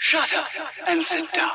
Shut up and sit down.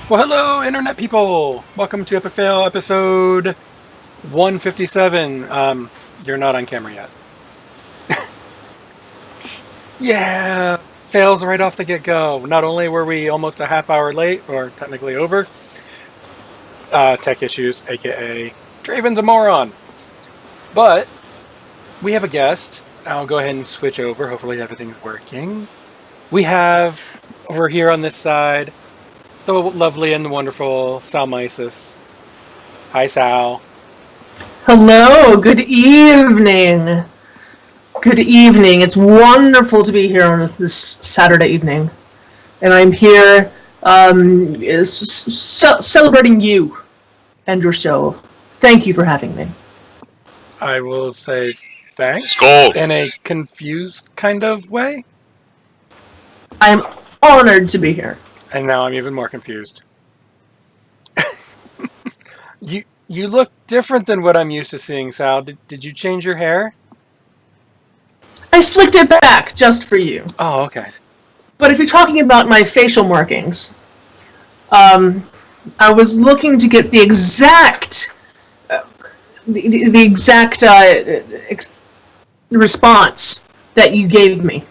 Well, hello, Internet people! Welcome to Epic Fail episode 157. You're not on camera yet. Yeah! Fails right off the get-go. Not only were we almost a half hour late, or technically over, tech issues, aka Draven's a moron. But we have a guest. I'll go ahead and switch over. Hopefully everything's working. We have, over here on this side, the lovely and the wonderful Salmisis. Hi, Sal. Hello, good evening. Good evening. It's wonderful to be here on this Saturday evening. And I'm here celebrating you and your show. Thank you for having me. I will say thanks in a confused kind of way. I am honored to be here. And now I'm even more confused. You look different than what I'm used to seeing, Sal. Did you change your hair? I slicked it back just for you. Oh, okay. But if you're talking about my facial markings, I was looking to get the exact response that you gave me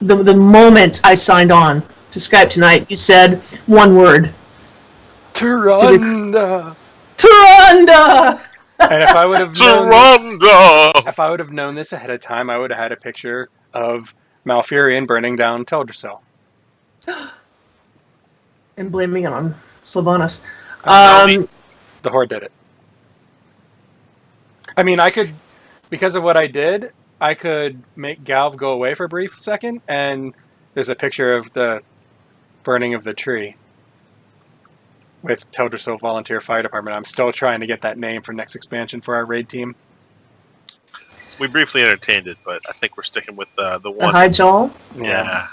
the moment I signed on to Skype tonight. You said one word. Tyrande. Tyrande! And if I would have known this ahead of time, I would have had a picture of Malfurion burning down Teldrassil. And blaming it on Sylvanas. The Horde did it. I mean, I could, because of what I did, I could make Galv go away for a brief second, and there's a picture of the burning of the tree with Teldrassil Volunteer Fire Department. I'm still trying to get that name for next expansion for our raid team. We briefly entertained it, but I think we're sticking with the one. The high jaw? Yeah.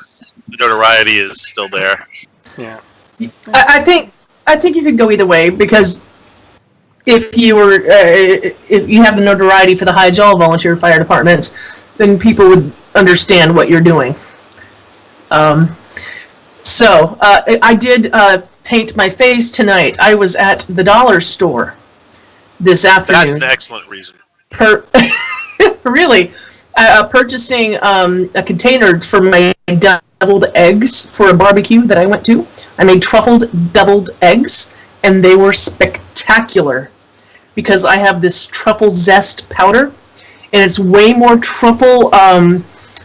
The notoriety is still there. Yeah. I think you could go either way, because if you have the notoriety for the High Jaw Volunteer Fire Department, then people would understand what you're doing. So I did paint my face tonight. I was at the dollar store this afternoon. That's an excellent reason. Really, purchasing a container for my deviled eggs for a barbecue that I went to. I made truffled deviled eggs, and they were spectacular because I have this truffle zest powder, and it's way more truffle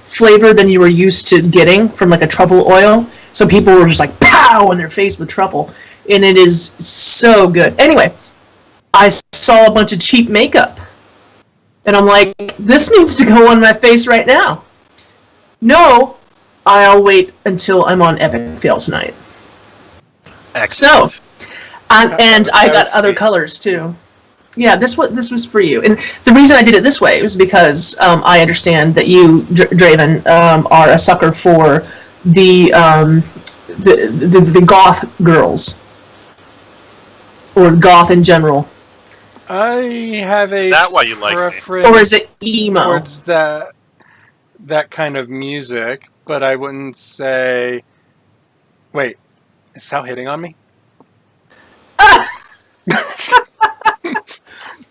flavor than you were used to getting from like a truffle oil. So people were just like, pow, in their face with truffle. And it is so good. Anyway, I saw a bunch of cheap makeup. And I'm like, this needs to go on my face right now. No, I'll wait until I'm on Epic Fail tonight. Excellent. So, and I got other colors too. Yeah, this was for you. And the reason I did it this way was because I understand that you, Draven, are a sucker for the goth girls, or goth in general. I have a Is that why you like preference or is it emo towards that kind of music, but I wouldn't say. Wait, is Sal hitting on me?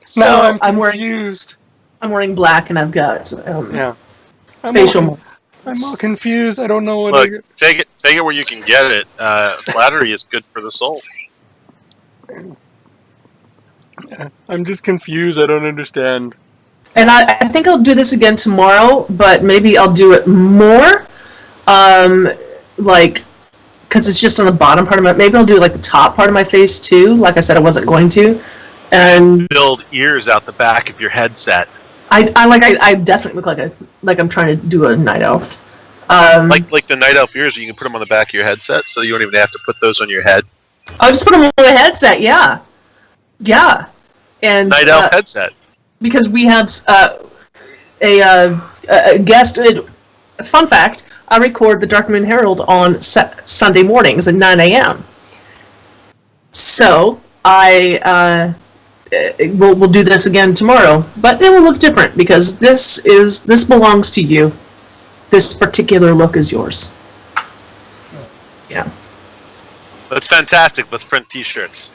So no, I'm confused. I'm wearing black, and I've got facial. I'm all confused. I don't know what. Look, take it where you can get it. Flattery is good for the soul. I'm just confused. I don't understand. And I think I'll do this again tomorrow, but maybe I'll do it more, because it's just on the bottom part of my. Maybe I'll do like the top part of my face too. Like I said, I wasn't going to, and build ears out the back of your headset. I definitely look like I'm trying to do a night elf. Like the night elf ears, you can put them on the back of your headset, so you don't even have to put those on your head. I'll just put them on my headset. Yeah. And Night elf headset. Because we have a guest. Fun fact: I record the Darkmoon Herald on Sunday mornings at 9 a.m. So we'll do this again tomorrow, but it will look different because this belongs to you. This particular look is yours. Yeah. That's fantastic. Let's print T-shirts.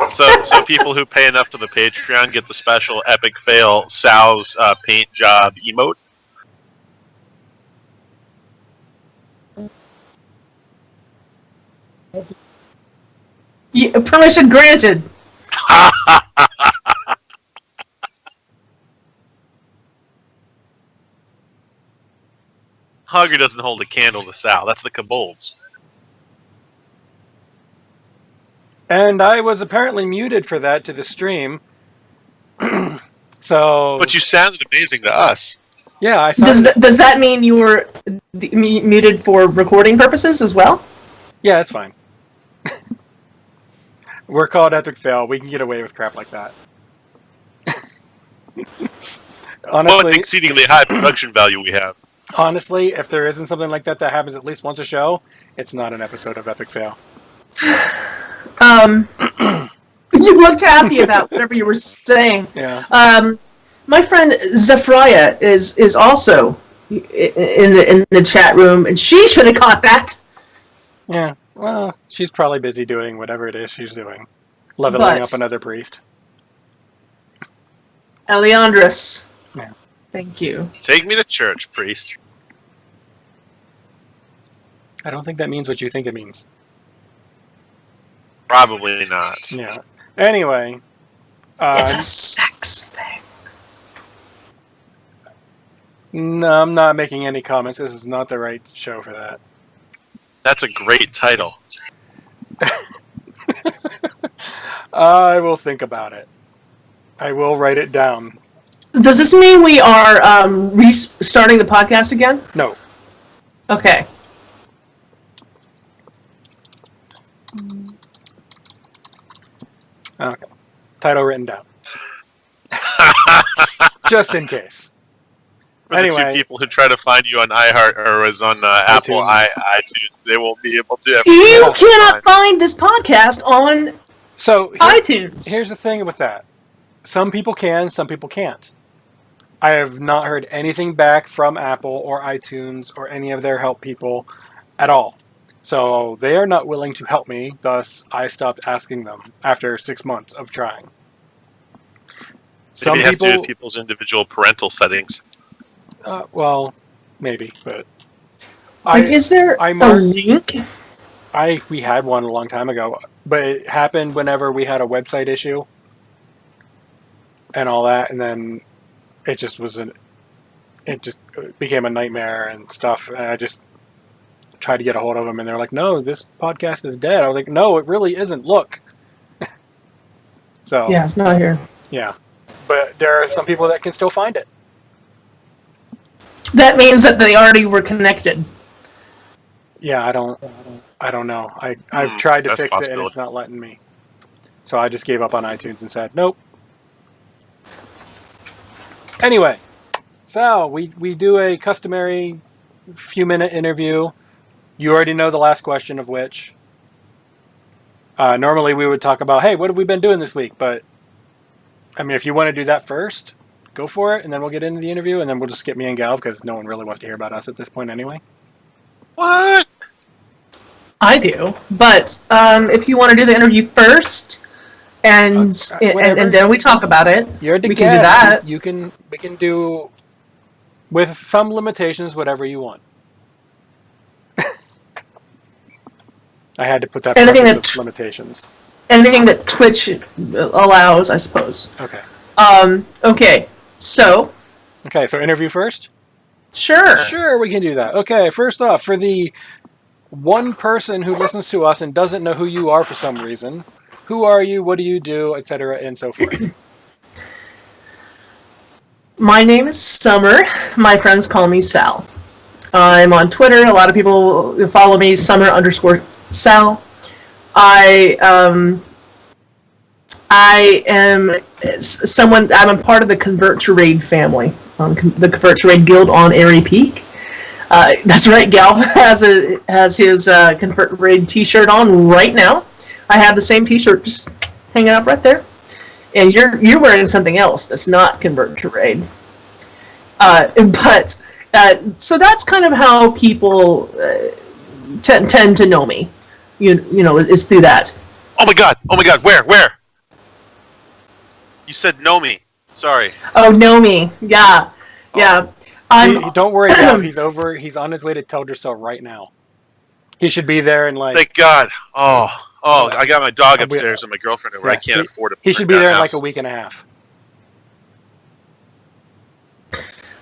So people who pay enough to the Patreon get the special epic fail Sal's paint job emote. Yeah, permission granted. Hogger doesn't hold a candle to Sal. That's the kobolds. And I was apparently muted for that to the stream. So. But you sounded amazing to us. Yeah, I does that mean you were muted for recording purposes as well? Yeah, it's fine. We're called Epic Fail. We can get away with crap like that. Honestly, what exceedingly high production value we have. Honestly, if there isn't something like that happens at least once a show, it's not an episode of Epic Fail. You looked happy about whatever you were saying. Yeah. My friend Zephyria is also in the chat room, and she should have caught that. Yeah. Well, she's probably busy doing whatever it is she's doing. Leveling up another priest. Eliandris. Yeah. Thank you. Take me to church, priest. I don't think that means what you think it means. Probably not. Yeah. Anyway. It's a sex thing. No, I'm not making any comments. This is not the right show for that. That's a great title. I will think about it. I will write it down. Does this mean we are restarting the podcast again? No. Okay. Okay. Title written down. Just in case. For anyway, the two people who try to find you on iHeart or was on Apple iTunes, they won't be able to. You cannot find this podcast on iTunes. Here's the thing with that. Some people can, some people can't. I have not heard anything back from Apple or iTunes or any of their help people at all. So they are not willing to help me, thus I stopped asking them after 6 months of trying. Maybe it has to do with people's individual parental settings. Well, maybe, but... is there a link? We had one a long time ago, but it happened whenever we had a website issue and all that, and then it just became a nightmare and stuff, and I just tried to get a hold of them, and they're like, no, this podcast is dead. I was like, no, it really isn't. Look. So yeah, it's not here. Yeah. But there are some people that can still find it. That means that they already were connected. Yeah, I don't know. I've tried to fix it and it's not letting me. So I just gave up on iTunes and said, nope. Anyway, so we do a customary few-minute interview. You already know the last question of which. Normally we would talk about, hey, what have we been doing this week? But, I mean, if you want to do that first, go for it, and then we'll get into the interview, and then we'll just skip me and Gal, because no one really wants to hear about us at this point anyway. What? I do, but if you want to do the interview first, and then we talk about it, You're the we guest. can do that. We can do, with some limitations, whatever you want. I had to put that Anything with limitations. Anything that Twitch allows, I suppose. Okay. Okay. So interview first? Sure. Sure, we can do that. Okay, first off, for the one person who listens to us and doesn't know who you are for some reason. Who are you? What do you do? Etc. and so forth. My name is Summer. My friends call me Sal. I'm on Twitter. A lot of people follow me, Summer_Sal. I am someone. I'm a part of the Convert to Raid family. The Convert to Raid Guild on Airy Peak. That's right. Galv has his Convert Raid T-shirt on right now. I have the same T-shirt just hanging up right there, and you're wearing something else that's not Convert to Raid. So that's kind of how people tend to know me. You know, is through that. Oh my god! Where? You said know me. Sorry. Oh, know me. Yeah. Don't worry, Gav. He's on his way to Teldrassil right now. He should be there in like. Thank God. Oh! I got my dog upstairs and my girlfriend over. I can't afford it. He should be there in like a week and a half.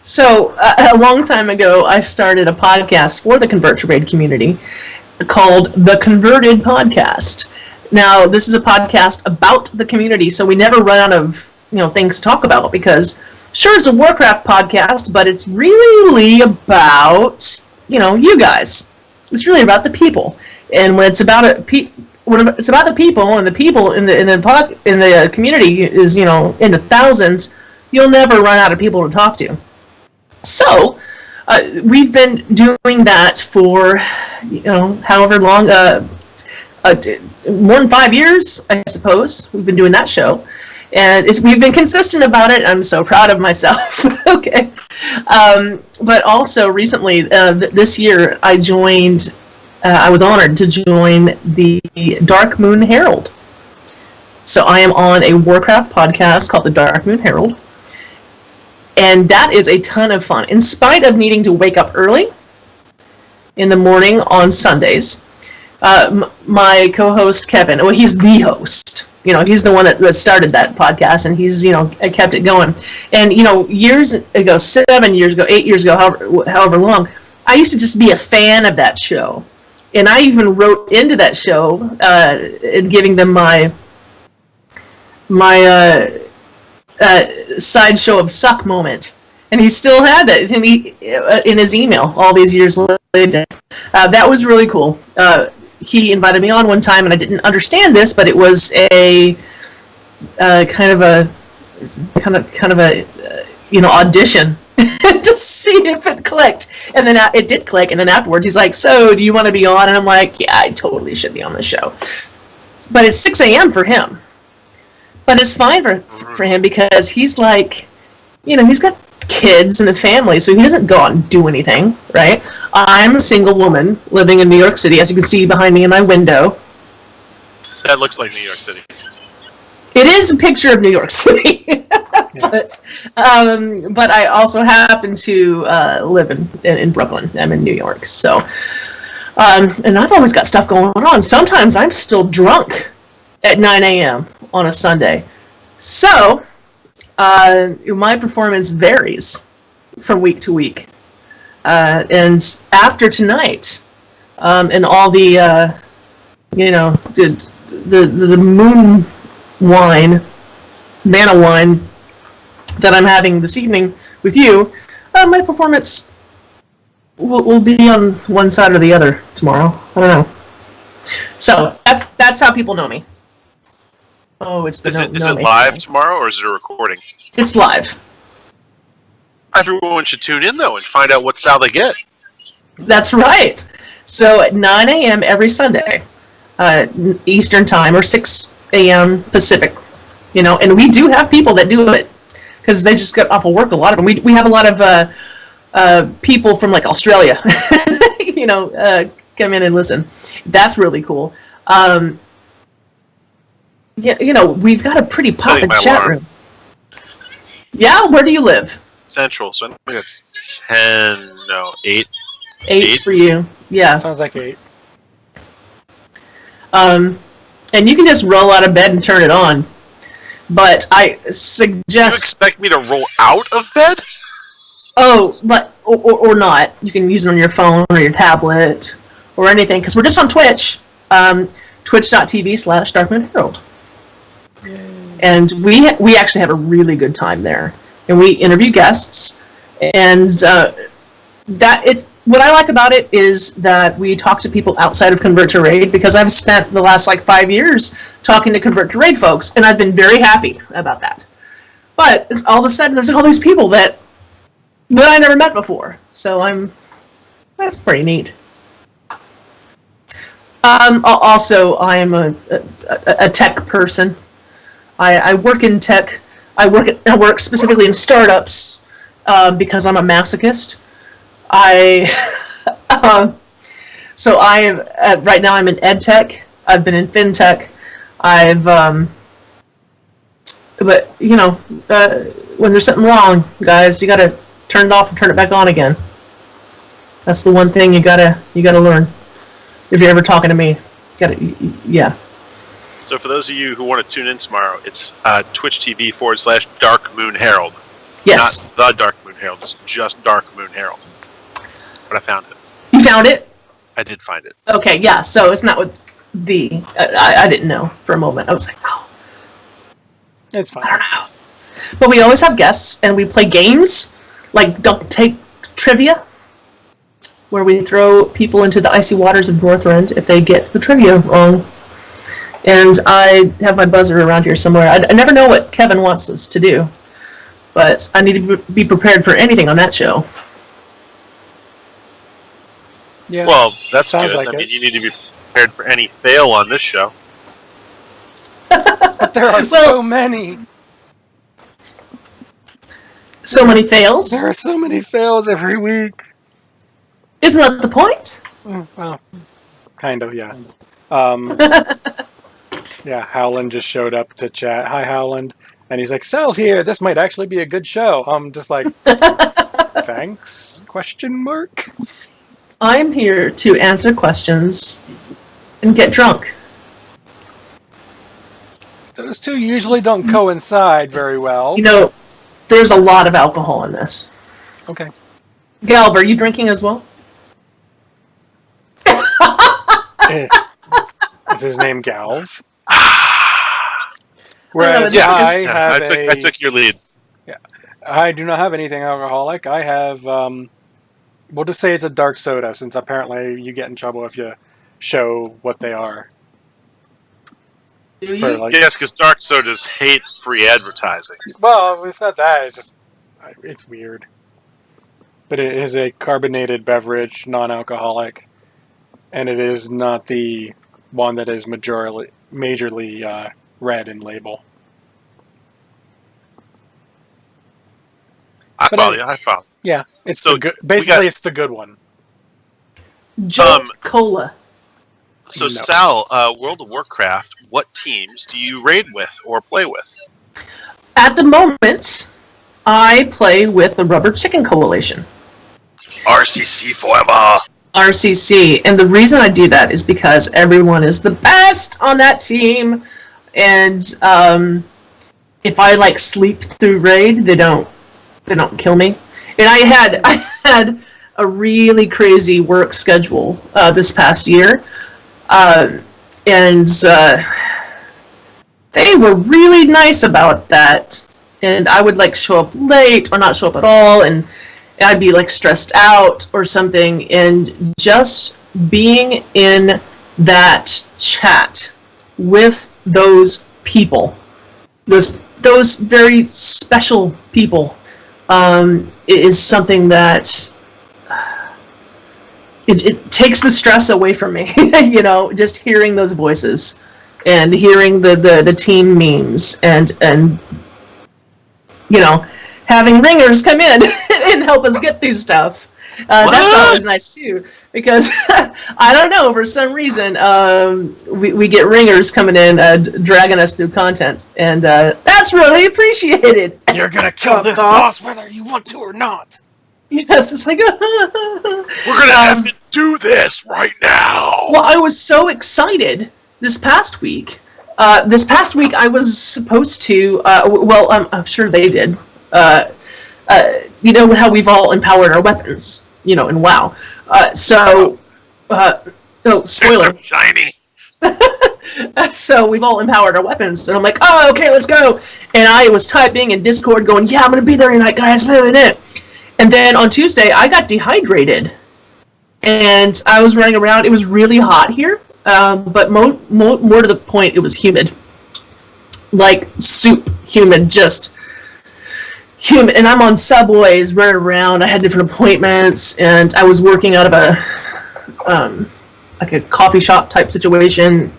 So a long time ago, I started a podcast for the Convert to Raid community called The Converted Podcast. Now, this is a podcast about the community, so we never run out of things to talk about, because sure, it's a Warcraft podcast, but it's really about you guys. It's really about the people, and when it's about the people, and the people in the community is into thousands, you'll never run out of people to talk to. So we've been doing that for however long, more than 5 years, I suppose. We've been doing that show, and we've been consistent about it. I'm so proud of myself. Okay, but also recently, this year, I joined. I was honored to join the Darkmoon Herald. So I am on a Warcraft podcast called the Darkmoon Herald. And that is a ton of fun. In spite of needing to wake up early in the morning on Sundays, my co-host Kevin, well, he's the host. He's the one that started that podcast, and he's kept it going. And years ago, 7 years ago, 8 years ago, however long, I used to just be a fan of that show, and I even wrote into that show in giving them my sideshow of suck moment, and he still had that in his email all these years later. That was really cool. He invited me on one time, and I didn't understand this, but it was a kind of a audition to see if it clicked, and then it did click. And then afterwards, he's like, "So, do you want to be on?" And I'm like, "Yeah, I totally should be on the show." But it's 6 a.m. for him. But it's fine for him, because he's like, he's got kids and a family, so he doesn't go out and do anything, right? I'm a single woman living in New York City, as you can see behind me in my window. That looks like New York City. It is a picture of New York City. But I also happen to live in Brooklyn. I'm in New York, so and I've always got stuff going on. Sometimes I'm still drunk at 9 a.m. on a Sunday. So, my performance varies from week to week. And after tonight, and all the moon wine, mana wine that I'm having this evening with you, my performance will be on one side or the other tomorrow. I don't know. So, that's how people know me. Oh, it's the Is it live tomorrow, or is it a recording? It's live. Everyone should tune in, though, and find out what style they get. That's right. So at 9 a.m. every Sunday, Eastern Time, or 6 a.m. Pacific, and we do have people that do it, because they just get off of work, a lot of them. We have a lot of people from, like, Australia, come in and listen. That's really cool. We've got a pretty poppin' chat room. Yeah, where do you live? Central, so I think that's 8. 8 for you, yeah. Sounds like 8. And you can just roll out of bed and turn it on. But I suggest... You expect me to roll out of bed? Oh, but or not. You can use it on your phone or your tablet or anything, because we're just on Twitch, twitch.tv/Darkmoon Herald. And we actually have a really good time there. And we interview guests, and what I like about it is that we talk to people outside of Convert to Raid, because I've spent the last 5 years talking to Convert to Raid folks, and I've been very happy about that. But all of a sudden, there's all these people that I never met before, so that's pretty neat. Also, I am a tech person. I work in tech. I work specifically in startups because I'm a masochist. So right now I'm in ed tech. I've been in fintech. But when there's something wrong, guys, you gotta turn it off and turn it back on again. That's the one thing you gotta learn. If you're ever talking to me, yeah. So for those of you who want to tune in tomorrow, it's Twitch TV /Darkmoon Herald. Yes. Not the Darkmoon Herald, it's just Darkmoon Herald. But I found it. You found it? I did find it. Okay, yeah, so it's not with the... I didn't know for a moment. I was like, oh. It's fine. I don't know. But we always have guests, and we play games, like Don't Take Trivia, where we throw people into the icy waters of Northrend if they get the trivia wrong. And I have my buzzer around here somewhere. I never know what Kevin wants us to do, but I need to be prepared for anything on that show. Yeah. Well, that's Sounds good. like I it. mean, you need to be prepared for any fail on this show. But there are so many. So many fails. There are so many fails every week. Isn't that the point? Well, kind of, yeah. Yeah, Howland just showed up to chat. Hi, Howland. And he's like, Sal's here. This might actually be a good show. I'm just like, thanks? ? I'm here to answer questions and get drunk. Those two usually don't coincide very well. There's a lot of alcohol in this. Okay. Galv, are you drinking as well? Is his name Galv? Whereas Yes, I took your lead. Yeah, I do not have anything alcoholic. I have, we'll just say it's a dark soda, since apparently you get in trouble if you show what they are. Do you? Yes, because dark sodas hate free advertising. Well, it's not that. It's weird. But it is a carbonated beverage, non-alcoholic, and it is not the one that is majorly red in label. I follow. Yeah, it's So the good. Basically, it's the good one. Jolt Cola. So, No. Sal, World of Warcraft, what teams do you raid with or play with? At the moment, I play with the Rubber Chicken Coalition. RCC forever! RCC. And the reason I do that is because everyone is the best on that team. And if I sleep through raid, they don't kill me. And I had a really crazy work schedule this past year. And they were really nice about that. And I would show up late or not show up at all, and I'd be stressed out or something. And just being in that chat with those people, those very special people, is something that it takes the stress away from me. Just hearing those voices and hearing the team memes and having ringers come in and help us get through stuff. That's always nice too, because I don't know, for some reason we get ringers coming in dragging us through content, and that's really appreciated. You're gonna kill this boss whether you want to or not. Yes, it's like We're gonna have to do this right now! Well, I was so excited this past week. I was supposed to. I'm sure they did. You know how we've all empowered our weapons, in WoW. So No, spoiler. They're so shiny. So we've all empowered our weapons, and I'm like, oh, okay, let's go. And I was typing in Discord going, yeah, I'm going to be there tonight, guys. And then on Tuesday, I got dehydrated. And I was running around. It was really hot here, but more to the point, it was humid. Like soup humid, just humid. And I'm on subways, running around. I had different appointments, and I was working out of a coffee shop type situation.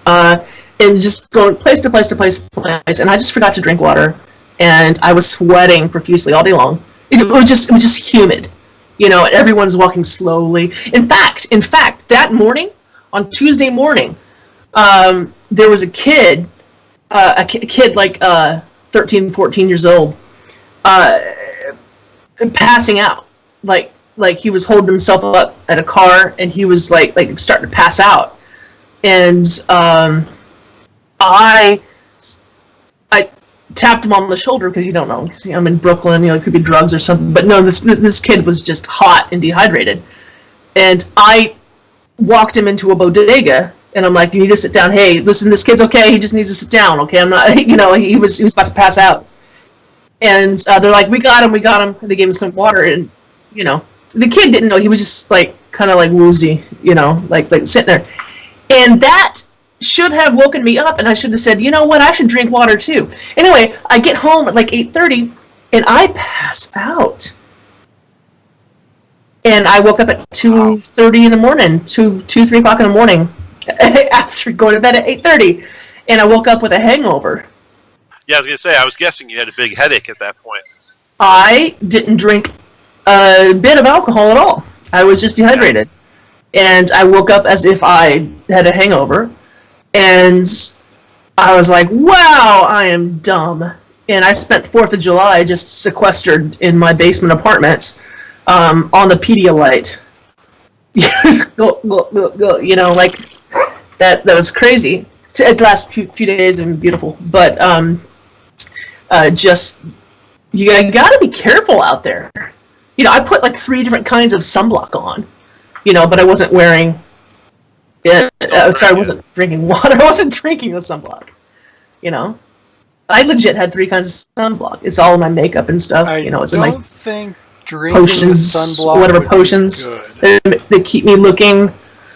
And just going place to place to place to place, and I just forgot to drink water, and I was sweating profusely all day long. It was just humid, you know. And everyone's walking slowly. In fact, that morning, on Tuesday morning, there was a kid like 13, 14 years old, passing out, like he was holding himself up at a car, and he was like starting to pass out. And I tapped him on the shoulder because you don't know. I'm in Brooklyn, it could be drugs or something. But no, this kid was just hot and dehydrated. And I walked him into a bodega, and I'm like, you need to sit down. Hey, listen, this kid's okay. He just needs to sit down, okay? I'm not, he was about to pass out. And they're like, we got him. And they gave him some water, and, the kid didn't know. He was just kind of woozy, like sitting there. And that should have woken me up, and I should have said, you know what, I should drink water too. Anyway, I get home at 8:30, and I pass out. And I woke up at 2:30 in the morning, 3 o'clock in the morning, after going to bed at 8:30, and I woke up with a hangover. Yeah, I was going to say, I was guessing you had a big headache at that point. I didn't drink a bit of alcohol at all. I was just dehydrated. And I woke up as if I had a hangover. And I was like, wow, I am dumb. And I spent 4th of July just sequestered in my basement apartment on the Pedialyte. That was crazy. The last few days have been beautiful. But you gotta be careful out there. I put 3 different kinds of sunblock on. But I wasn't wearing it. I wasn't drinking water. I wasn't drinking the sunblock. I legit had 3 kinds of sunblock. It's all in my makeup and stuff. It's in my think drinking potions, sunblock whatever potions. They keep me looking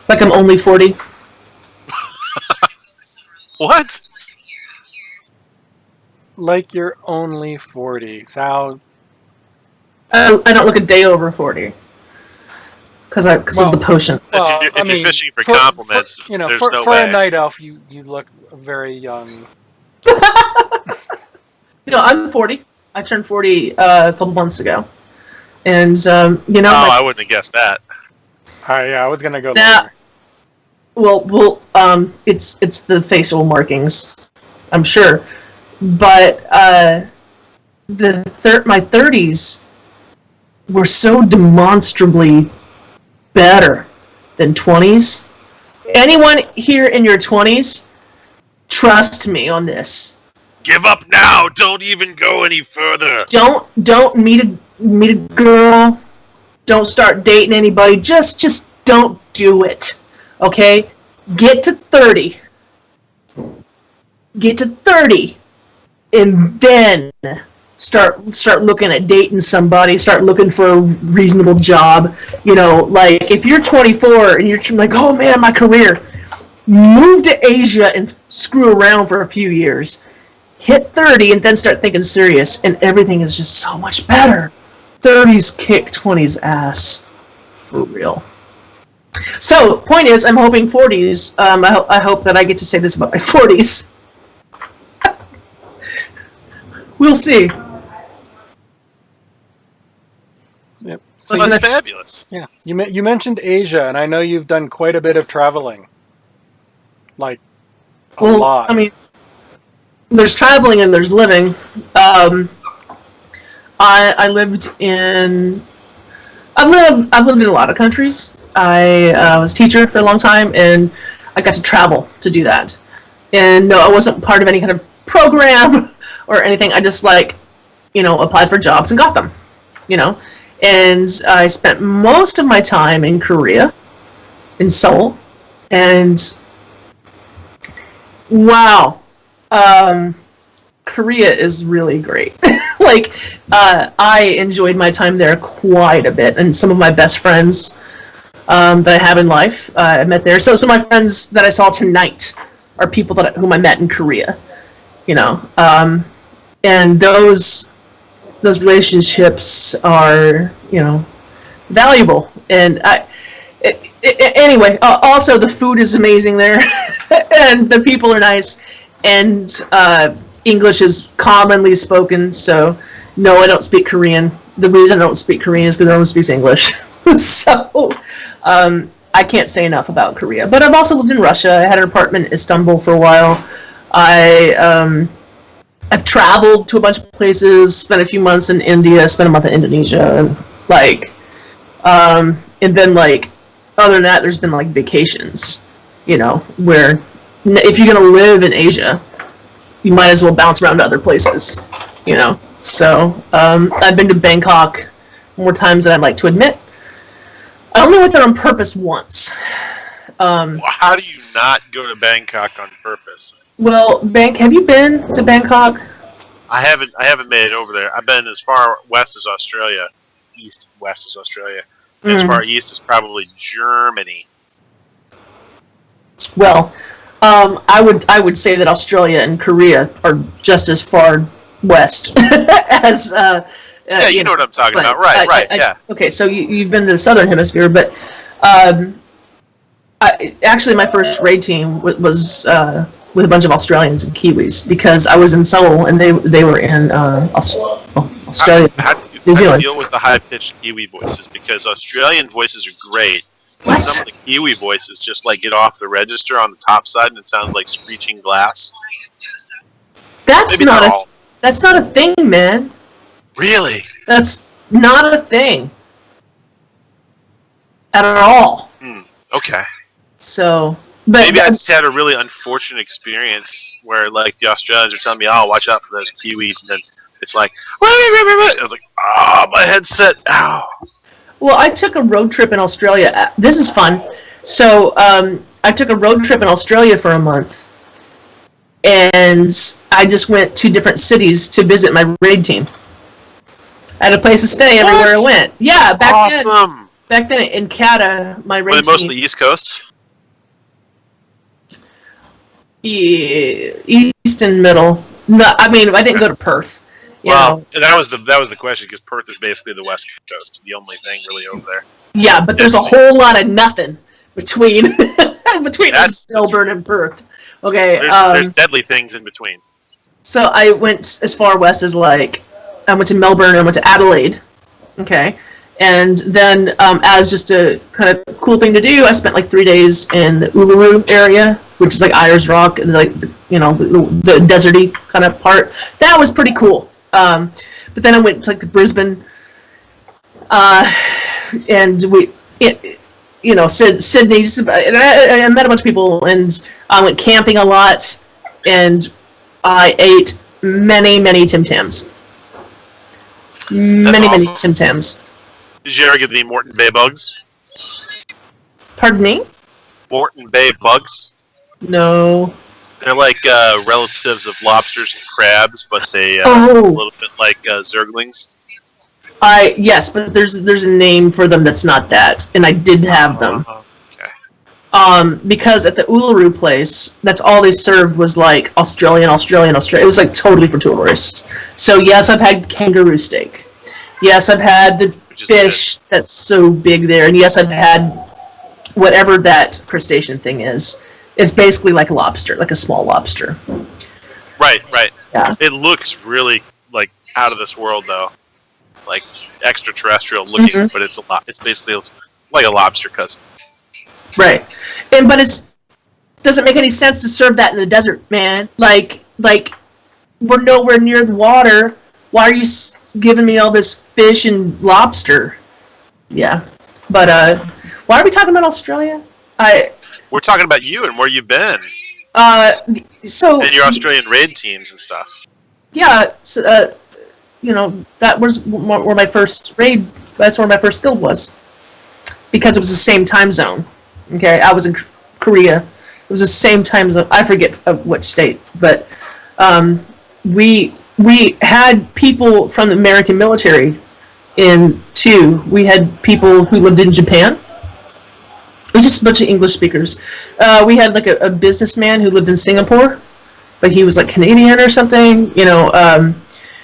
like I'm only 40. What? Like you're only 40. Sal. I don't look a day over 40. Because of the potion. Well, if you're fishing for compliments, there's no for way. a night elf, you look very young. I'm 40. I turned 40 a couple months ago, and I wouldn't have guessed that. I was gonna go there. Well, it's the facial markings, I'm sure, but my 30s were so demonstrably better than 20s. Anyone here in your 20s, trust me on this. Give up now. Don't even go any further. Don't meet a girl. Don't start dating anybody. Just don't do it. Okay? Get to 30. Get to 30, and then start looking at dating somebody, start looking for a reasonable job. If you're 24 and you're like, oh man, my career, move to Asia and screw around for a few years. Hit 30 and then start thinking serious, and everything is just so much better. 30s kick 20s ass. For real. So, point is, I'm hoping 40s, I hope that I get to say this about my 40s. We'll see. Yep. So that's fabulous. Yeah. You mentioned Asia, and I know you've done quite a bit of traveling. A lot. I mean, there's traveling and there's living. I've lived in a lot of countries. I was a teacher for a long time, and I got to travel to do that. And no, I wasn't part of any kind of program or anything. I just applied for jobs and got them. And I spent most of my time in Korea, in Seoul, and wow, Korea is really great. Like, I enjoyed my time there quite a bit, and some of my best friends that I have in life I met there. So some of my friends that I saw tonight are people whom I met in Korea, and those relationships are, valuable. And anyway, also the food is amazing there, and the people are nice, and English is commonly spoken. So no, I don't speak Korean. The reason I don't speak Korean is because no one speaks English. So I can't say enough about Korea. But I've also lived in Russia. I had an apartment in Istanbul for a while. I've traveled to a bunch of places, spent a few months in India, spent a month in Indonesia, and then other than that, there's been vacations, where if you're gonna live in Asia, you might as well bounce around to other places, So I've been to Bangkok more times than I'd like to admit. I only went there on purpose once. How do you not go to Bangkok on purpose? Well, have you been to Bangkok? I haven't made it over there. I've been as far west as Australia, east and west as Australia. And as far east as probably Germany. Well, I would say that Australia and Korea are just as far west as. Yeah, you know what I'm talking about, right? Yeah. Okay, so you've been to the southern hemisphere, but actually, my first raid team was with a bunch of Australians and Kiwis, because I was in Seoul and they were in Australia. How do you deal with the high-pitched Kiwi voices? Because Australian voices are great. What? Some of the Kiwi voices just get off the register on the top side, and it sounds like screeching glass. That's not a thing, man. Really? That's not a thing at all. Okay. So, but maybe I just had a really unfortunate experience where the Australians are telling me, "Oh, watch out for those Kiwis," and then it's like, I was like, "Oh, my headset! Ow!" Well, I took a road trip in Australia. This is fun. So, I took a road trip in Australia for a month, and I just went to different cities to visit my raid team. I had a place to stay everywhere I went. Yeah, back then in Cata, my raid team. Mostly East Coast? East and middle. No, I mean, I didn't go to Perth. Well, that was the question, because Perth is basically the West Coast, the only thing really over there. Yeah, but there's a whole lot of nothing between Melbourne and Perth. Okay. There's deadly things in between. So I went as far west as I went to Melbourne, I went to Adelaide. Okay. And then, as just a kind of cool thing to do, I spent 3 days in the Uluru area, which is Ayers Rock, and the deserty kind of part. That was pretty cool. But then I went to Brisbane, and Sydney. And I met a bunch of people, and I went camping a lot, and I ate many Tim Tams. Many Tim Tams. Did you ever get the Moreton Bay bugs? Pardon me? Moreton Bay bugs? No. They're relatives of lobsters and crabs, but they a little bit like zerglings. Yes, but there's a name for them that's not that, and I did have them. Okay. Because at the Uluru place, that's all they served was Australian. It was totally for tourists. So yes, I've had kangaroo steak. Yes, I've had the fish that's so big there, and yes, I've had whatever that crustacean thing is. It's basically like a lobster, like a small lobster. Right. Yeah. It looks really out of this world, though, extraterrestrial looking, but it's basically like a lobster cousin. Right, but it doesn't make any sense to serve that in the desert, man. We're nowhere near the water. Why are you giving me all this fish and lobster? Yeah, but why are we talking about Australia? We're talking about you and where you've been. And your Australian raid teams and stuff. Yeah, so, that was where my first raid. That's where my first guild was, because it was the same time zone. Okay, I was in Korea. It was the same time zone. I forget which state, but we had people from the American military in too. We had people who lived in Japan. It was just a bunch of English speakers. We had like a businessman who lived in Singapore, but he was like Canadian or something, you know.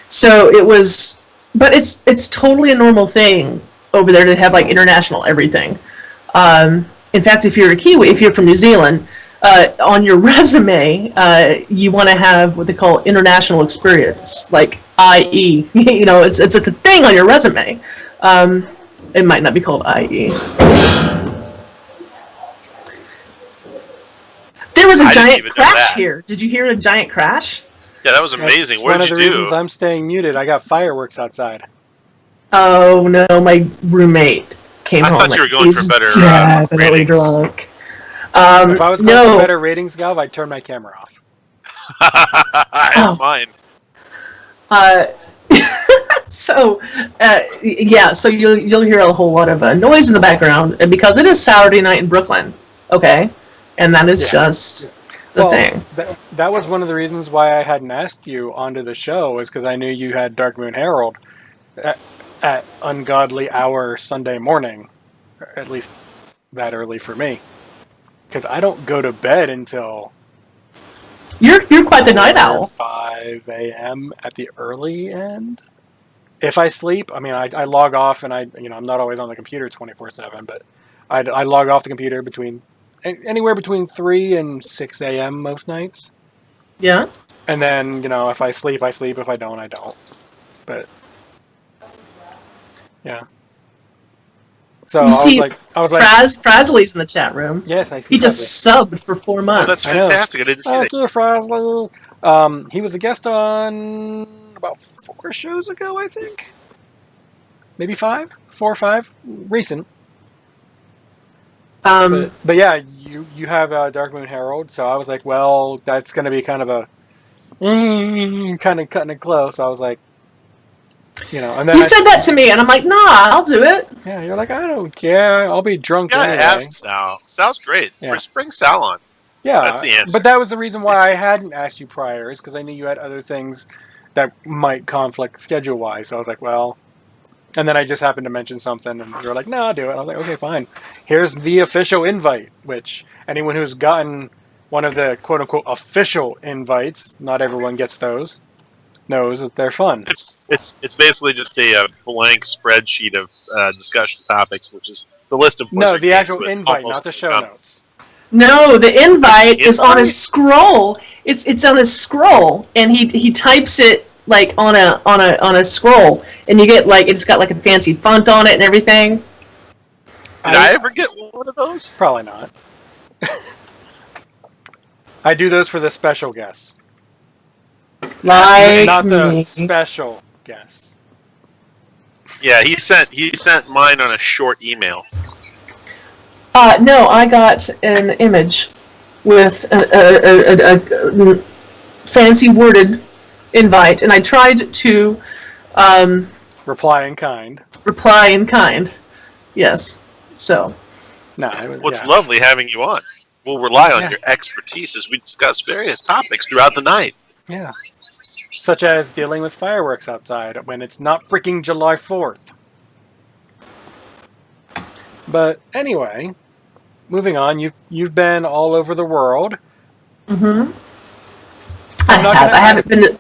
So it was, but it's totally a normal thing over there to have like international everything. In fact, if you're a Kiwi, if you're from New Zealand, on your resume, you want to have what they call international experience, like IE. You know, it's a thing on your resume. It might not be called IE. There was a giant crash here. Did you hear a giant crash? Yeah, that was amazing. What did you do? One of the reasons I'm staying muted. I got fireworks outside. Oh no, my roommate came home. I thought you were going for better definitely drunk. If I was going for better ratings, Galv, I'd turn my camera off. I have mine. So you'll hear a whole lot of noise in the background, and because it is Saturday night in Brooklyn, okay, and that is just the thing. That was one of the reasons why I hadn't asked you onto the show, is because I knew you had Darkmoon Herald at ungodly hour Sunday morning, or at least that early for me. Because I don't go to bed until you're quite the night owl. 5 a.m. at the early end. If I sleep, I mean, I log off, and I'm not always on the computer 24/7, but I log off the computer anywhere between 3 and 6 a.m. most nights. Yeah. And then if I sleep, I sleep. If I don't, I don't. But yeah. So I was like, Frasley's in the chat room. Yes, I see. He just subbed for 4 months. Oh, that's fantastic. I didn't see that. Thank you, Frasley. He was a guest on about 4 shows ago, I think. Maybe 5? 4 or 5. Recent. But yeah, you have Darkmoon Herald, so I was like, well, that's going to be kind of a kind of cutting it close. So I was like, and then you said that to me, and I'm like, nah, I'll do it. Yeah, you're like, I don't care. I'll be drunk anyway. Ask Sal. Sal's great. Yeah. Bring Sal on. Yeah, that's the answer. But that was the reason why I hadn't asked you prior, is because I knew you had other things that might conflict schedule-wise. So I was like, well, and then I just happened to mention something, and you were like, no, I'll do it. I was like, okay, fine. Here's the official invite, which anyone who's gotten one of the quote-unquote official invites, not everyone gets those, knows that they're fun. It's basically just a blank spreadsheet of discussion topics, which is the list of... No, the actual invite, not the show notes. No, the invite is on a scroll. It's on a scroll, and he types it like on a scroll, and you get like it's got like a fancy font on it and everything. Did I ever get one of those? Probably not. I do those for the special guests. Like not the special guests. Yeah, he sent mine on a short email. No, I got an image with a fancy worded invite, and I tried to reply in kind. Reply in kind, yes. So, what's lovely having you on. We'll rely on your expertise as we discuss various topics throughout the night. Yeah, such as dealing with fireworks outside when it's not freaking July 4th. But anyway, moving on. You've been all over the world. Mm-hmm. I haven't been to...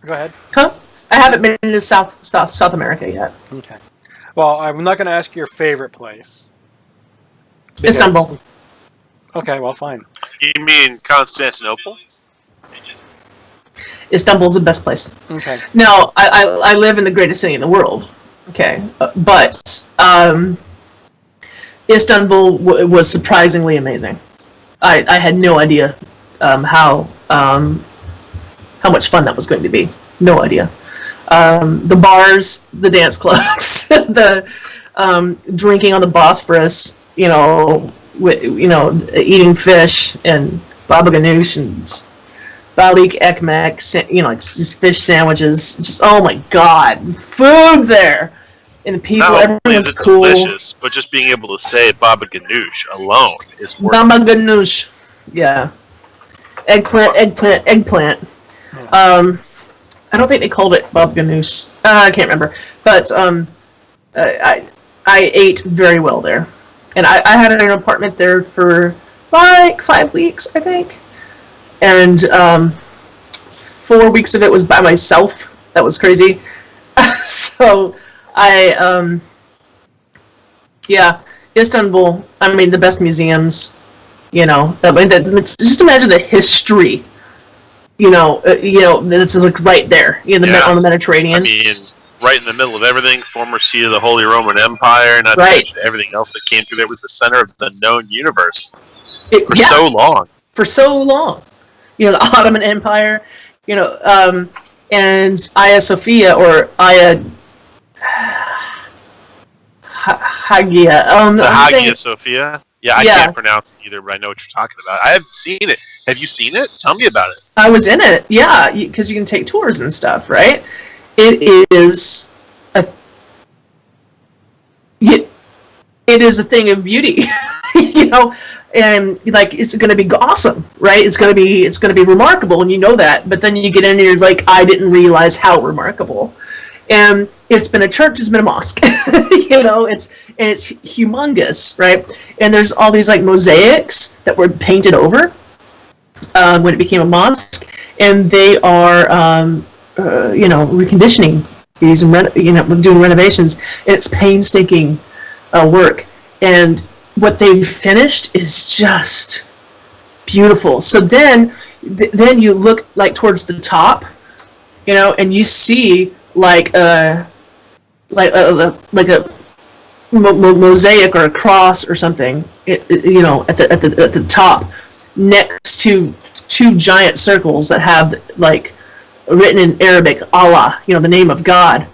Go ahead. Huh? I haven't been to South America yet. Okay. Well, I'm not going to ask your favorite place. Istanbul. Okay, well, fine. You mean Constantinople? Istanbul's the best place. Okay. Now, I live in the greatest city in the world. Okay. But Istanbul was surprisingly amazing. I had no idea how much fun that was going to be. No idea. The bars, the dance clubs, the drinking on the Bosphorus, eating fish and baba ganoush and balik ekmek, like these fish sandwiches. Just, oh my God, food there. and the people, Not only everyone's is it cool. delicious, but just being able to say Baba Ganoush alone is worth Baba ganoush. Yeah. Eggplant. I don't think they called it Baba ganoush. I can't remember. But I ate very well there. And I had an apartment there for like 5 weeks, I think. And 4 weeks of it was by myself. That was crazy. So Istanbul, I mean, the best museums, just imagine the history, this is like right there, on the Mediterranean. I mean, right in the middle of everything, former seat of the Holy Roman Empire, not to mention everything else that came through there, was the center of the known universe for so long. For so long. The Ottoman Empire, and Hagia Sophia, or Hagia. The Hagia Sophia? Yeah, I can't pronounce it either, but I know what you're talking about. I haven't seen it. Have you seen it? Tell me about it. I was in it, yeah, because you can take tours and stuff, right? It is a thing of beauty, and like it's going to be awesome, right? It's going to be remarkable, and you know that. But then you get in and you're like, I didn't realize how remarkable. And it's been a church, it's been a mosque, it's humongous, right? And there's all these like mosaics that were painted over when it became a mosque, and they are reconditioning these and doing renovations, and it's painstaking work. And what they've finished is just beautiful. So then you look like towards the top, and you see like a mosaic or a cross or something, at the top, next to two giant circles that have like written in Arabic, Allah, the name of God.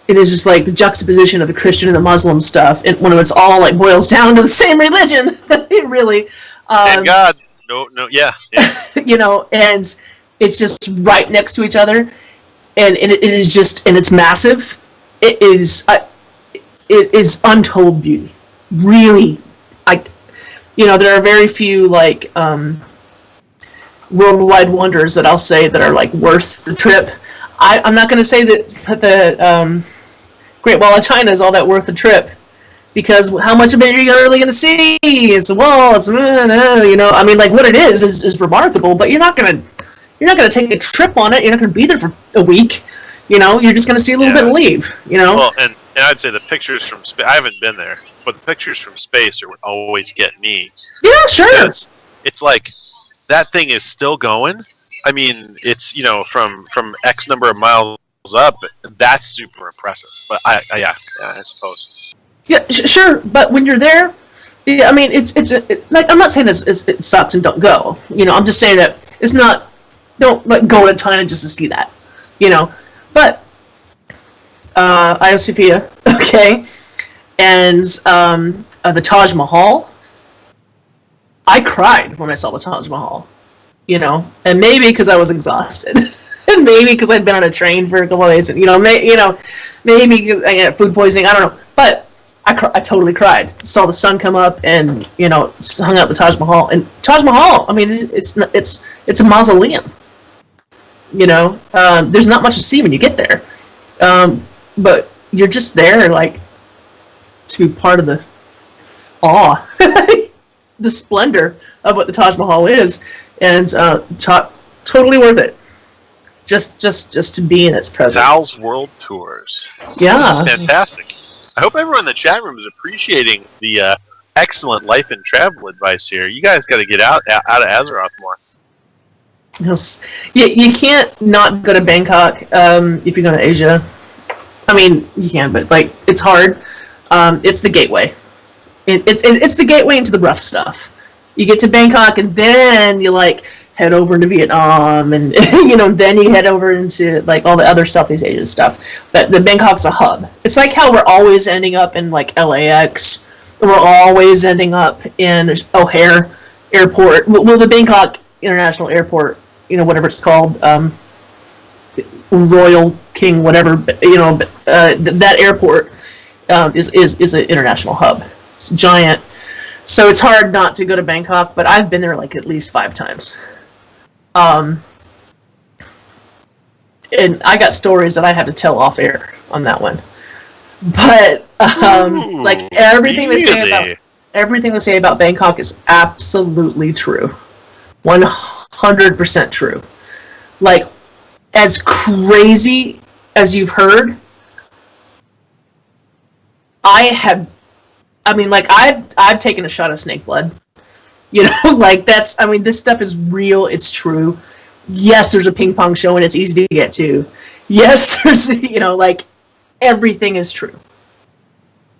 It is just like the juxtaposition of the Christian and the Muslim stuff, and when it's all like boils down to the same religion, it really. And God, no, yeah. And it's just right next to each other, and it is just, and it's massive. It is untold beauty, really. There are very few like worldwide wonders that I'll say that are like worth the trip. I'm not going to say that the Great Wall of China is all that worth the trip, because how much of it are you really going to see? It's a wall. It's I mean, like what it is remarkable, but you're not going to take a trip on it. You're not going to be there for a week. You're just going to see a little bit and leave. Well, and I'd say the pictures from space. I haven't been there, but the pictures from space are what always get me. Yeah, sure. It's like that thing is still going. I mean, it's from X number of miles up. That's super impressive. But I suppose. Yeah, sure. But when you're there, I mean, it's like, I'm not saying it sucks and don't go. I'm just saying that it's not. Don't go to China just to see that. But Hagia Sophia, okay, and the Taj Mahal. I cried when I saw the Taj Mahal. And maybe because I was exhausted, and maybe because I'd been on a train for a couple of days, and maybe I had food poisoning. I don't know, but I totally cried. Saw the sun come up, and hung out the Taj Mahal. And Taj Mahal, I mean, it's a mausoleum. There's not much to see when you get there, but you're just there like to be part of the awe, the splendor of what the Taj Mahal is. And totally worth it. Just to be in its presence. Sal's World Tours. Yeah, this is fantastic. I hope everyone in the chat room is appreciating the excellent life and travel advice here. You guys got to get out of Azeroth more. Yes. You can't not go to Bangkok if you go to Asia. I mean, you can, but like it's hard. It's the gateway. It's the gateway into the rough stuff. You get to Bangkok, and then you like head over into Vietnam, and then you head over into like all the other Southeast Asian stuff. But the Bangkok's a hub. It's like how we're always ending up in like LAX. We're always ending up in O'Hare Airport. Well, the Bangkok International Airport, whatever it's called. Royal King, whatever, that airport is an international hub. It's giant. So it's hard not to go to Bangkok, but I've been there like at least 5 times. And I got stories that I have to tell off air on that one. But like everything they say about Bangkok is absolutely true. 100% true. Like, as crazy as you've heard, I've taken a shot of snake blood. Like this stuff is real, it's true. Yes, there's a ping pong show and it's easy to get to. Yes, there's, like, everything is true.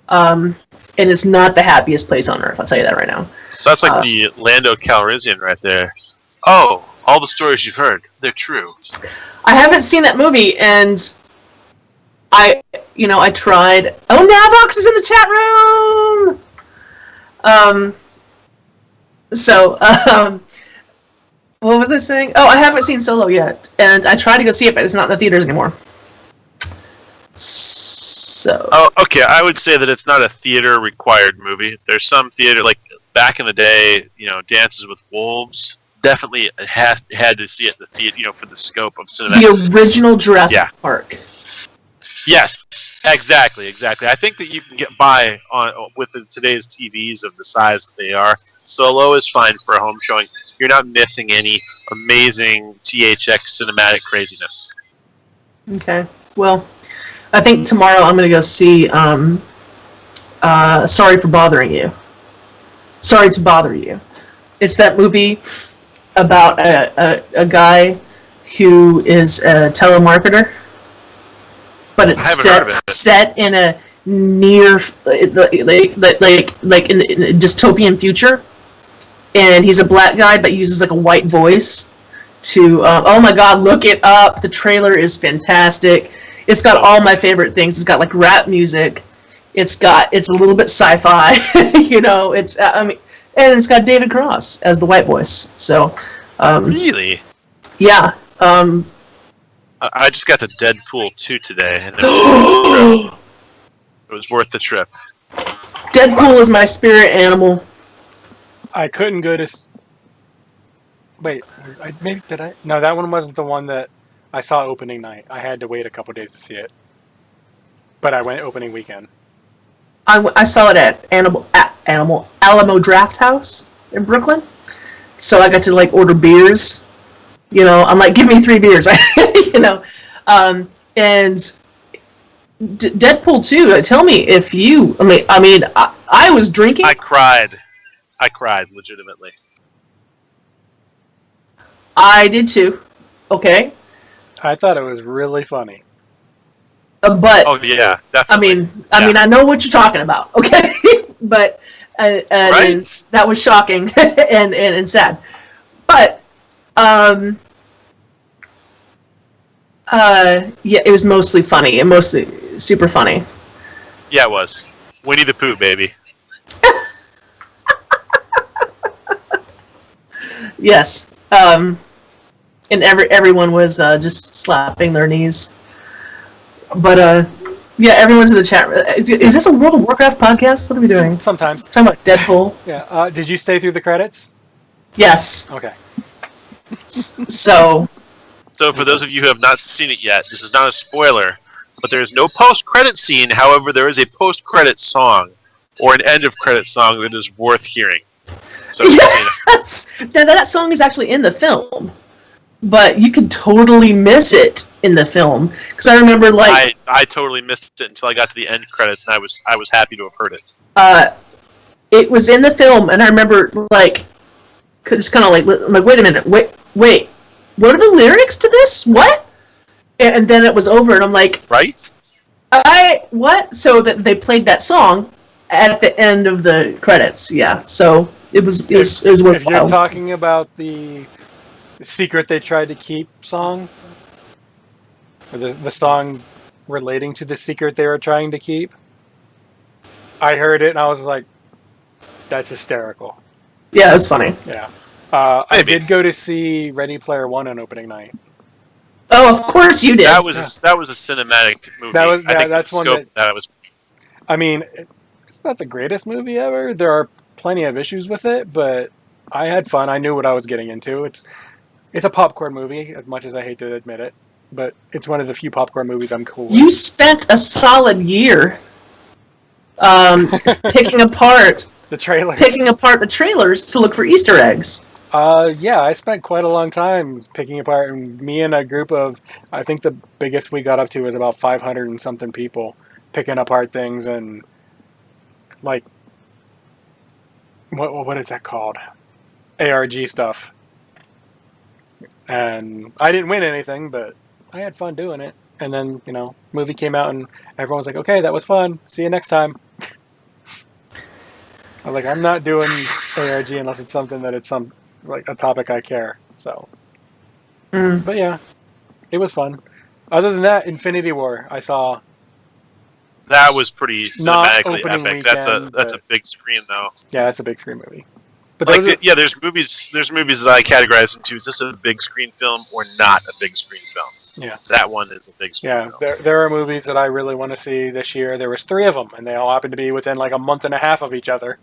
And it's not the happiest place on earth, I'll tell you that right now. So that's like the Lando Calrissian right there. Oh, all the stories you've heard, they're true. I haven't seen that movie, and I tried. Oh, Navox is in the chat room! What was I saying? Oh, I haven't seen Solo yet, and I tried to go see it, but it's not in the theaters anymore. So. Oh, okay. I would say that it's not a theater-required movie. There's some theater, like back in the day, Dances with Wolves. Definitely had to see it in the theater, for the scope of cinema. The original Jurassic Park. Yes, exactly. I think that you can get by with today's TVs of the size that they are. Solo is fine for a home showing. You're not missing any amazing THX cinematic craziness. Okay. Well, I think tomorrow I'm going to go see Sorry for Bothering You. Sorry to Bother You. It's that movie about a guy who is a telemarketer, but it's set in a near like in a dystopian future, and he's a black guy but uses like a white voice to oh my god, look it up. The trailer is fantastic. It's got all my favorite things. It's got like rap music. It's a little bit sci-fi. And it's got David Cross as the white voice. So, really? Yeah. I just got to Deadpool 2 today, and it was worth the trip. Deadpool is my spirit animal. I couldn't go to. Wait, did I? No, that one wasn't the one that I saw opening night. I had to wait a couple days to see it, but I went opening weekend. I saw it at Alamo Draft House in Brooklyn. So I got to like order beers. I'm like, give me 3 beers, right? And Deadpool 2. Tell me if you. I was drinking. I cried legitimately. I did too. Okay. I thought it was really funny. But oh yeah, definitely. I know what you're talking about. Okay, but right? That was shocking and sad. But it was mostly funny and mostly super funny. Yeah, it was. Winnie the Pooh, baby. Yes. And everyone was just slapping their knees. But, everyone's in the chat. Is this a World of Warcraft podcast? What are we doing? Sometimes. Talking about Deadpool? Yeah. Did you stay through the credits? Yes. Okay. So for those of you who have not seen it yet, this is not a spoiler, but there is no post-credit scene. However, there is a post-credit song or an end-of-credit song that is worth hearing. So yes! That song is actually in the film. But you could totally miss it in the film, because I remember like I totally missed it until I got to the end credits, and I was happy to have heard it. It was in the film, and I remember like just kind of like I'm like, wait a minute, wait, what are the lyrics to this? What? And then it was over, and I'm like, right? What? So that they played that song at the end of the credits. Yeah, so it was worthwhile. If you're talking about the secret they tried to keep song, or the song relating to the secret they were trying to keep, I heard it and I was like, that's hysterical. Yeah, it's funny. Yeah. I did go to see Ready Player One on opening night. Oh, of course you did. That was a cinematic movie. That's one that was. I mean, it's not the greatest movie ever. There are plenty of issues with it, but I had fun. I knew what I was getting into. It's a popcorn movie, as much as I hate to admit it, but it's one of the few popcorn movies I'm cool with. You spent a solid year picking apart the trailers to look for Easter eggs. Yeah, I spent quite a long time picking apart, and me and a group of, I think the biggest we got up to was about 500 and something people picking apart things and, like, what is that called? ARG stuff. And I didn't win anything, but I had fun doing it. And then, movie came out and everyone was like, okay, that was fun. See you next time. I was like, I'm not doing ARG unless it's something that it's like a topic I care. So, But yeah, it was fun. Other than that, Infinity War, I saw. That was pretty cinematically epic. That's a big screen though. Yeah, that's a big screen movie. But there's movies that I categorize into. Is this a big screen film or not a big screen film? Yeah, that one is a big screen film. There are movies that I really want to see this year. There was 3 of them, and they all happen to be within like a month and a half of each other.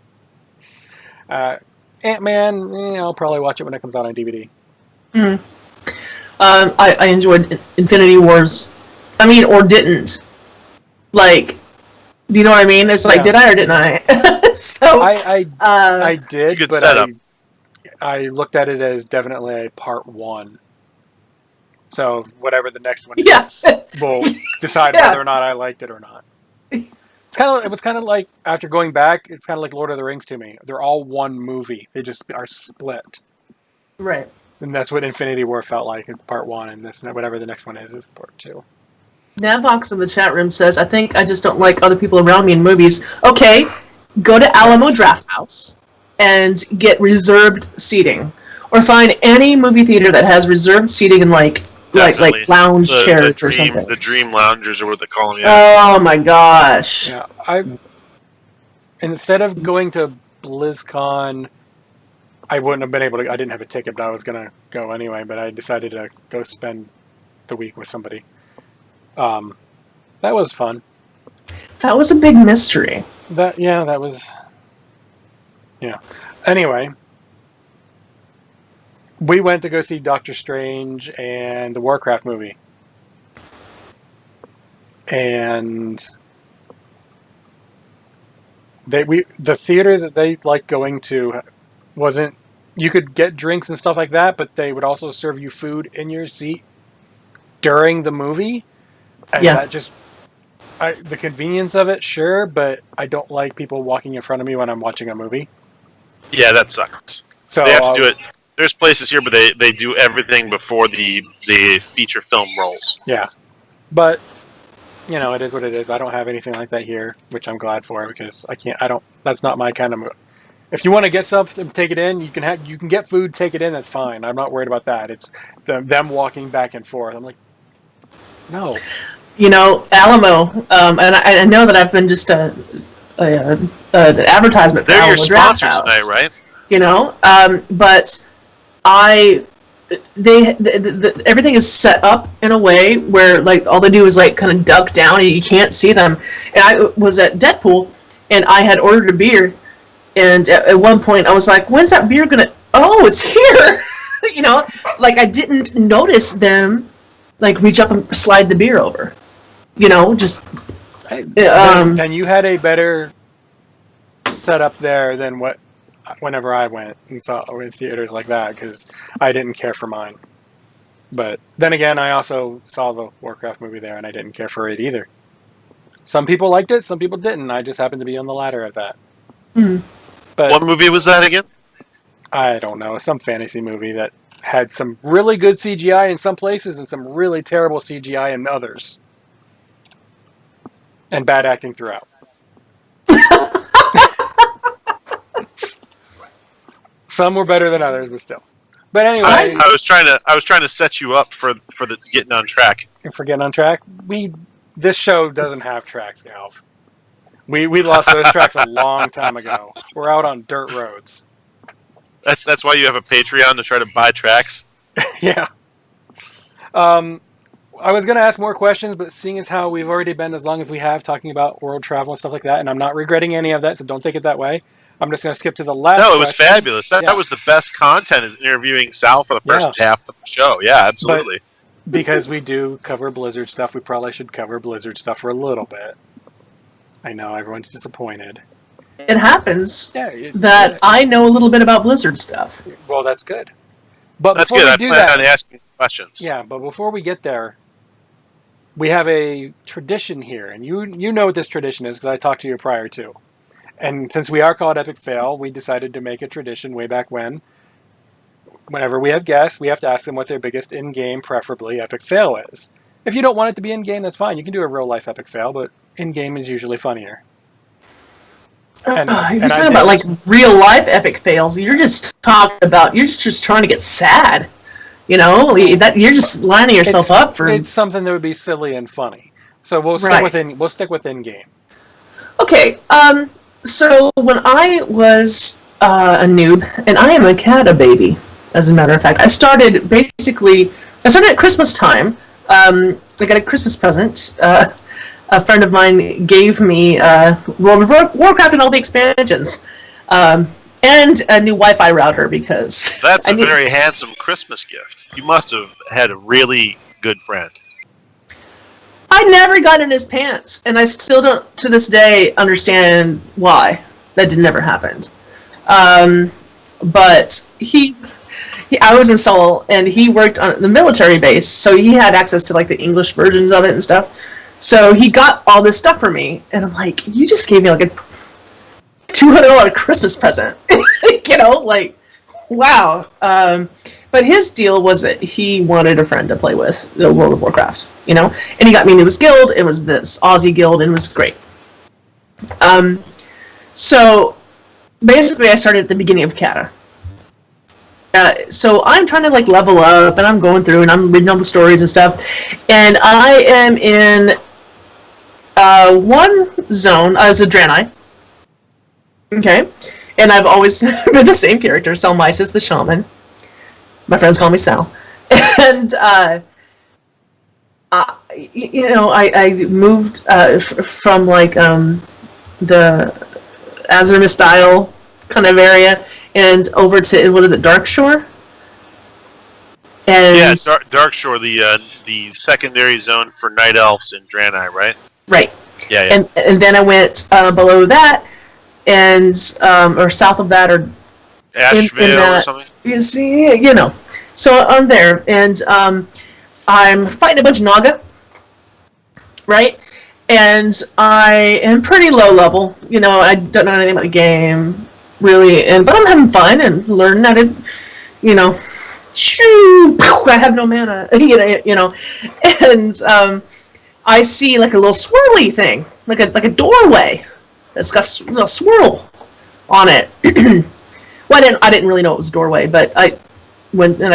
Ant-Man, I'll probably watch it when it comes out on DVD. Mm-hmm. I enjoyed Infinity Wars. I mean, or didn't. Like, do you know what I mean? It's like, did I or didn't I? So I did, but setup. I looked at it as definitely a part 1. So whatever the next one is, we'll decide whether or not I liked it or not. It was kind of like, after going back, it's kind of like Lord of the Rings to me. They're all one movie. They just are split. Right. And that's what Infinity War felt like. It's part 1, and this whatever the next one is part 2. Navox in the chat room says, I think I just don't like other people around me in movies. Okay, go to Alamo Drafthouse and get reserved seating. Or find any movie theater that has reserved seating and like lounge chairs or something. The Dream Loungers, or what they call them. Yeah. Oh my gosh. Yeah, instead of going to BlizzCon, I wouldn't have been able to. I didn't have a ticket, but I was going to go anyway. But I decided to go spend the week with somebody. That was fun. That was a big mystery. That was. Yeah. Anyway, we went to go see Doctor Strange and the Warcraft movie, and the theater that they liked going to wasn't. You could get drinks and stuff like that, but they would also serve you food in your seat during the movie. And that just, the convenience of it, sure, but I don't like people walking in front of me when I'm watching a movie. Yeah, that sucks. So they have to do it. There's places here, but they do everything before the feature film rolls. Yeah, but it is what it is. I don't have anything like that here, which I'm glad for, because I can't. I don't. That's not my kind of movie. If you want to get something, take it in. You can get food, take it in. That's fine. I'm not worried about that. It's them walking back and forth. I'm like, no. Alamo, and I know that I've been just an advertisement for They're Alamo your sponsors Drafthouse, right? But everything is set up in a way where like all they do is like kind of duck down and you can't see them. And I was at Deadpool and I had ordered a beer, and at one point I was like, "When's that beer gonna? Oh, it's here!" Like I didn't notice them like reach up and slide the beer over. Just. Then you had a better setup there than whenever I went and saw in theaters like that, because I didn't care for mine. But then again, I also saw the Warcraft movie there, and I didn't care for it either. Some people liked it, some people didn't. I just happened to be on the latter of that. Mm-hmm. But what movie was that again? I don't know. Some fantasy movie that had some really good CGI in some places and some really terrible CGI in others. And bad acting throughout. Some were better than others, but still. But anyway, I was trying to set you up for the getting on track. For getting on track, this show doesn't have tracks, Alf. We lost those tracks a long time ago. We're out on dirt roads. That's why you have a Patreon, to try to buy tracks. Yeah. I was going to ask more questions, but seeing as how we've already been as long as we have talking about world travel and stuff like that, and I'm not regretting any of that, so don't take it that way. I'm just going to skip to the last question. No, it was fabulous. That was the best content, is interviewing Sal for the first half of the show. Yeah, absolutely. But because we do cover Blizzard stuff, we probably should cover Blizzard stuff for a little bit. I know, everyone's disappointed. It happens that I know a little bit about Blizzard stuff. Well, that's good. But that's before good. we do I plan on asking questions. Yeah, but before we get there, we have a tradition here, and you know what this tradition is because I talked to you prior to. And since we are called Epic Fail, we decided to make a tradition way back when. Whenever we have guests, we have to ask them what their biggest in-game, preferably epic fail is. If you don't want it to be in-game, that's fine. You can do a real-life epic fail, but in-game is usually funnier. If you're talking about like real-life epic fails, you're just trying to get sad. You know, that you're just lining yourself up for. It's something that would be silly and funny. So we'll stick with in-game. Okay. So when I was a noob, and I am a cata baby, as a matter of fact, I started at Christmas time. I got a Christmas present. A friend of mine gave me World of Warcraft and all the expansions, and a new Wi-Fi router because that's a very handsome Christmas gift. You must have had a really good friend. I never got in his pants, and I still don't, to this day, understand why that never happened. But I was in Seoul, and he worked on the military base, so he had access to like the English versions of it and stuff. So he got all this stuff for me, and I'm like, you just gave me like a $200 Christmas present. You know, like, wow. But his deal was that he wanted a friend to play with the World of Warcraft, you know? And he got me into his guild. It was this Aussie guild, and it was great. So basically I started at the beginning of Kata. So I'm trying to like level up, and I'm going through, and I'm reading all the stories and stuff. And I am in one zone. I was a Draenei. Okay. And I've always been the same character, Selmisis the Shaman. My friends call me Sal. And, you know, I moved from, like, the Azure style kind of area and over to, what is it, Darkshore? And yeah, Darkshore, the secondary zone for Night Elves in Draenei, right? Right. Yeah. And then I went below that, and or south of that, or Asheville or something. You see, you know. So I'm there, and I'm fighting a bunch of Naga, right? And I am pretty low level. You know, I don't know anything about the game, really, but I'm having fun and learning how to, you know, shoo, I have no mana, you know, and I see like a little swirly thing, like a doorway that's got a little swirl on it. Well, I didn't really know it was a doorway, but I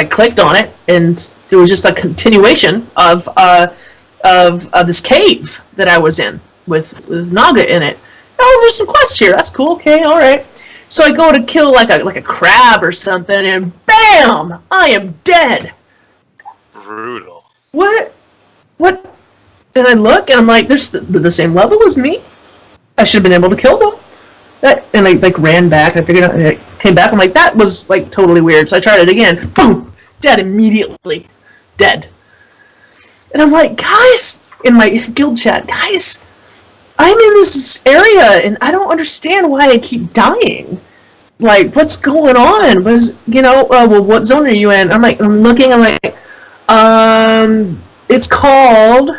clicked on it, and it was just a continuation of this cave that I was in with Naga in it. Oh, there's some quests here. That's cool. Okay, all right. So I go to kill like a crab or something, and bam! I am dead. Brutal. What? And I look, and I'm like, they're the same level as me. I should have been able to kill them. And I like ran back, and I figured out, and I came back. I'm like, that was like totally weird. So I tried it again. Boom! Dead immediately. Dead. And I'm like, guys, in my guild chat, guys, I'm in this area, and I don't understand why I keep dying. Like, what's going on? Well, what zone are you in? I'm looking, it's called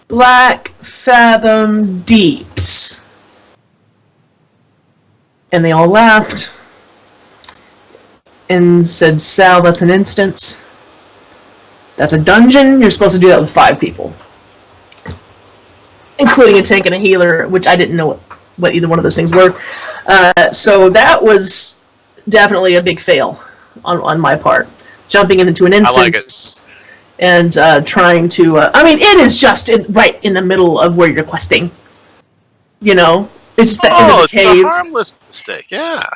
Black Fathom Deeps. And they all laughed and said, Sal, that's an instance. That's a dungeon. You're supposed to do that with 5 people. Including a tank and a healer, which I didn't know what either one of those things were. So that was definitely a big fail on my part. Jumping into an instance and trying to... it is just right in the middle of where you're questing. You know? It's the end of the cave. It's a harmless mistake, yeah.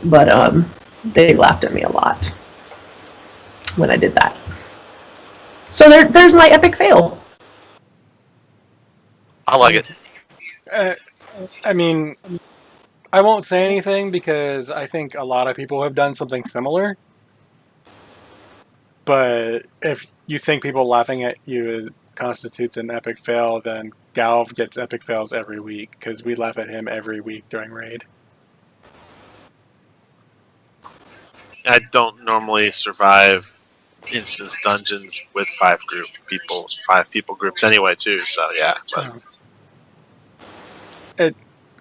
But they laughed at me a lot when I did that. So there's my epic fail. I like it. I mean, I won't say anything because I think a lot of people have done something similar. But if you think people laughing at you constitutes an epic fail, then Galv gets epic fails every week because we laugh at him every week during raid. I don't normally survive instance dungeons with 5 people groups anyway too. So yeah.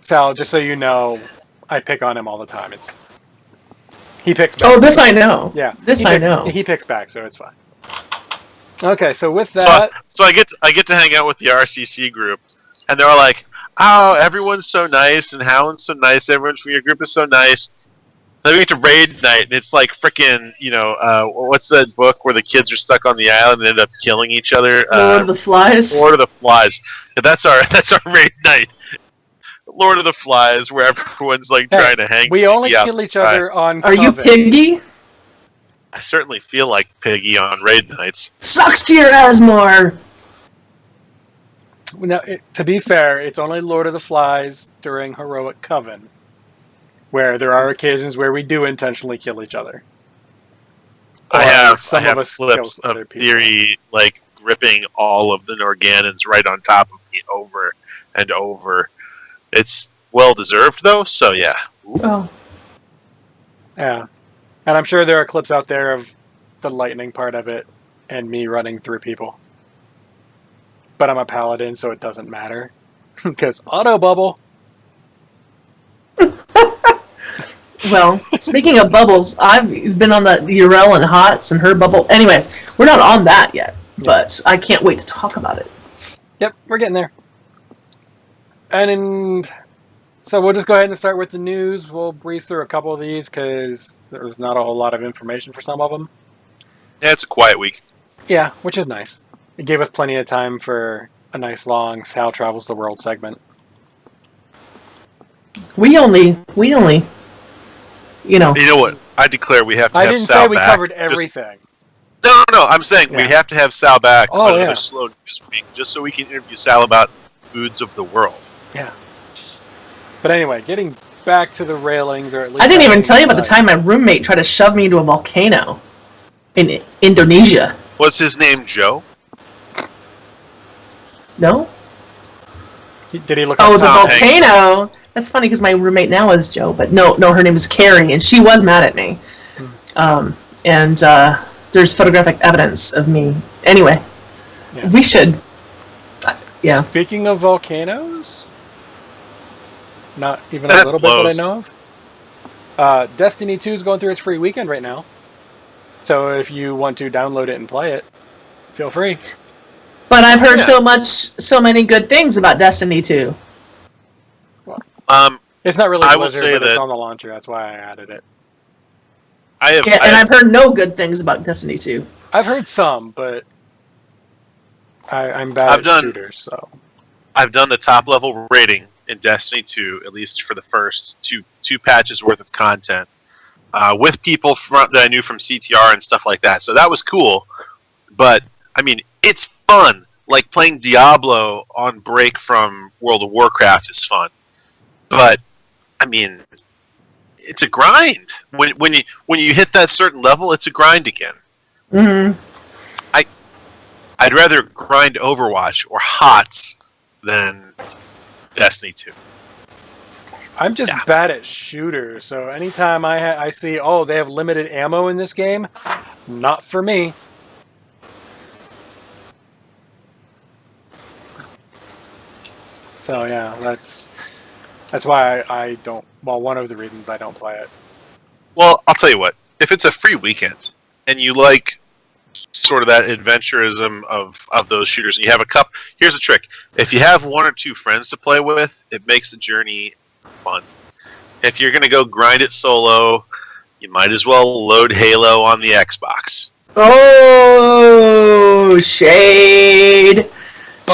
Sal, just so you know, I pick on him all the time. He picks back. Oh, this I know. Yeah, I know. He picks back, so it's fine. Okay, so with that, so I get to hang out with the RCC group, and they're like, "Oh, everyone's so nice, and Howland's so nice. Everyone from your group is so nice." Then we get to raid night, and it's like freaking, what's that book where the kids are stuck on the island and end up killing each other? Lord of the Flies. Lord of the Flies. Yeah, that's our raid night. Lord of the Flies, where everyone's like trying to hang. We only kill each other on. Are you Piggy? I certainly feel like Piggy on raid nights. Sucks to your Asmore. Now, to be fair, it's only Lord of the Flies during Heroic Coven, where there are occasions where we do intentionally kill each other. I have clips of Theory like gripping all of the Norgannons right on top of me over and over. It's well deserved though, so yeah. Ooh. Oh. Yeah. And I'm sure there are clips out there of the lightning part of it and me running through people. But I'm a paladin, so it doesn't matter. Because auto bubble. Well, speaking of bubbles, I've been on the Urel and Hots and her bubble. Anyway, we're not on that yet, but I can't wait to talk about it. Yep, we're getting there. And so we'll just go ahead and start with the news. We'll breeze through a couple of these because there's not a whole lot of information for some of them. Yeah, it's a quiet week. Yeah, which is nice. It gave us plenty of time for a nice long Sal Travels the World segment. We only, You know what? I declare we have to have Sal back. I didn't say we covered everything. No, I'm saying we have to have Sal back on yeah. another slow news week just so we can interview Sal about foods of the world. Yeah. But anyway, getting back to the railings, or at least... I didn't even tell you about the time my roommate tried to shove me into a volcano in Indonesia. Was his name Joe? No? Did he look up the volcano? That's funny because my roommate now is Joe, but no, her name is Carrie, and she was mad at me. And there's photographic evidence of me. Anyway, we should... Yeah. Speaking of volcanoes, not even a little bit that I know of. Destiny 2 is going through its free weekend right now. So if you want to download it and play it, feel free. But I've heard so many good things about Destiny 2. Well, it's not really Blizzard, but it's on the launcher. That's why I added it. I've heard no good things about Destiny 2. I've heard some, but I'm bad at shooters, so... I've done the top level rating in Destiny 2, at least for the first two patches worth of content, with people that I knew from CTR and stuff like that. So that was cool. But, I mean, it's fun. Like, playing Diablo on break from World of Warcraft is fun. But, I mean, it's a grind. When you hit that certain level, it's a grind again. Mm-hmm. I'd rather grind Overwatch or HOTS than Destiny 2. I'm just bad at shooters, so anytime I see, they have limited ammo in this game, not for me. So yeah, that's why I don't. Well, one of the reasons I don't play it. Well, I'll tell you what. If it's a free weekend and you like sort of that adventurism of those shooters, and you have here's the trick. If you have one or two friends to play with, it makes the journey fun. If you're going to go grind it solo, you might as well load Halo on the Xbox. Oh, shade.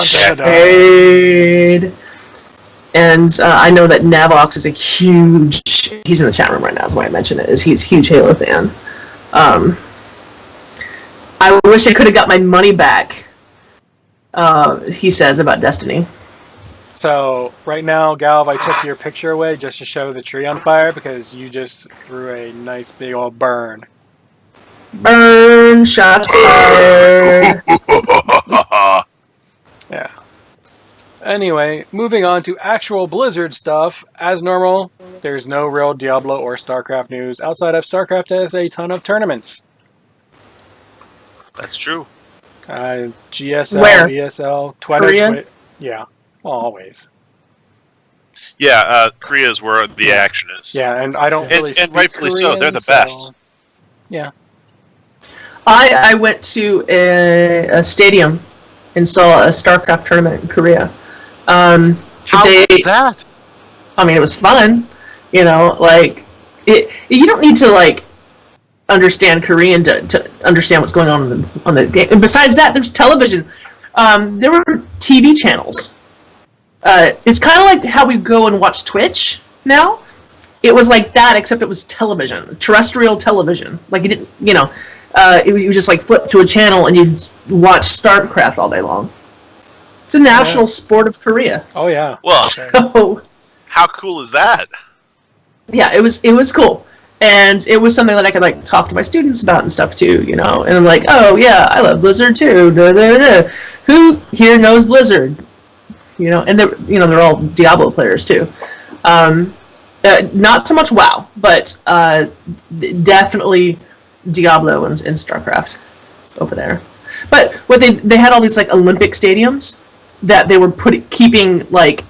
Shade. And I know that Navox is he's in the chat room right now, is why I mentioned it, he's a huge Halo fan. I wish I could have got my money back, he says about Destiny. So, right now, Galv, I took your picture away just to show the tree on fire because you just threw a nice big old burn. Burn, shots fired. Yeah. Anyway, moving on to actual Blizzard stuff. As normal, there's no real Diablo or Starcraft news outside of Starcraft has a ton of tournaments. That's true. GSL, Where? ESL, Twitter, Korea? Yeah, well, always. Yeah, Korea is where the action is. Yeah, and I don't really and rightfully Korean, so. They're the best. Yeah. I went to a stadium and saw a StarCraft tournament in Korea. How was that? I mean, it was fun. You know, like you don't need to like understand Korean to understand what's going on the game. And besides that, there's television. There were TV channels. It's kind of like how we go and watch Twitch now. It was like that, except it was television, terrestrial television. Like you didn't, you just like flip to a channel and you'd watch StarCraft all day long. It's a national sport of Korea. Oh yeah. Well, so, how cool is that? Yeah, it was cool. And it was something that I could like talk to my students about and stuff too, And I'm like, oh yeah, I love Blizzard too. Da, da, da. Who here knows Blizzard? And they're all Diablo players too. Not so much WoW, but definitely Diablo and StarCraft over there. But what they had all these like Olympic stadiums that they were keeping like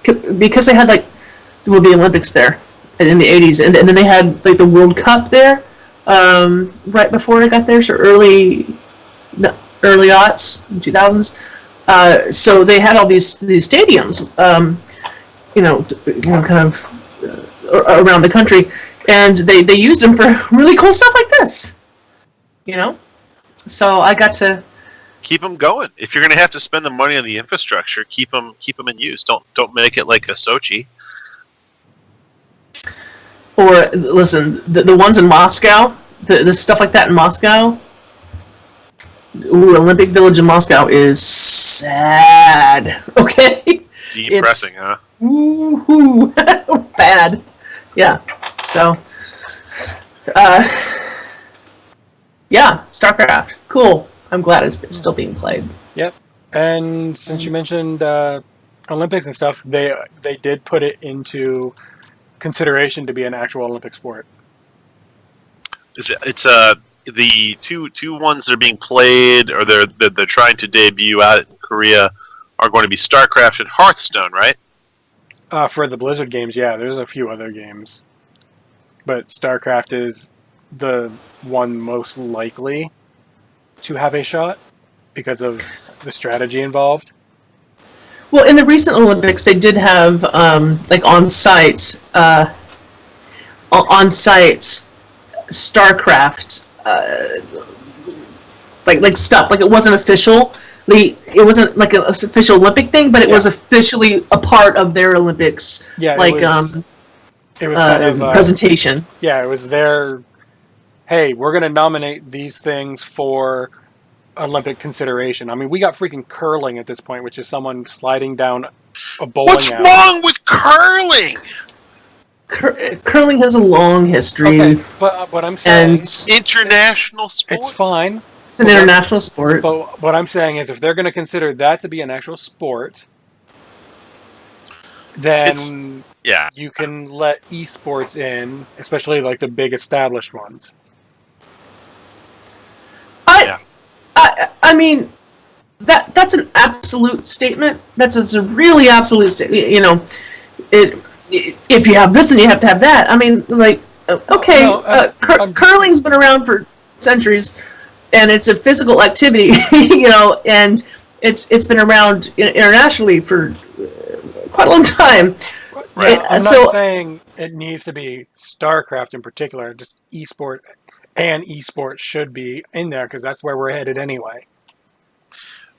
because they had like the Olympics there in the 80s, and then they had like the World Cup there right before I got there, so early aughts, 2000s. So they had all these stadiums, kind of around the country, and they used them for really cool stuff like this. So I got to keep them going. If you're going to have to spend the money on the infrastructure, keep them in use. Don't make it like a Sochi. Or listen, the ones in Moscow, the stuff like that in Moscow. Ooh, Olympic Village in Moscow is sad. Okay, depressing, huh? Ooh, bad. Yeah. So, yeah, StarCraft, cool. I'm glad it's still being played. Yep. And since you mentioned Olympics and stuff, they did put it into consideration to be an actual Olympic sport. It's the two ones that are being played, or they're trying to debut out in Korea, are going to be Starcraft and Hearthstone, right? For the Blizzard games, yeah. There's a few other games, but Starcraft is the one most likely to have a shot because of the strategy involved. Well, in the recent Olympics, they did have like on-site StarCraft like stuff. Like it wasn't official. It wasn't like an official Olympic thing, but it was officially a part of their Olympics. Yeah, like it was kind of presentation. Yeah, it was their. Hey, we're going to nominate these things for Olympic consideration. I mean, we got freaking curling at this point, which is someone sliding down a bowling alley. What's wrong with curling? Curling has a long history. Okay, but what I'm saying... International sport? It's fine. It's an international sport. But what I'm saying is if they're going to consider that to be an actual sport, then you can let eSports in, especially like the big established ones. I mean, that's an absolute statement. That's a really absolute statement. If you have this, then you have to have that. I mean, like, okay, curling's been around for centuries, and it's a physical activity, and it's been around internationally for quite a long time. Right. I'm not saying it needs to be StarCraft in particular. Just eSport and eSports should be in there because that's where we're headed anyway.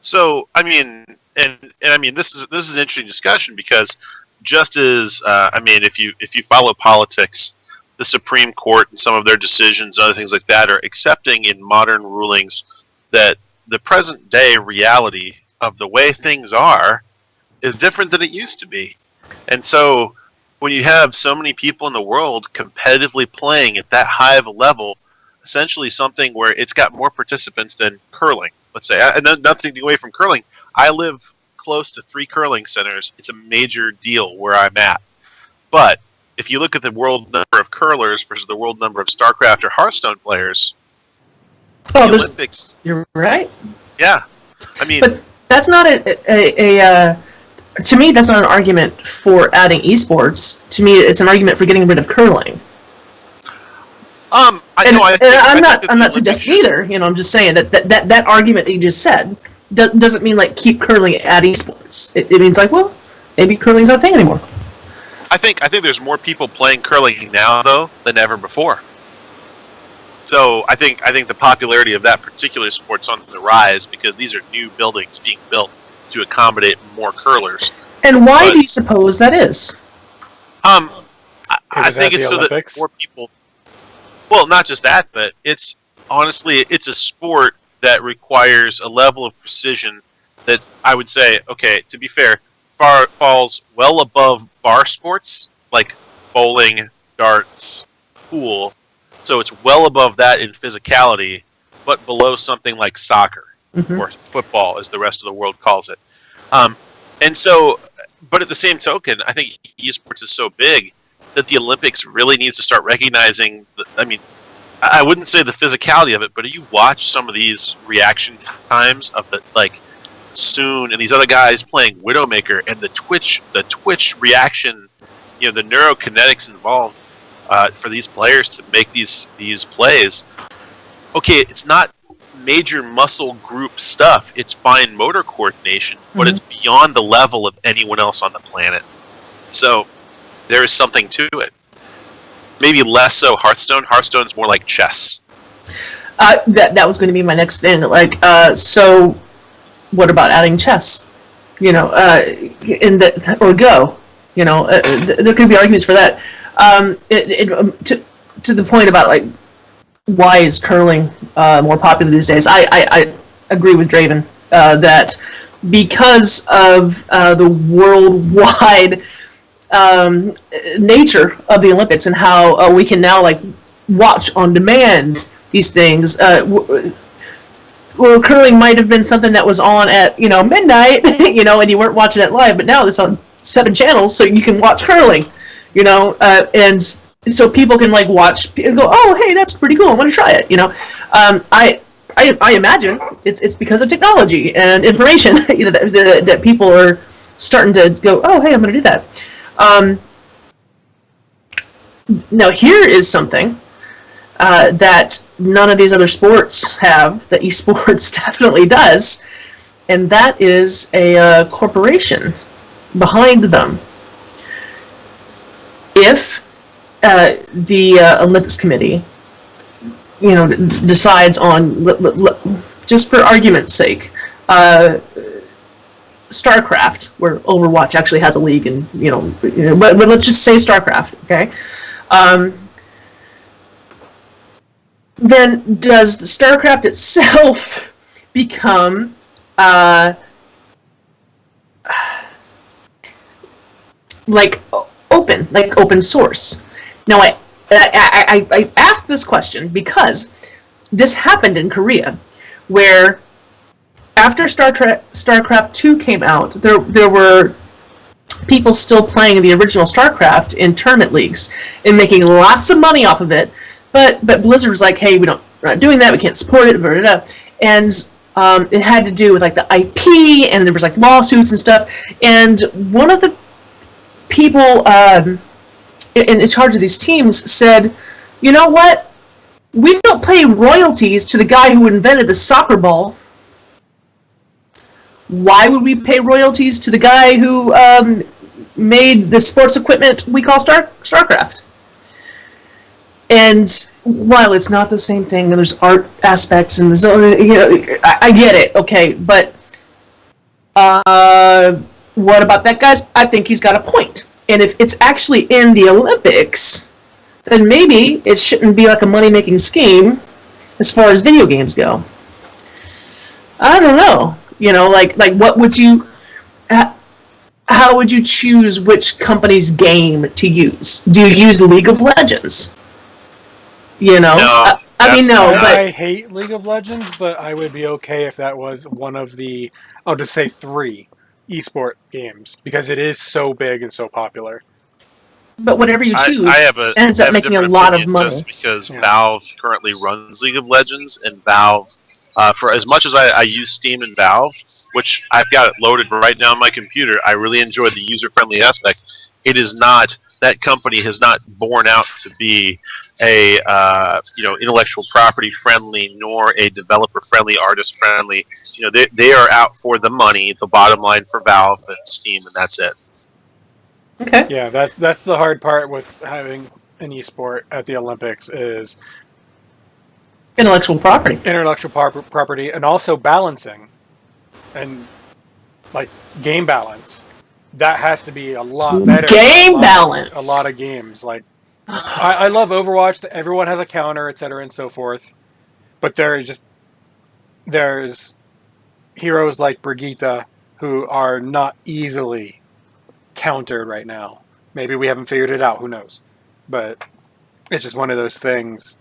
So, I mean, this is an interesting discussion because just as if you follow politics, the Supreme Court and some of their decisions, other things like that, are accepting in modern rulings that the present day reality of the way things are is different than it used to be. And so when you have so many people in the world competitively playing at that high of a level, essentially something where it's got more participants than curling, let's say, and nothing away from curling. I live close to 3 curling centers. It's a major deal where I'm at. But if you look at the world number of curlers versus the world number of Starcraft or Hearthstone players, the Olympics... You're right. Yeah. I mean... But that's not to me, that's not an argument for adding eSports. To me, it's an argument for getting rid of curling. I'm not suggesting either. I'm just saying that argument that you just said doesn't mean like keep curling at eSports. It means like, well, maybe curling's not a thing anymore. I think there's more people playing curling now though than ever before. So I think the popularity of that particular sport's on the rise because these are new buildings being built to accommodate more curlers. And why do you suppose that is? I think it's so that more people... Well, not just that, but it's a sport that requires a level of precision that I would say, okay, to be fair, falls well above bar sports like bowling, darts, pool. So it's well above that in physicality, but below something like soccer or football, as the rest of the world calls it. And so, but at the same token, I think eSports is so big that the Olympics really needs to start recognizing, I wouldn't say the physicality of it, but you watch some of these reaction times of the, like, Soon and these other guys playing Widowmaker and the Twitch reaction, the neurokinetics involved for these players to make these plays. Okay, it's not major muscle group stuff, it's fine motor coordination, but it's beyond the level of anyone else on the planet. So there is something to it. Maybe less so Hearthstone. Hearthstone's more like chess. That was going to be my next thing. So what about adding chess? Or Go. There could be arguments for that. To the point about like why is curling more popular these days? I agree with Draven that because of the worldwide nature of the Olympics and how we can now like watch on demand these things. Well, curling might have been something that was on at midnight, and you weren't watching it live, but now it's on 7 channels, so you can watch curling, and so people can like watch and go, oh, hey, that's pretty cool. I want to try it. I imagine it's because of technology and information that people are starting to go, oh, hey, I'm going to do that. Now here is something that none of these other sports have that eSports definitely does, and that is a corporation behind them. If the Olympics Committee, decides on, just for argument's sake, Starcraft, where Overwatch actually has a league, and but let's just say Starcraft, okay? Then does the Starcraft itself become like open source? Now I ask this question because this happened in Korea, where after Starcraft 2 came out, there were people still playing the original Starcraft in tournament leagues and making lots of money off of it. But Blizzard was like, hey, we're not doing that. We can't support it. Blah, blah, blah. And it had to do with like the IP, and there was like lawsuits and stuff. And one of the people in charge of these teams said, you know what? We don't pay royalties to the guy who invented the soccer ball. Why would we pay royalties to the guy who made the sports equipment we call Starcraft? And while it's not the same thing, and there's art aspects, and there's, I get it, okay, but what about that guy's? I think he's got a point. And if it's actually in the Olympics, then maybe it shouldn't be like a money-making scheme as far as video games go. I don't know. Like what would you? How would you choose which company's game to use? Do you use League of Legends? No, I hate League of Legends, but I would be okay if that was one of the, I'll just say 3 eSport games, because it is so big and so popular. But whatever you choose ends up making a lot of money. Just because Valve currently runs League of Legends, and Valve, for as much as I use Steam and Valve, which I've got it loaded right now on my computer, I really enjoy the user-friendly aspect. It is not, that company has not borne out to be a intellectual property friendly, nor a developer friendly, artist friendly. They are out for the money, the bottom line for Valve and Steam, and that's it. Okay. Yeah, that's the hard part with having an esport at the Olympics is intellectual property, and also balancing, and like game balance. That has to be a lot better. Game balance. A lot of games. Like I love Overwatch. Everyone has a counter, etc., and so forth. But there's heroes like Brigitte who are not easily countered right now. Maybe we haven't figured it out. Who knows? But it's just one of those things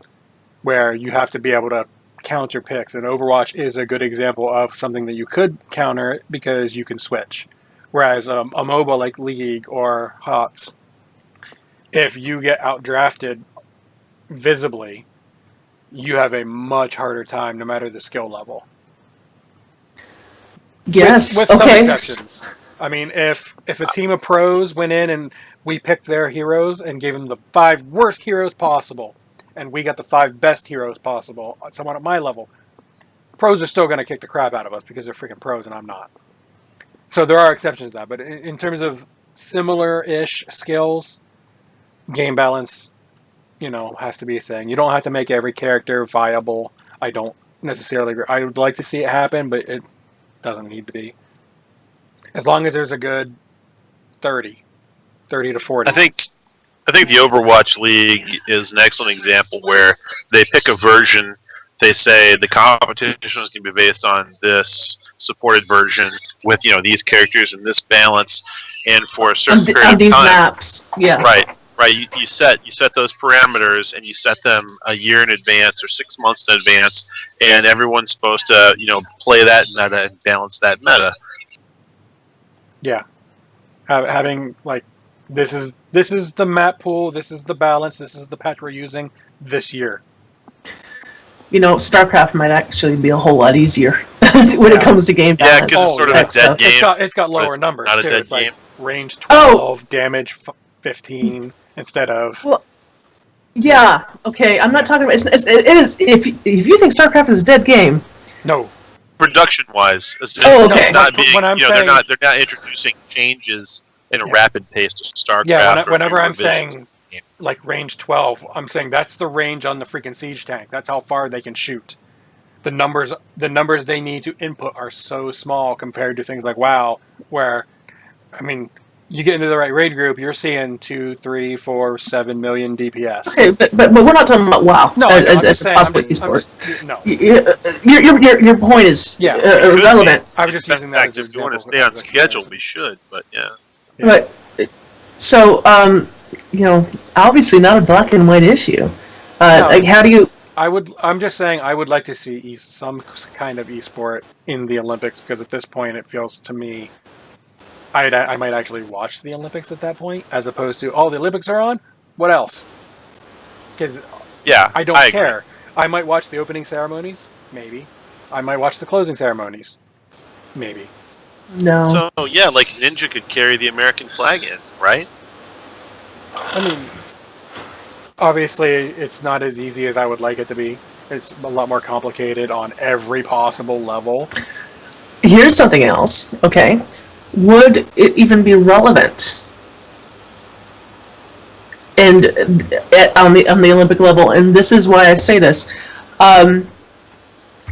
where you have to be able to counter picks. And Overwatch is a good example of something that you could counter because you can switch. Whereas a MOBA like League or HOTS, if you get outdrafted visibly, you have a much harder time no matter the skill level. Yes, with some exceptions. I mean, if a team of pros went in and we picked their heroes and gave them the 5 worst heroes possible, and we got the 5 best heroes possible, someone at my level, pros are still going to kick the crap out of us because they're freaking pros and I'm not. So there are exceptions to that, but in terms of similar-ish skills, game balance, has to be a thing. You don't have to make every character viable. I don't necessarily agree. I would like to see it happen, but it doesn't need to be. As long as there's a good 30 to 40. I think the Overwatch League is an excellent example where they pick a version. They say the competition is going to be based on this supported version with these characters and this balance, and for a certain period of time. These maps, yeah. Right. You set those parameters, and you set them a year in advance or 6 months in advance, and everyone's supposed to play that meta and balance that meta. Yeah, having like this is the map pool, this is the balance, this is the patch we're using this year. Starcraft might actually be a whole lot easier when it comes to game balance. Yeah, because it's sort of a dead game. It's got lower numbers. Not a too. dead It's game. Like range 12, damage 15 instead of. Well, yeah. Okay, I'm not talking about. It is. If you think Starcraft is a dead game. No. Production-wise, okay. It's not being, when I'm saying, they're not introducing changes in a rapid pace to Starcraft. Yeah, whenever I'm saying like range 12, I'm saying that's the range on the freaking siege tank. That's how far they can shoot. The numbers they need to input are so small compared to things like WoW, where, I mean, you get into the right raid group, you're seeing 2, 3, 4, 7 million DPS. Okay, but we're not talking about WoW. No, as a possible esport. No. Your point is irrelevant. I was just using that as an if you want to stay on schedule, we should, but yeah. But so obviously not a black and white issue. Like, how do you? I'm just saying I would like to see some kind of esport in the Olympics, because at this point it feels to me I might actually watch the Olympics at that point, as opposed to, the Olympics are on? What else? Because I don't care. Agree. I might watch the opening ceremonies, maybe. I might watch the closing ceremonies, maybe. No. So, like Ninja could carry the American flag in, right? I mean, obviously it's not as easy as I would like it to be. It's a lot more complicated on every possible level. Here's something else, okay? Would it even be relevant and on the Olympic level? And this is why I say this.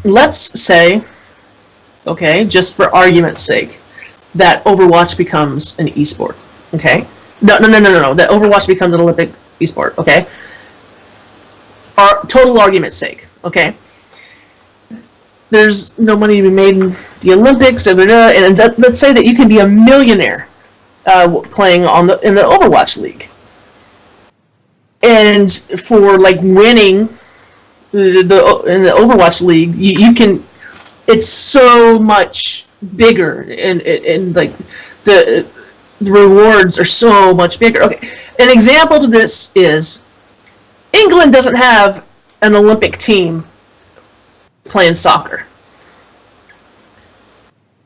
Let's say, okay, just for argument's sake, that Overwatch becomes an esport. Okay, no. That Overwatch becomes an Olympic esport. Okay, total argument's sake. Okay. there's no money to be made in the Olympics, and let's say that you can be a millionaire playing in the Overwatch League. And for like winning in the Overwatch League, you can. It's so much bigger, and like the rewards are so much bigger. Okay, an example to this is England doesn't have an Olympic team playing soccer.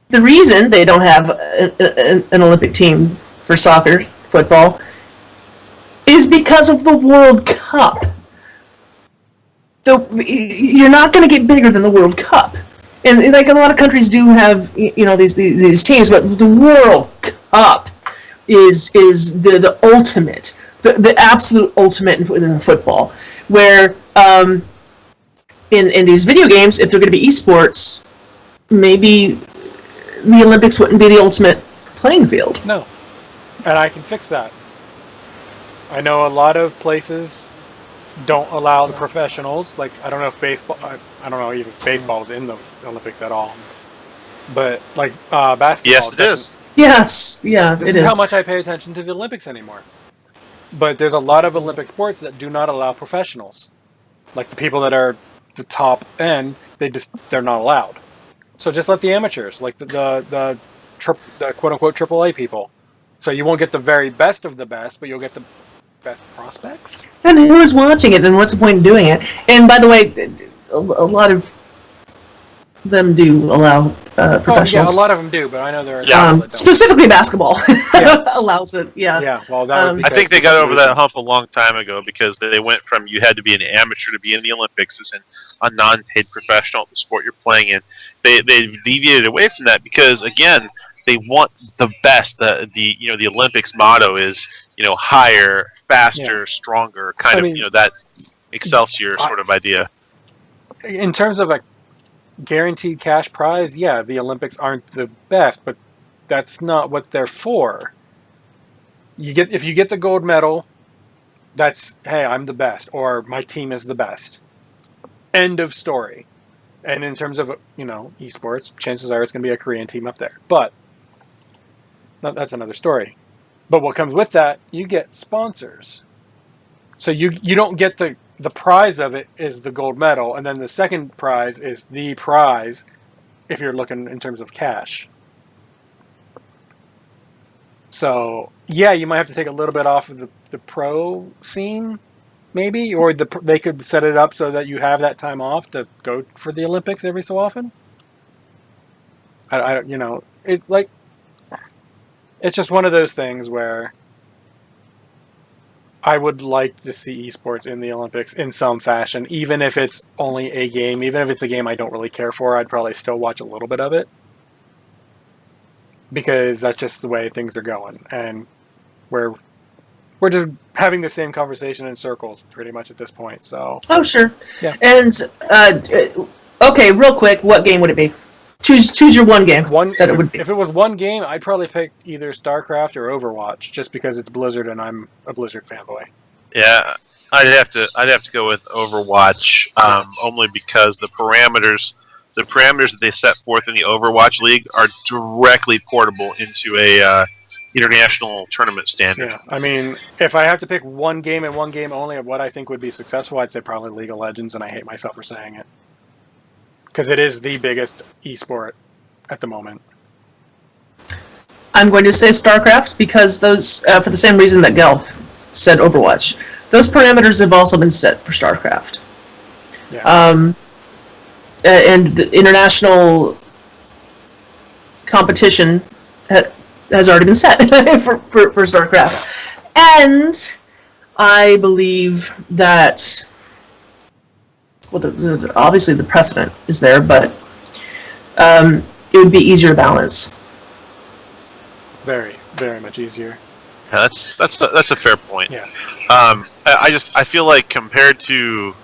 The reason they don't have an Olympic team for soccer, football, is because of the World Cup. You're not going to get bigger than the World Cup. And like a lot of countries do have, these teams, but the World Cup is the ultimate, the absolute ultimate in football. Where in these video games, if they're going to be eSports, maybe the Olympics wouldn't be the ultimate playing field. No, and I can fix that. I know a lot of places don't allow the professionals. Like, I don't know if baseball, I don't know even if baseball is in the Olympics at all. But like basketball. Yes, it is. Yes, yeah, this is how much I pay attention to the Olympics anymore. But there's a lot of Olympic sports that do not allow professionals. Like the people that are the top end, they're not allowed. So just let the amateurs, like the quote unquote AAA people. So you won't get the very best of the best, but you'll get the best prospects. And who's watching it? Then what's the point in doing it? And by the way, a lot of them do allow professionals. Yeah, a lot of them do, but I know there are specifically basketball allows it. Yeah. Yeah. Well, that I think they got over that hump a long time ago because they went from you had to be an amateur to be in the Olympics as a non-paid professional in the sport you're playing in. They deviated away from that because again they want the best. The Olympics motto is higher, faster, stronger, kind of that Excelsior sort of idea. In terms of a guaranteed cash prize, yeah, the Olympics aren't the best, but that's not what they're for. If you get the gold medal, that's, hey, I'm the best, or my team is the best. End of story. And in terms of eSports, chances are it's going to be a Korean team up there. But that's another story. But what comes with that, you get sponsors. So you don't get the prize of it is the gold medal, and then the second prize is the prize if you're looking in terms of cash. So, yeah, you might have to take a little bit off of the pro scene, maybe, or they could set it up so that you have that time off to go for the Olympics every so often. It's just one of those things where I would like to see esports in the Olympics in some fashion, even if it's only a game. Even if it's a game I don't really care for, I'd probably still watch a little bit of it. Because that's just the way things are going. And we're just having the same conversation in circles pretty much at this point. So. Oh, sure. Yeah. And, okay, real quick, what game would it be? Choose your one game. If it was one game, I'd probably pick either Starcraft or Overwatch, just because it's Blizzard and I'm a Blizzard fanboy. Yeah, I'd have to go with Overwatch, only because the parameters that they set forth in the Overwatch League are directly portable into a international tournament standard. Yeah, I mean, if I have to pick one game and one game only of what I think would be successful, I'd say probably League of Legends, and I hate myself for saying it. Because it is the biggest esport at the moment. I'm going to say StarCraft because those, for the same reason that Gelf said Overwatch, those parameters have also been set for StarCraft. Yeah. And the international competition has already been set for StarCraft. And I believe that... Well, obviously the precedent is there, but it would be easier to balance. Very, very much easier. Yeah, that's a fair point. Yeah. I feel like compared to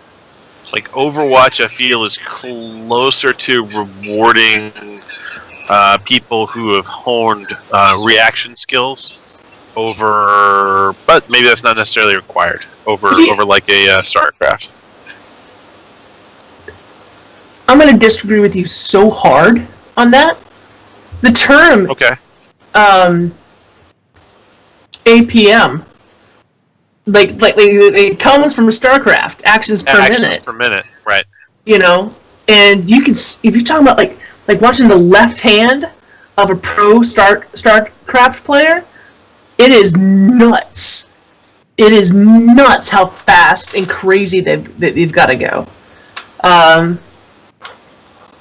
like Overwatch, I feel is closer to rewarding people who have honed reaction skills over, but maybe that's not necessarily required over like a StarCraft. I'm going to disagree with you so hard on that. The term APM, like it comes from Starcraft, actions per minute, right? You know, and you can, if you're talking about like watching the left hand of a pro Starcraft player, it is nuts. It is nuts how fast and crazy they've got to go.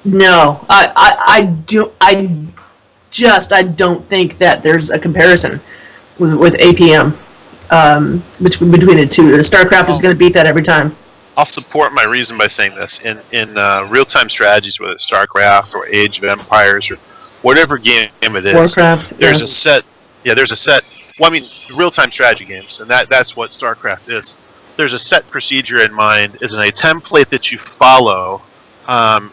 No, I don't think that there's a comparison with APM between the two. StarCraft is going to beat that every time. I'll support my reason by saying this. In real-time strategies, whether it's StarCraft or Age of Empires or whatever game it is, Warcraft, there's a set. Yeah, there's a set. Well, I mean, real-time strategy games, and that's what StarCraft is. There's a set procedure in mind, is in a template that you follow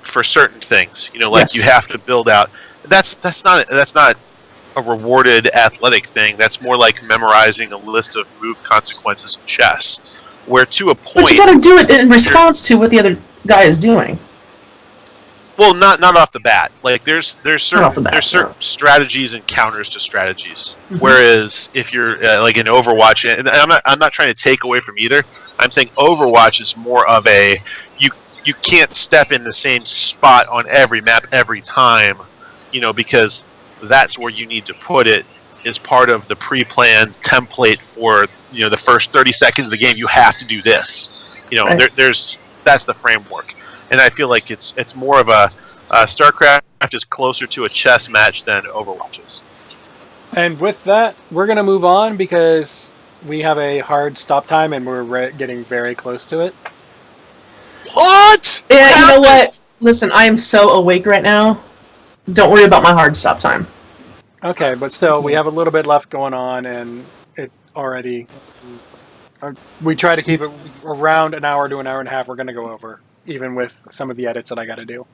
for certain things. You know, like you have to build out. That's not a rewarded athletic thing. That's more like memorizing a list of move consequences in chess. Where to a point, but you got to do it in response to what the other guy is doing. Well, not off the bat. Like there's certain strategies and counters to strategies. Mm-hmm. Whereas if you're like in Overwatch, and I'm not trying to take away from either. I'm saying Overwatch is more of a you can't step in the same spot on every map every time, you know, because that's where you need to put it is part of the pre-planned template for, you know, the first 30 seconds of the game. You have to do this, you know. Right. That's the framework. And I feel like it's more of a StarCraft is closer to a chess match than Overwatch is. And with that, we're going to move on because we have a hard stop time and we're getting very close to it. What? Yeah, you know what? Listen, I am so awake right now. Don't worry about my hard stop time. Okay, but still, we have a little bit left going on, and it already... we try to keep it around an hour to an hour and a half. We're going to go over, even with some of the edits that I got to do.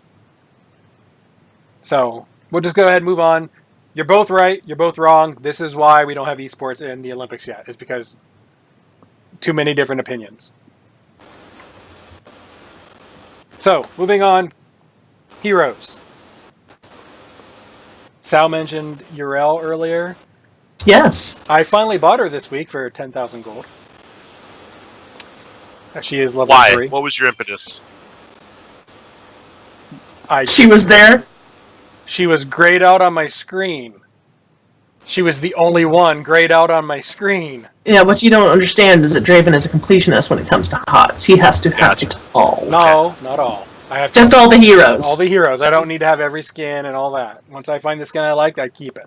So, we'll just go ahead and move on. You're both right. You're both wrong. This is why we don't have esports in the Olympics yet. It's because too many different opinions. So, moving on. Heroes. Sal mentioned Urel earlier. Yes. I finally bought her this week for 10,000 gold. She is level 3. What was your impetus? She was there? She was grayed out on my screen. She was the only one grayed out on my screen. Yeah, what you don't understand is that Draven is a completionist when it comes to HOTS. He has to have it all. No, not all. I have just all the heroes. All the heroes. I don't need to have every skin and all that. Once I find the skin I like, I keep it.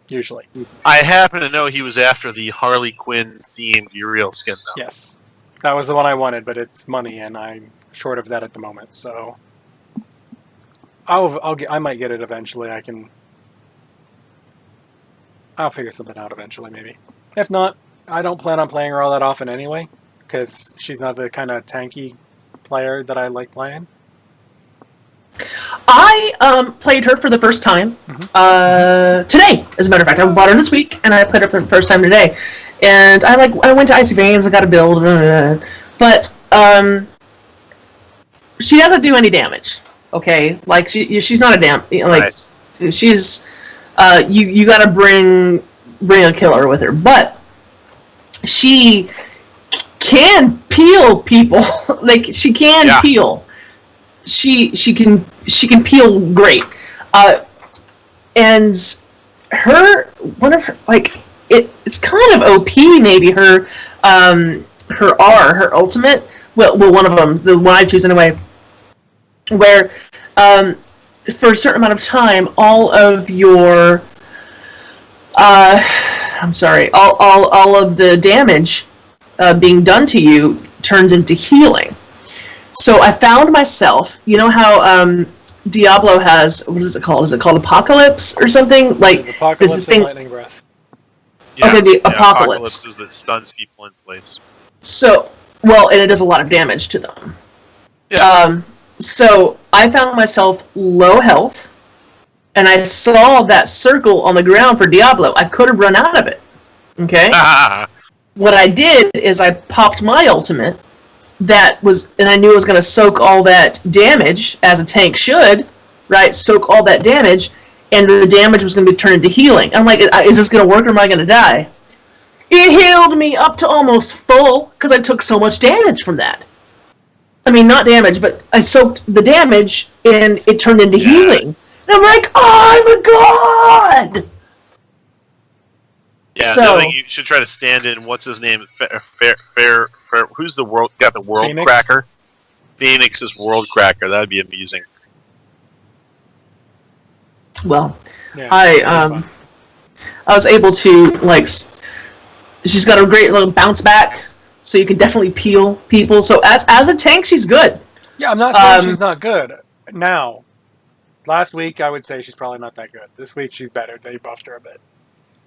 Usually. I happen to know he was after the Harley Quinn themed Uriel skin, though. Yes. That was the one I wanted, but it's money, and I'm short of that at the moment, so... I might get it eventually. I'll figure something out eventually, maybe. If not, I don't plan on playing her all that often anyway, because she's not the kind of tanky player that I like playing. I played her for the first time today, as a matter of fact. I bought her this week, and I played her for the first time today. And I went to Icy Veins, I got a build, but she doesn't do any damage. Okay, like she's not a she's you got to bring a killer with her, but she can peel people. Like she can peel. She can peel great, and it's kind of OP maybe her ultimate. Well, one of them, the one I choose anyway, where for a certain amount of time, all of your all of the damage being done to you turns into healing. So I found myself, you know how Diablo has, what is it called? Is it called Apocalypse or something? Like Apocalypse and Lightning Breath. Yeah, okay, the Apocalypse. Apocalypse is that stuns people in place. So, and it does a lot of damage to them. Yeah. So I found myself low health, and I saw that circle on the ground for Diablo. I could have run out of it. Okay? What I did is I popped my ultimate, that was, and I knew it was going to soak all that damage, as a tank should, right? Soak all that damage, and the damage was going to be turned into healing. I'm like, is this going to work, or am I going to die? It healed me up to almost full, because I took so much damage from that. I mean, not damage, but I soaked the damage, and it turned into healing. And I'm like, oh, I'm a god! Yeah, so, the other thing you should try to stand in, what's his name? Fair, who's the world Phoenix? cracker? Phoenix's world cracker. That would be amusing. Well, yeah, I was able to, like, she's got a great little bounce back, so you can definitely peel people. So as a tank, she's good. Yeah, I'm not saying she's not good. Now, last week I would say she's probably not that good. This week she's better. They buffed her a bit.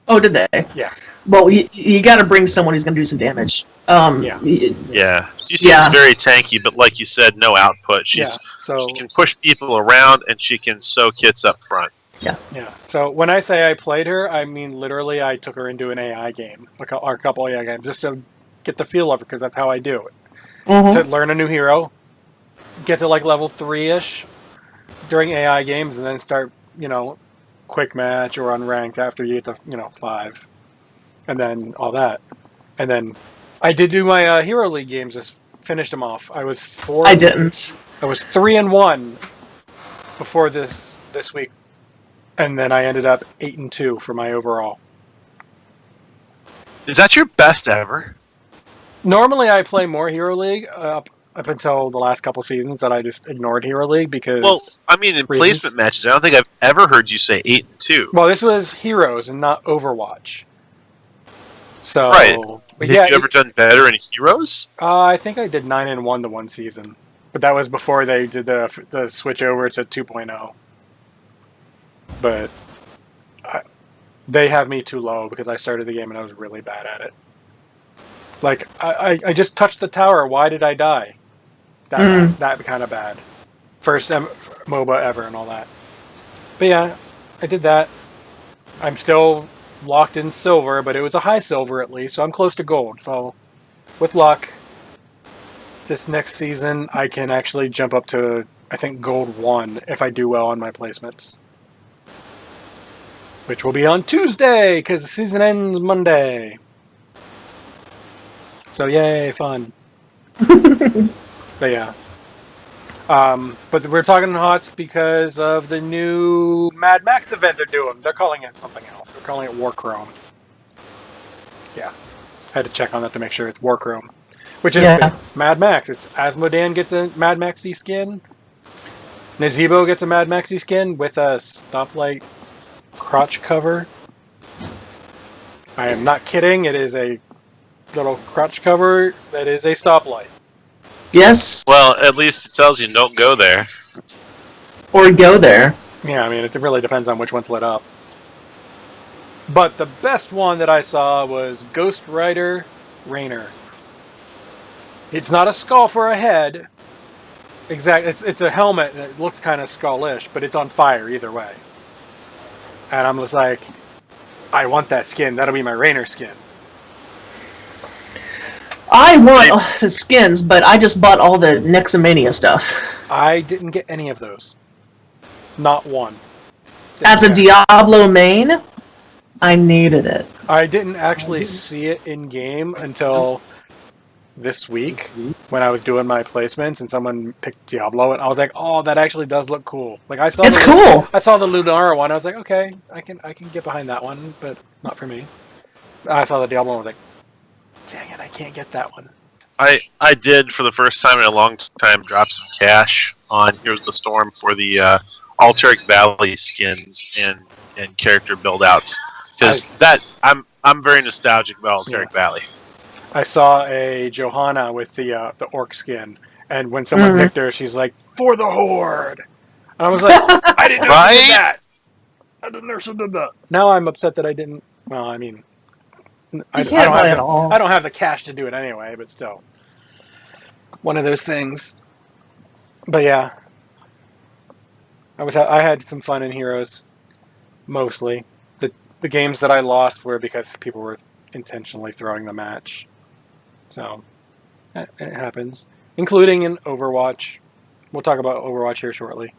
Oh, did they? Yeah. Well, you got to bring someone who's going to do some damage. Yeah. She seems very tanky, but like you said, no output. She can push people around, and she can soak hits up front. Yeah. Yeah. So when I say I played her, I mean literally I took her into an AI game, or a couple AI games, just to get the feel of her, because that's how I do it. Mm-hmm. To learn a new hero, get to like level 3-ish during AI games, and then start, quick match or unranked after you get to 5, and then all that. And then I did do my Hero League games. Just finished them off. I was 4. I didn't. I was 3-1 before this week, and then I ended up 8-2 for my overall. Is that your best ever? Normally, I play more Hero League up until the last couple seasons that I just ignored Hero League because... Well, I mean, in placement matches, I don't think I've ever heard you say 8-2. Well, this was Heroes and not Overwatch. So, right. Have you ever done better in Heroes? I think I did 9-1 the one season. But that was before they did the switch over to 2.0. But they have me too low because I started the game and I was really bad at it. Like, I just touched the tower. Why did I die? That kind of bad. First MOBA ever and all that. But yeah, I did that. I'm still locked in silver, but it was a high silver at least, so I'm close to gold. So, with luck, this next season I can actually jump up to, I think, gold 1 if I do well on my placements. Which will be on Tuesday, because the season ends Monday. So yay, fun. But yeah. But we're talking HOTS because of the new Mad Max event they're doing. They're calling it something else. They're calling it Warchrome. Yeah. Had to check on that to make sure it's Warchrome. Which is Mad Max. It's Asmodan gets a Mad Maxy skin. Nazebo gets a Mad Maxy skin with a stoplight crotch cover. I am not kidding. It is a little crotch cover that is a stoplight. Yes. Well, at least it tells you don't go there. Or go there. Yeah, I mean, it really depends on which one's lit up. But the best one that I saw was Ghost Rider Raynor. It's not a skull for a head. Exactly. It's a helmet that looks kind of skullish, but it's on fire either way. And I'm just like, I want that skin. That'll be my Raynor skin. I want the skins, but I just bought all the Nexomania stuff. I didn't get any of those. Not one. As a Diablo main, I needed it. I didn't actually see it in-game until this week when I was doing my placements and someone picked Diablo, and I was like, oh, that actually does look cool. Like I saw cool. I saw the Lunara one. I was like, okay, I can get behind that one, but not for me. I saw the Diablo one. I was like, dang it, I can't get that one. I did, for the first time in a long time, drop some cash on Here's the Storm for the Alteric Valley skins and character build-outs. Because I'm very nostalgic about Alteric Valley. I saw a Johanna with the orc skin, and when someone picked her, she's like, for the Horde! And I was like, I didn't know she did that! I didn't know she did that! Now I'm upset that I didn't, well, I mean... I don't have the cash to do it anyway, but still. One of those things. But yeah. I had some fun in Heroes. Mostly. The games that I lost were because people were intentionally throwing the match. So, it happens. including in Overwatch. We'll talk about Overwatch here shortly.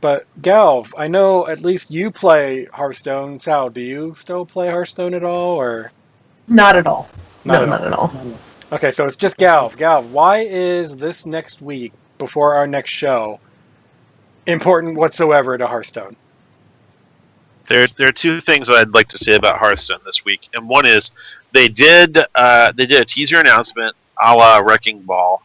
But Galv, I know at least you play Hearthstone. Sal, do you still play Hearthstone at all, or not at all? Not at all. Okay, so it's just Galv. Galv, why is this next week before our next show important whatsoever to Hearthstone? There are two things I'd like to say about Hearthstone this week, and one is they did a teaser announcement a la Wrecking Ball,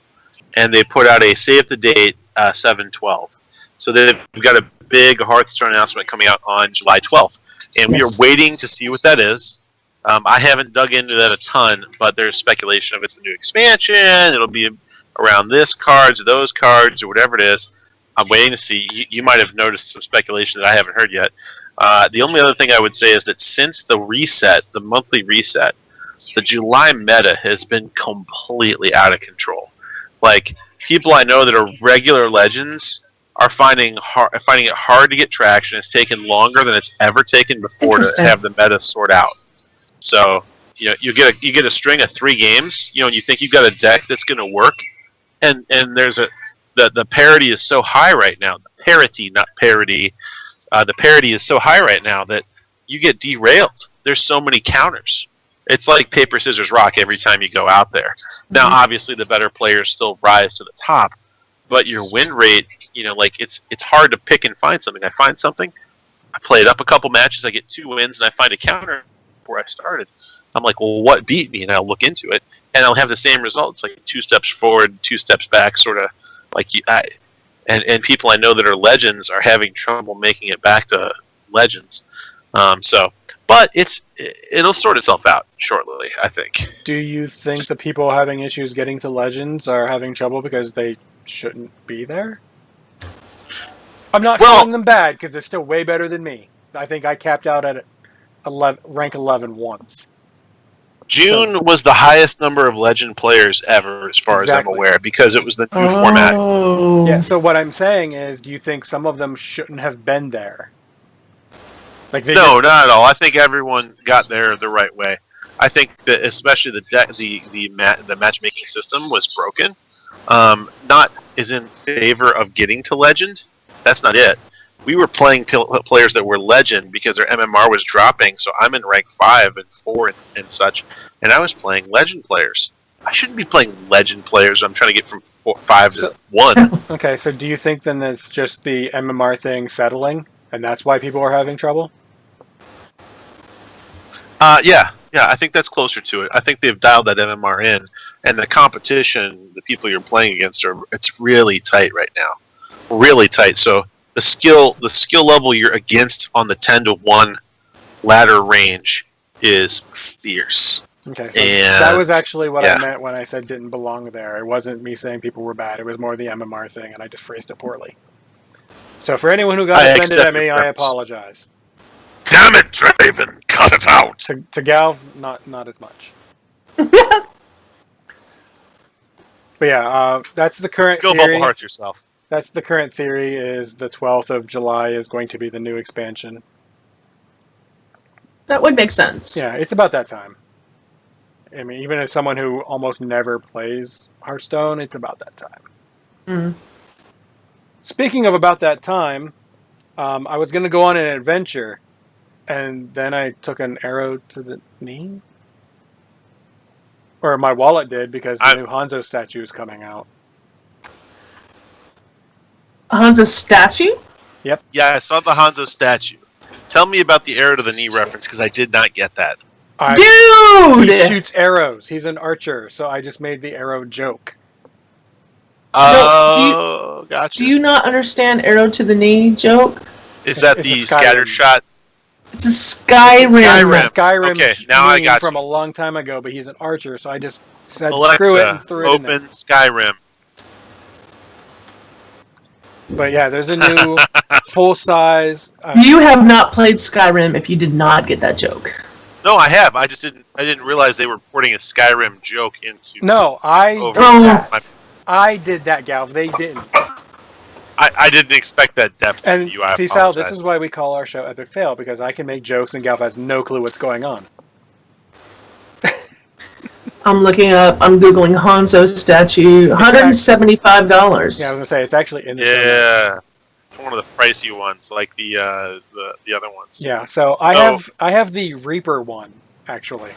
and they put out a save the date 7/12. So they've got a big Hearthstone announcement coming out on July 12th, and we are waiting to see what that is. I haven't dug into that a ton, but there's speculation of it's the new expansion. It'll be around this cards, or those cards, or whatever it is. I'm waiting to see. You might have noticed some speculation that I haven't heard yet. The only other thing I would say is that since the reset, the monthly reset, the July meta has been completely out of control. Like, people I know that are regular Legends are finding it hard to get traction. It's taken longer than it's ever taken before to have the meta sort out. So, you get a string of 3 games, and you think you've got a deck that's going to work, and there's the parity is so high right now. The parity, not parity. The parity is so high right now that you get derailed. There's so many counters. It's like paper, scissors, rock every time you go out there. Now, obviously, the better players still rise to the top, but your win rate, it's hard to pick and find something. I find something, I play it up a couple matches, I get 2 wins, and I find a counter before I started. I'm like, well, what beat me? And I'll look into it, and I'll have the same results, like 2 steps forward, 2 steps back, sort of like and people I know that are Legends are having trouble making it back to Legends. But it'll sort itself out shortly, I think. Do you think the people having issues getting to Legends are having trouble because they shouldn't be there? I'm not calling them bad, because they're still way better than me. I think I capped out at rank 11 once. June was the highest number of Legend players ever, as far as I'm aware, because it was the new format. Yeah, so what I'm saying is, do you think some of them shouldn't have been there? No, not at all. I think everyone got there the right way. I think that especially the matchmaking system was broken. Not is in favor of getting to Legend. That's not it. We were playing players that were Legend because their MMR was dropping, so I'm in rank 5 and 4 and such, and I was playing Legend players. I shouldn't be playing Legend players. I'm trying to get from 5 to 1. Okay, so do you think then it's just the MMR thing settling, and that's why people are having trouble? Yeah, I think that's closer to it. I think they've dialed that MMR in, and the competition, the people you're playing against, it's really tight right now. Really tight. So the skill level you're against on the 10-to-1 ladder range is fierce. Okay, so that was actually what I meant when I said didn't belong there. It wasn't me saying people were bad. It was more the MMR thing, and I just phrased it poorly. So for anyone who got offended at me, I apologize. Damn it, Draven! Cut it out! To Galv, not as much. But yeah, that's the current theory. Go bubble hearth yourself. That's the current theory, is the 12th of July is going to be the new expansion. That would make sense. Yeah, it's about that time. I mean, even as someone who almost never plays Hearthstone, it's about that time. Mm. Speaking of about that time, I was going to go on an adventure, and then I took an arrow to the knee? Or my wallet did, because the new Hanzo statue is coming out. Hanzo statue? Yep. Yeah, I saw the Hanzo statue. Tell me about the arrow to the knee reference, because I did not get that. Dude! He shoots arrows. He's an archer, so I just made the arrow joke. Oh, gotcha. Do you not understand arrow to the knee joke? Is that the scatter shot? It's a Skyrim. Skyrim. Okay, now I got from you. a long time ago, but he's an archer, so I just said screw it and threw it in there. Open Skyrim. But yeah, there's a new full-size... you have not played Skyrim if you did not get that joke. No, I have. I didn't realize they were porting a Skyrim joke into... No, I did that, Galv. They didn't. I didn't expect that depth from you. See, Sal, this is why we call our show Epic Fail, because I can make jokes and Galv has no clue what's going on. I'm looking up. I'm googling Hanzo statue. $175. Yeah, I was gonna say it's actually in the show notes. One of the pricey ones, like the other ones. Yeah, so I have the Reaper one actually.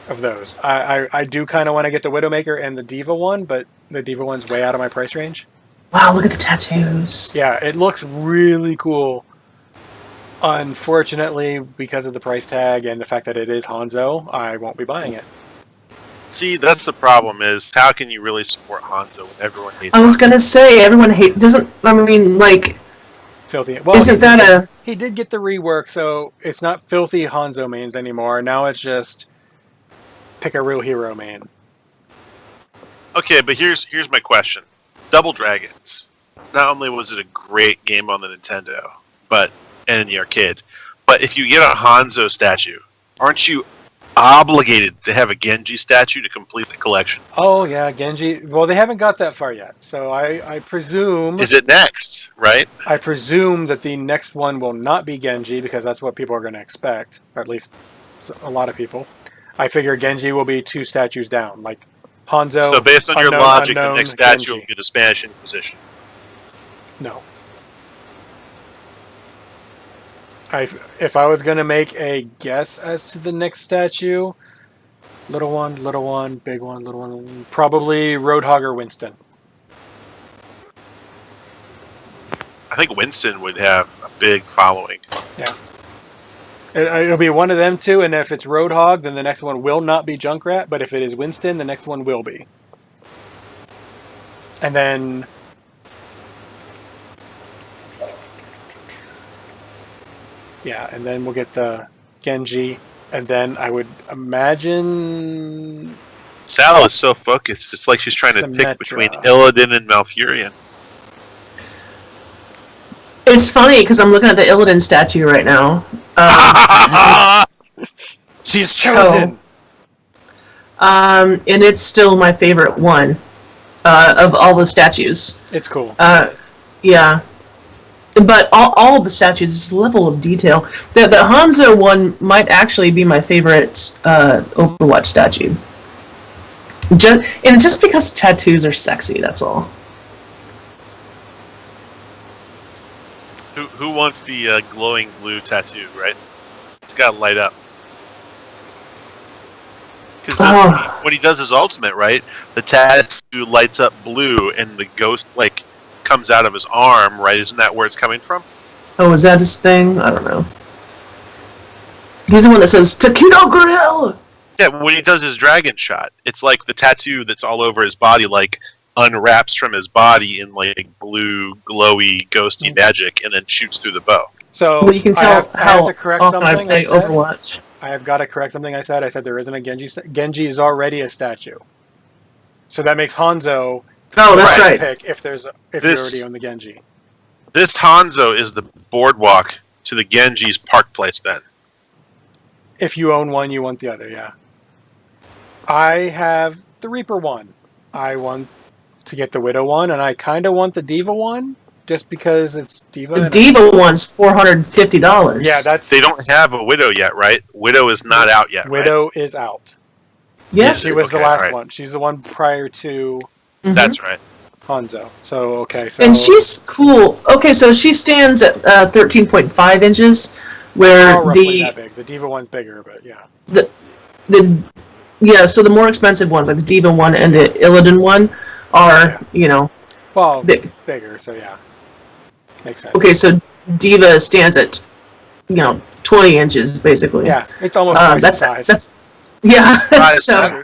Of those, I do kind of want to get the Widowmaker and the Diva one, but the Diva one's way out of my price range. Wow, look at the tattoos. Yeah, it looks really cool. Unfortunately, because of the price tag and the fact that it is Hanzo, I won't be buying it. See, that's the problem is, how can you really support Hanzo when everyone hates I was Hanzo? going to say, everyone doesn't, I mean, like... Filthy. Well, isn't that a... He did get the rework, so it's not filthy Hanzo mains anymore. Now it's just pick a real hero main. Okay, but here's my question. Double Dragons. Not only was it a great game on the Nintendo, and in the arcade, but if you get a Hanzo statue, aren't you obligated to have a Genji statue to complete the collection? Oh yeah, Genji. Well, they haven't got that far yet, so I presume... Is it next, right? I presume that the next one will not be Genji, because that's what people are going to expect, or at least a lot of people. I figure Genji will be 2 statues down, like Hanzo. So based on your logic, the next statue Genji. will be the Spanish Inquisition. No. If I was going to make a guess as to the next statue, little one, big one, little one, probably Roadhog or Winston. I think Winston would have a big following. Yeah. It'll be one of them two, and if it's Roadhog, then the next one will not be Junkrat, but if it is Winston, the next one will be. And then... yeah, and then we'll get the Genji, and then I would imagine... Sal is so focused, it's like she's trying to pick between Illidan and Malfurion. It's funny, because I'm looking at the Illidan statue right now. She's chosen! And it's still my favorite one of all the statues. It's cool. Yeah. But all of the statues, this level of detail. The Hanzo one might actually be my favorite Overwatch statue. Just because tattoos are sexy, that's all. Who wants the glowing blue tattoo, right? It's got to light up. Because when he does his ultimate, right, the tattoo lights up blue and the ghost, like, comes out of his arm, right? Isn't that where it's coming from? Oh, is that his thing? I don't know. He's the one that says, Taquito Grill! Yeah, when he does his dragon shot, it's like the tattoo that's all over his body, like, unwraps from his body in, like, blue, glowy, ghosty magic, and then shoots through the bow. So, well, you can tell I have to correct often something I play Overwatch. I have got to correct something I said. I said there isn't a Genji. Genji is already a statue. So that makes Hanzo... oh, that's right. Pick if you already own the Genji. This Hanzo is the boardwalk to the Genji's park place then. If you own one, you want the other, yeah. I have the Reaper one. I want to get the Widow one, and I kind of want the Diva one, just because it's Diva. The Diva one's $450. Yeah, that's... They don't have a Widow yet, right? Widow is not out yet, Widow is out. Yes. She was the last one. She's the one prior to... Mm-hmm. That's right. Hanzo. So, okay. So... and she's cool. Okay, so she stands at 13.5 inches, where roughly that big. The Diva one's bigger, but yeah. Yeah, so the more expensive ones, like the Diva one and the Illidan one, are, well, bigger, so yeah. Makes sense. Okay, so Diva stands at, 20 inches, basically. Yeah, it's almost twice the size. Yeah. So,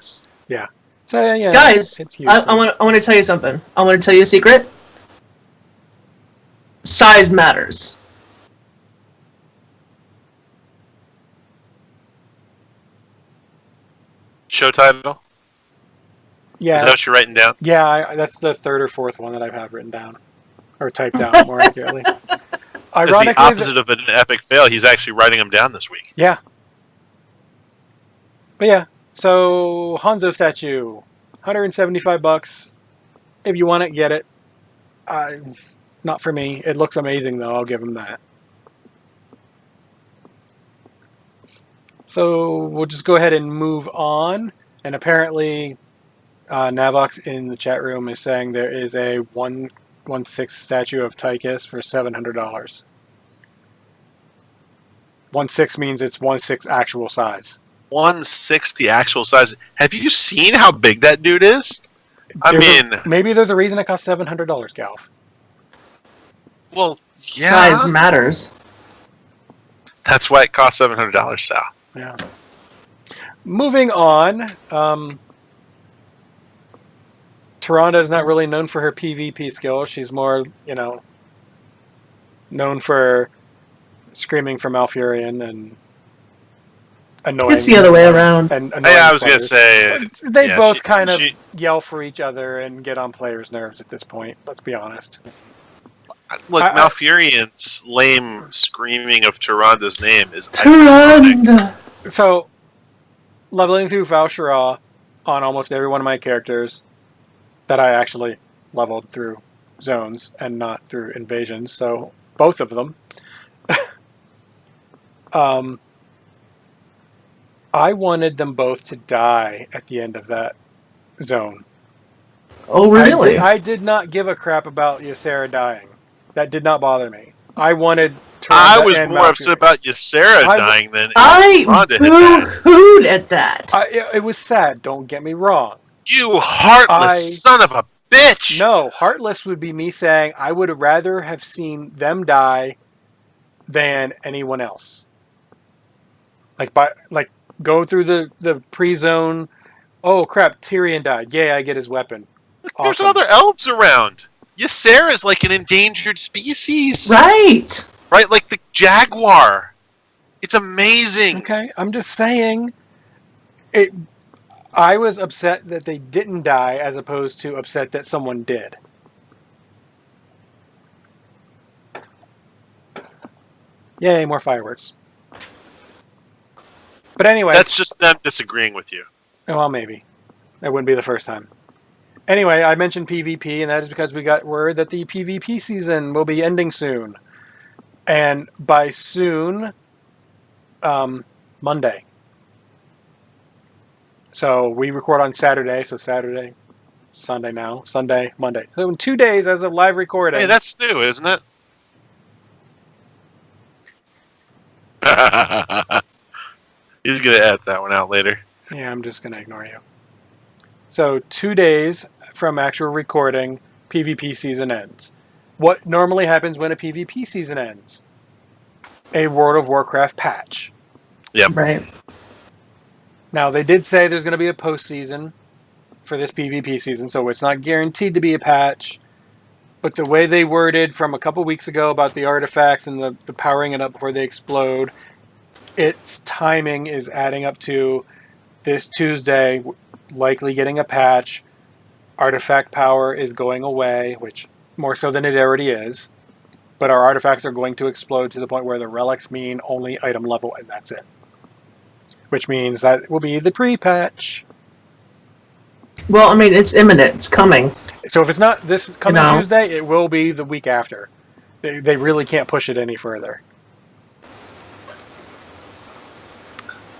yeah. So, yeah. Guys, it's huge, I want to tell you something. I want to tell you a secret. Size matters. Show title? Yeah. Is that what you're writing down? Yeah, that's the third or fourth one that I have written down. Or typed down, more accurately. Ironically, the opposite of an epic fail, he's actually writing them down this week. Yeah. But yeah, so Hanzo statue, $175. If you want it, get it. Not for me. It looks amazing, though. I'll give him that. So we'll just go ahead and move on. And apparently, Navox in the chat room is saying there is a 1/6 statue of Tychus for $700. 1/6 means it's 1/6 actual size. 1/6 the actual size. Have you seen how big that dude is? Maybe there's a reason it costs $700, Galf. Well, yeah. Size matters. That's why it costs $700, Sal. Yeah. Moving on, Tyrande is not really known for her PvP skills. She's more, known for screaming for Malfurion and annoying. It's the other way around. I was going to say... They both kind of yell for each other and get on players' nerves at this point, let's be honest. Look, Malfurion's lame screaming of Tyrande's name is... Tyrande! So, leveling through Val'Sharah on almost every one of my characters that I actually leveled through zones and not through invasions, so both of them. I wanted them both to die at the end of that zone. Oh, really? I did not give a crap about Ysera dying. That did not bother me. I wanted Tyrande I was and more upset about Ysera dying than I boo-hooed at that. It was sad, don't get me wrong. You heartless son of a bitch! No, heartless would be me saying I would rather have seen them die than anyone else. Like go through the pre-zone. Oh crap, Tyrion died. Yay, I get his weapon. Look, there's other elves around. Ysera is like an endangered species. Right, like the jaguar. It's amazing. Okay, I'm just saying. I was upset that they didn't die as opposed to upset that someone did. Yay, more fireworks. But anyway... That's just them disagreeing with you. Well, maybe. That wouldn't be the first time. Anyway, I mentioned PvP, and that is because we got word that the PvP season will be ending soon. And by soon, Monday. So we record on Saturday, so Saturday, Sunday now, Sunday, Monday. So in 2 days as of live recording. Hey, that's new, isn't it? He's going to edit that one out later. Yeah, I'm just going to ignore you. So 2 days from actual recording, PvP season ends. What normally happens when a PvP season ends? A World of Warcraft patch. Yep. Right. Now, they did say there's going to be a postseason for this PvP season, so it's not guaranteed to be a patch. But the way they worded from a couple weeks ago about the artifacts and the powering it up before they explode, its timing is adding up to this Tuesday, likely getting a patch. Artifact power is going away, which more so than it already is. But our artifacts are going to explode to the point where the relics mean only item level, and that's it. Which means that will be the pre-patch. Well, I mean, it's imminent. It's coming. So if it's not this coming Tuesday, it will be the week after. They really can't push it any further.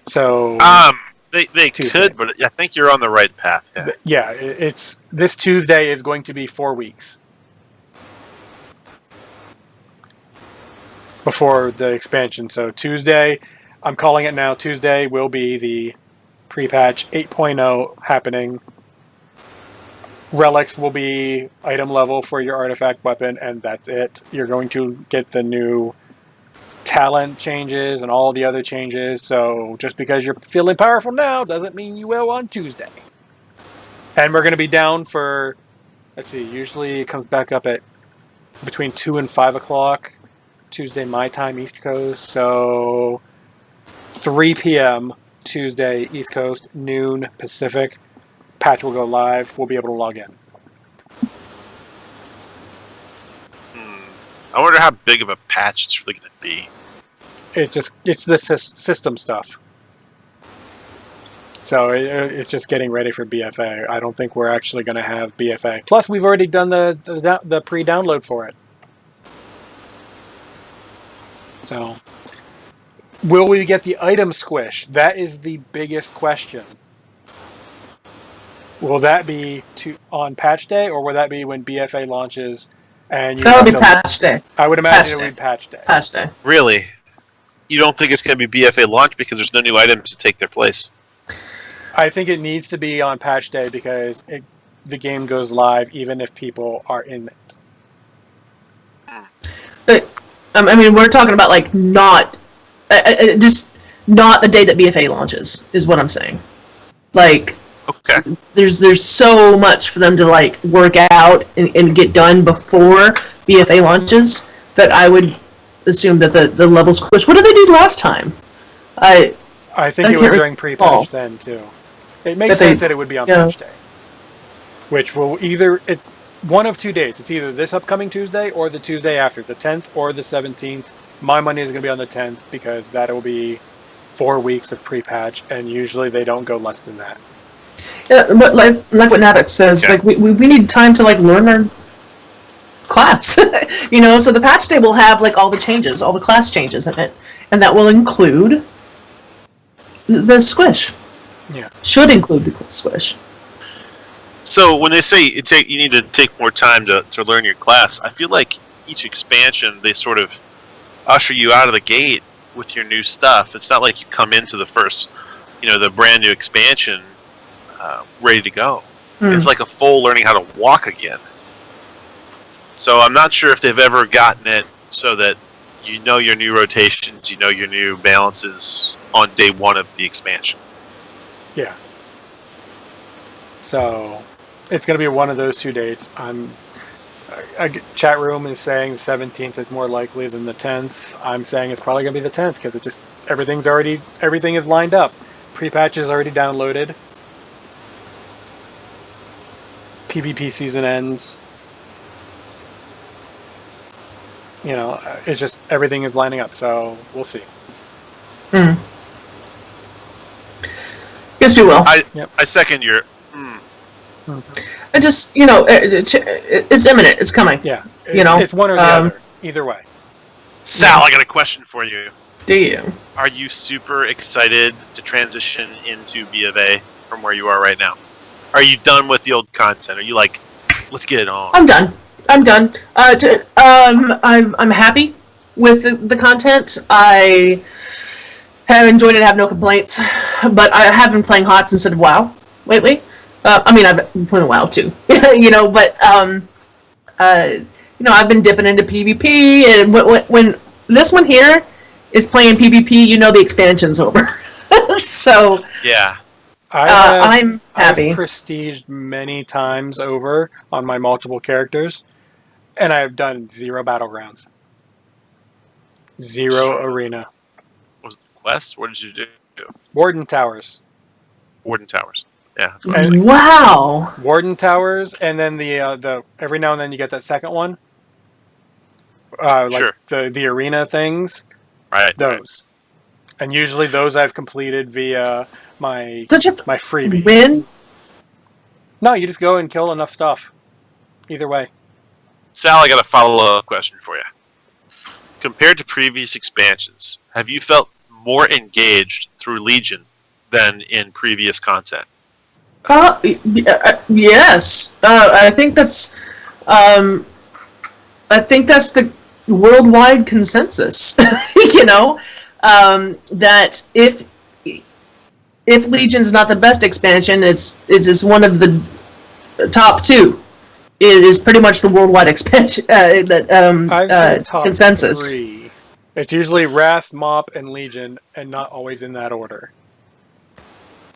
So they could, but I think you're on the right path. Yeah, it's this Tuesday is going to be 4 weeks before the expansion. So Tuesday, I'm calling it now. Tuesday will be the pre-patch 8.0 happening. Relics will be item level for your artifact weapon, and that's it. You're going to get the new talent changes and all the other changes. So just because you're feeling powerful now doesn't mean you will on Tuesday. And we're going to be down for, let's see, usually it comes back up at between 2 and 5 o'clock Tuesday my time, East Coast. So 3 p.m. Tuesday East Coast, noon Pacific. Patch will go live. We'll be able to log in. I wonder how big of a patch it's really going to be. It's the system stuff. So it's just getting ready for BFA. I don't think we're actually going to have BFA. Plus, we've already done the pre-download for it. So, will we get the item squish? That is the biggest question. Will that be on patch day, or will that be when BFA launches? And That'll be patch day. I would imagine it would be patch day. Patch day. Really? You don't think it's going to be BFA launch because there's no new items to take their place? I think it needs to be on patch day because the game goes live even if people are in it. I mean, we're talking about like just not the day that BFA launches is what I'm saying. Like, okay, there's so much for them to like work out and get done before BFA launches that I would assume that the level squish. What did they do last time? I think it was during pre-patch then too. It makes sense that it would be on patch day, which will it's one of 2 days. It's either this upcoming Tuesday or the Tuesday after, the 10th or the 17th. My money is going to be on the 10th because that will be 4 weeks of pre-patch, and usually they don't go less than that. Yeah, but like what Navik says, like we need time to like learn our class, so the patch day will have like all the changes, all the class changes in it, and that will include the squish. Yeah, should include the squish. So when they say you need to take more time to learn your class, I feel like each expansion they sort of usher you out of the gate with your new stuff. It's not like you come into the first, the brand new expansion ready to go. It's like a full learning how to walk again. So I'm not sure if they've ever gotten it so that you know your new rotations, you know your new balances on day one of the expansion. Yeah. So it's going to be one of those 2 dates. Chat room is saying the 17th is more likely than the 10th. I'm saying it's probably going to be the 10th because everything is lined up. Pre-patch is already downloaded. PvP season ends. It's just everything is lining up, so we'll see. Yes, we will. I second your. I just, it's imminent. It's coming. Yeah, it's one or the other. Either way. Sal, I got a question for you. Do you? Are you super excited to transition into B of A from where you are right now? Are you done with the old content? Are you like, let's get it on? I'm done. I'm happy with the content. I have enjoyed it. I have no complaints. But I have been playing HOTS instead of WoW lately. I've been playing WoW too. But I've been dipping into PvP, and when this one here is playing PvP, the expansion's over. So yeah. I'm happy. I've prestiged many times over on my multiple characters, and I've done 0 battlegrounds. 0 arena. What was the quest? What did you do? Warden Towers. Yeah. Wow. Warden Towers, and then the every now and then you get that second one. Sure. The arena things. Right. Those. Right. And usually those I've completed via my freebie. Win? No, you just go and kill enough stuff. Either way. Sal, I got a follow-up question for you. Compared to previous expansions, have you felt more engaged through Legion than in previous content? Yes. I think that's the worldwide consensus. That if Legion's not the best expansion, it's one of the top 2. It is pretty much the worldwide expansion consensus. 3. It's usually Wrath, Mop, and Legion, and not always in that order.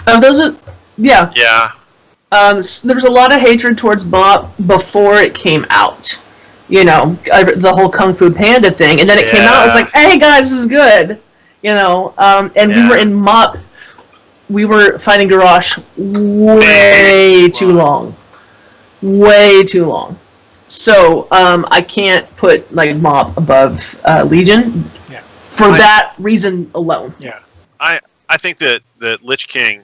Those are, yeah. Yeah. There was a lot of hatred towards Mop before it came out. The whole Kung Fu Panda thing, and then it came out. It was like, hey guys, this is good. We were in Mop. We were fighting Garrosh way too long. Way too long. So I can't put like Mop above Legion for that reason alone. Yeah. I think that Lich King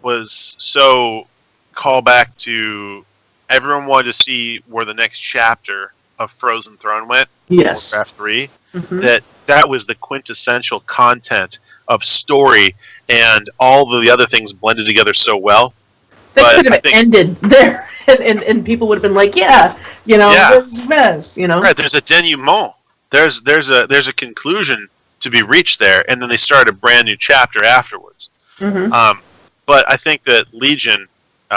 was so callback to everyone wanted to see where the next chapter of Frozen Throne went. Yes. Warcraft 3. Mm-hmm. That was the quintessential content of story, and all the other things blended together so well. That could have ended there, and people would have been like, this is best, Right, there's a denouement. There's a conclusion to be reached there, and then they start a brand new chapter afterwards. Mm-hmm. But I think that Legion,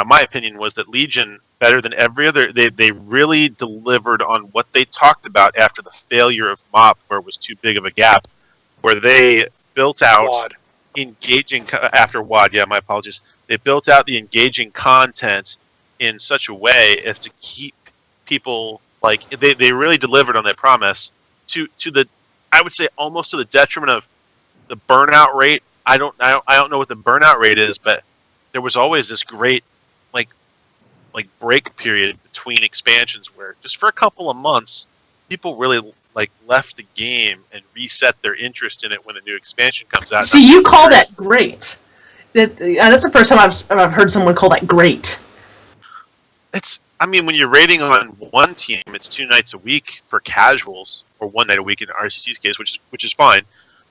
my opinion was that Legion, better than every other, they really delivered on what they talked about after the failure of MoP, where it was too big of a gap, where they built out WoD. Engaging after WoD. Yeah, my apologies. They built out the engaging content in such a way as to keep people like they really delivered on that promise to the, I would say, almost to the detriment of the burnout rate. I don't know what the burnout rate is, but there was always this great like break period between expansions where just for a couple of months people really left the game and reset their interest in it when a new expansion comes out. See, you call that great. That's the first time I've heard someone call that great. When you're raiding on one team, it's 2 nights a week for casuals, or 1 night a week in RCC's case, which is fine.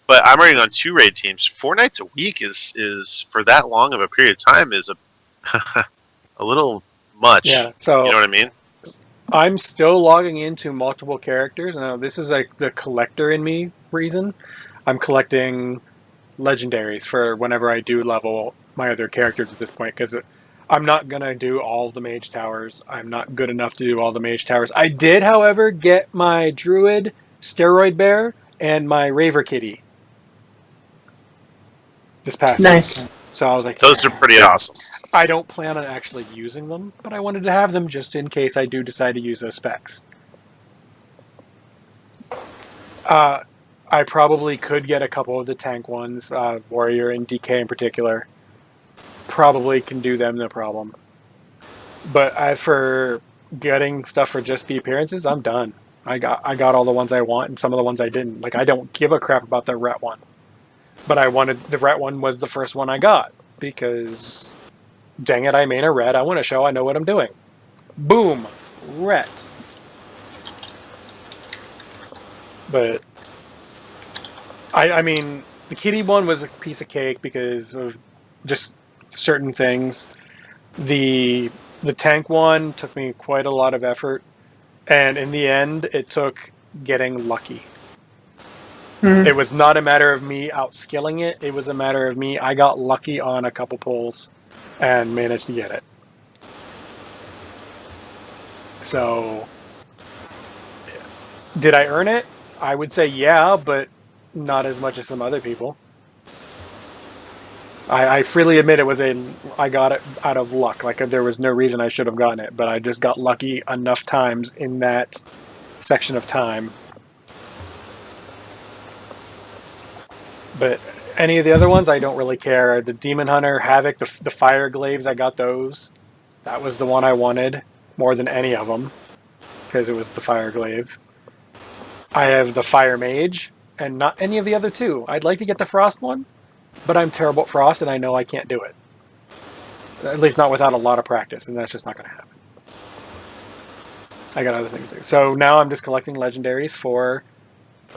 But I'm raiding on 2 raid teams. 4 nights a week is for that long of a period of time is a little much. Yeah, so you know what I mean? I'm still logging into multiple characters. Now, this is the collector in me reason. I'm collecting legendaries for whenever I do level my other characters at this point, because I'm not going to do all the mage towers. I'm not good enough to do all the mage towers. I did, however, get my druid, steroid bear, and my raver kitty this past nice week. So I was like, those are pretty awesome. I don't plan on actually using them, but I wanted to have them just in case I do decide to use those specs. I probably could get a couple of the tank ones, Warrior and DK in particular. Probably can do them, no problem. But as for getting stuff for just the appearances, I'm done. I got all the ones I want, and some of the ones I didn't. I don't give a crap about the Ret one. But the Ret one was the first one I got, because, dang it, I main a Ret. I want to show I know what I'm doing. Boom! Ret. But, the kitty one was a piece of cake because of just certain things. The tank one took me quite a lot of effort, and in the end, it took getting lucky. Mm-hmm. It was not a matter of me outskilling it. It was a matter of I got lucky on a couple pulls and managed to get it. So, did I earn it? I would say yeah, but not as much as some other people. I freely admit I got it out of luck. There was no reason I should have gotten it, but I just got lucky enough times in that section of time. But any of the other ones, I don't really care. The Demon Hunter, Havoc, the Fire Glaives, I got those. That was the one I wanted more than any of them, because it was the Fire Glaive. I have the Fire Mage, and not any of the other two. I'd like to get the Frost one, but I'm terrible at Frost, and I know I can't do it. At least not without a lot of practice, and that's just not going to happen. I got other things to do. So now I'm just collecting legendaries for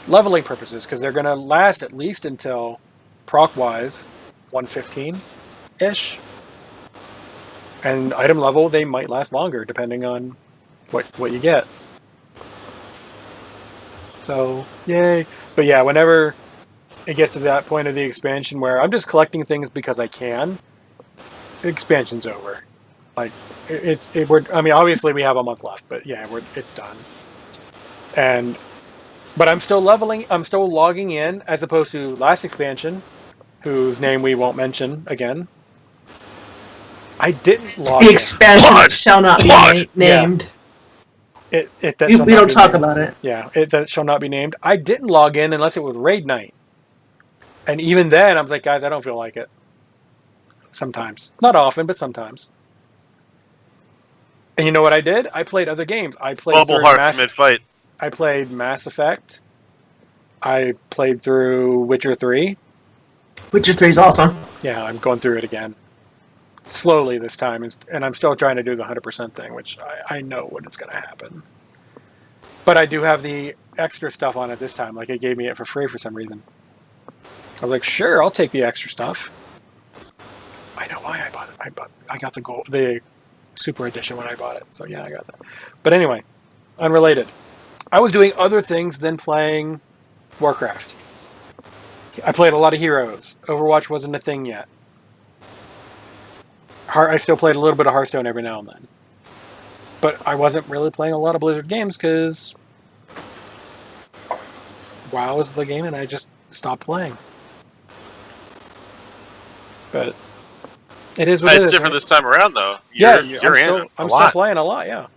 leveling purposes, because they're going to last at least until, proc-wise, 115-ish. And item level, they might last longer, depending on what you get. So, yay. But yeah, whenever it gets to that point of the expansion where I'm just collecting things because I can, the expansion's over. Obviously we have a month left, but yeah, it's done. But I'm still leveling, I'm still logging in, as opposed to last expansion, whose name we won't mention again. I didn't log in. The expansion shall not be named. Yeah. We don't talk about it. Yeah, that shall not be named. I didn't log in unless it was raid night. And even then, I was like, guys, I don't feel like it. Sometimes. Not often, but sometimes. And you know what I did? I played other games. I played Bubble Hearts mid-fight. I played Mass Effect. I played through Witcher 3. Witcher 3 is awesome. Yeah, I'm going through it again. Slowly this time. And I'm still trying to do the 100% thing, which I know when it's going to happen. But I do have the extra stuff on it this time. It gave me it for free for some reason. I was like, sure, I'll take the extra stuff. I know why I bought it. I got the Super Edition when I bought it. So yeah, I got that. But anyway, unrelated. I was doing other things than playing Warcraft. I played a lot of Heroes. Overwatch wasn't a thing yet. I still played a little bit of Hearthstone every now and then. But I wasn't really playing a lot of Blizzard games because WoW is the game and I just stopped playing. But it is what it is. It's different this time around, though. I'm still playing a lot, yeah.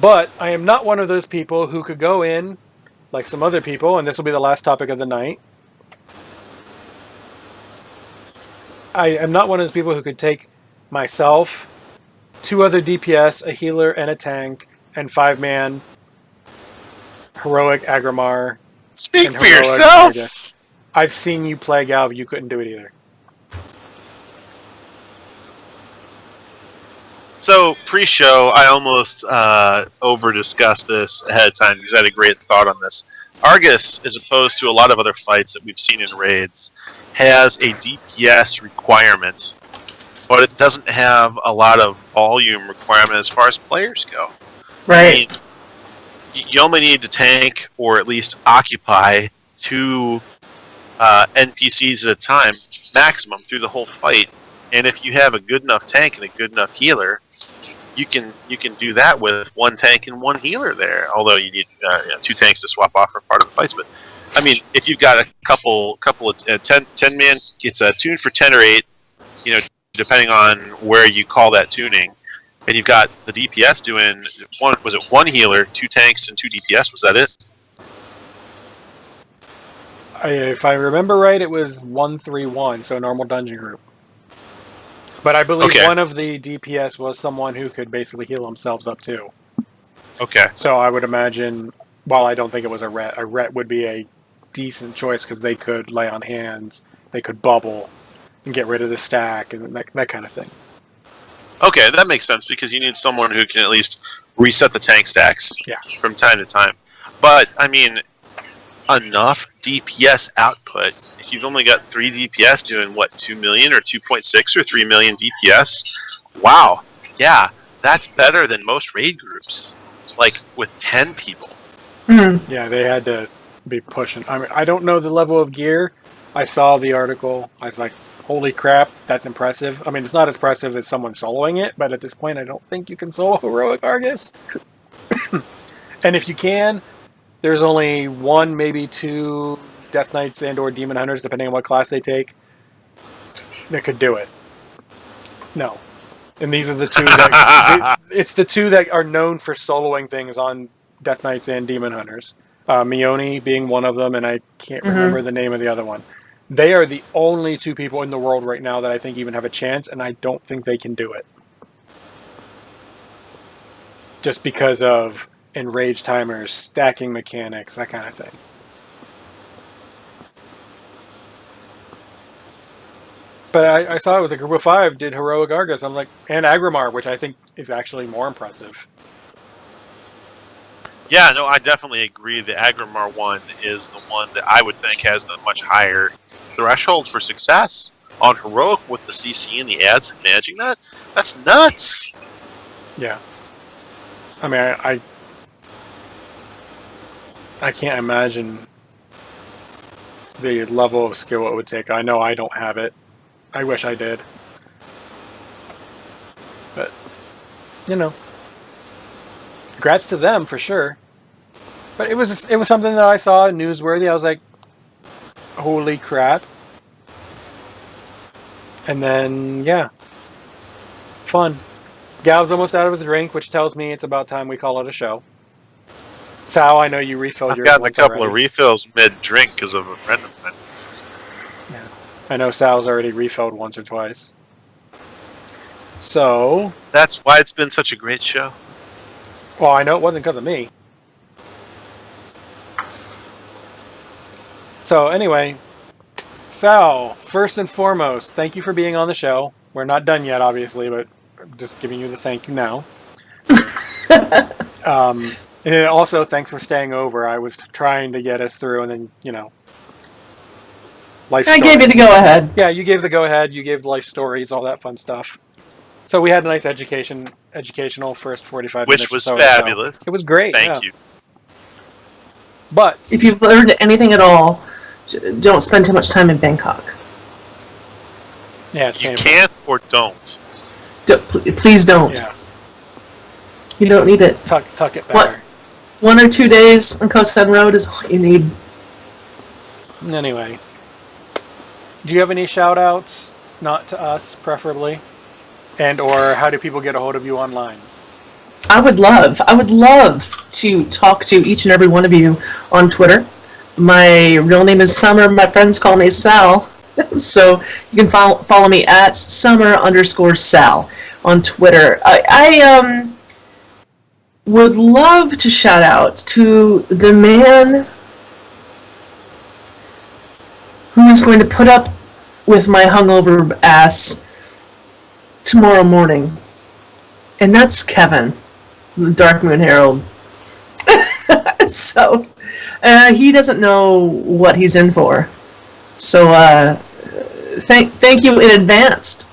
But I am not one of those people who could go in, like some other people, and this will be the last topic of the night. I am not one of those people who could take myself, 2 other DPS, a healer, and a tank, and 5-man heroic Agrimar. Speak for yourself! Argus. I've seen you play Galv, you couldn't do it either. So, pre-show, I almost over-discussed this ahead of time because I had a great thought on this. Argus, as opposed to a lot of other fights that we've seen in raids, has a DPS requirement, but it doesn't have a lot of volume requirement as far as players go. Right. I mean, you only need to tank or at least occupy 2 NPCs at a time, maximum, through the whole fight. And if you have a good enough tank and a good enough healer, you can do that with 1 tank and 1 healer there. Although you need 2 tanks to swap off for part of the fights. But I mean, if you've got a couple of 10 man, it's a tune for 10 or 8. Depending on where you call that tuning, and you've got the DPS doing one healer, 2 tanks, and 2 DPS. Was that it? If I remember right, it was 1-3-1, so normal dungeon group. But I believe one of the DPS was someone who could basically heal themselves up too. Okay. So I would imagine, while I don't think it was a ret would be a decent choice because they could lay on hands, they could bubble, and get rid of the stack, and that kind of thing. Okay, that makes sense because you need someone who can at least reset the tank stacks from time to time. But, I mean, enough DPS output. If you've only got 3 DPS doing, 2 million or 2.6 or 3 million DPS? Wow. Yeah, that's better than most raid groups. Like, with 10 people. Mm-hmm. Yeah, they had to be pushing. I mean, I don't know the level of gear. I saw the article. I was like, holy crap, that's impressive. I mean, it's not as impressive as someone soloing it, but at this point, I don't think you can solo Heroic Argus. And if you can, there's only 1, maybe 2 Death Knights and or Demon Hunters, depending on what class they take, that could do it. No. And these are the 2 that... it's the 2 that are known for soloing things on Death Knights and Demon Hunters. Mione being one of them, and I can't remember the name of the other one. They are the only 2 people in the world right now that I think even have a chance, and I don't think they can do it. Just because of enrage timers, stacking mechanics, that kind of thing. But I saw it was a group of 5 did Heroic Argus. I'm like, and Agrimar, which I think is actually more impressive. Yeah, no, I definitely agree. The Agrimar one is the one that I would think has the much higher threshold for success. On Heroic with the CC and the ads and managing that, that's nuts. Yeah. I mean, I can't imagine the level of skill it would take. I know I don't have it. I wish I did. But, congrats to them for sure. But it was something that I saw newsworthy. I was like, holy crap. And then, yeah. Fun. Gal's almost out of his drink, which tells me it's about time we call it a show. Sal, I know you refilled yours. I've gotten a couple of refills mid-drink because of a friend of mine. Yeah. I know Sal's already refilled once or twice. So... That's why it's been such a great show. Well, I know it wasn't because of me. So, anyway, Sal, first and foremost, thank you for being on the show. We're not done yet, obviously, but I'm just giving you the thank you now. And also, thanks for staying over. I was trying to get us through, and then, life I stories. gave you the go-ahead. Yeah, you gave the go-ahead. You gave the life stories, all that fun stuff. So we had a nice educational first 45 minutes. Which was fabulous. It was great. Thank you. But if you've learned anything at all, don't spend too much time in Bangkok. Yeah, it's you painful. can't or don't. Please don't. Yeah. You don't need it. Tuck it better. 1 or 2 days on Coast End Road is all you need. Anyway, do you have any shout-outs? Not to us, preferably. And or how do people get a hold of you online? I would love to talk to each and every one of you on Twitter. My real name is Summer. My friends call me Sal. So you can follow me at Summer_Sal on Twitter. I would love to shout out to the man who is going to put up with my hungover ass tomorrow morning. And that's Kevin, the Darkmoon Herald. So, he doesn't know what he's in for. So, thank you in advance.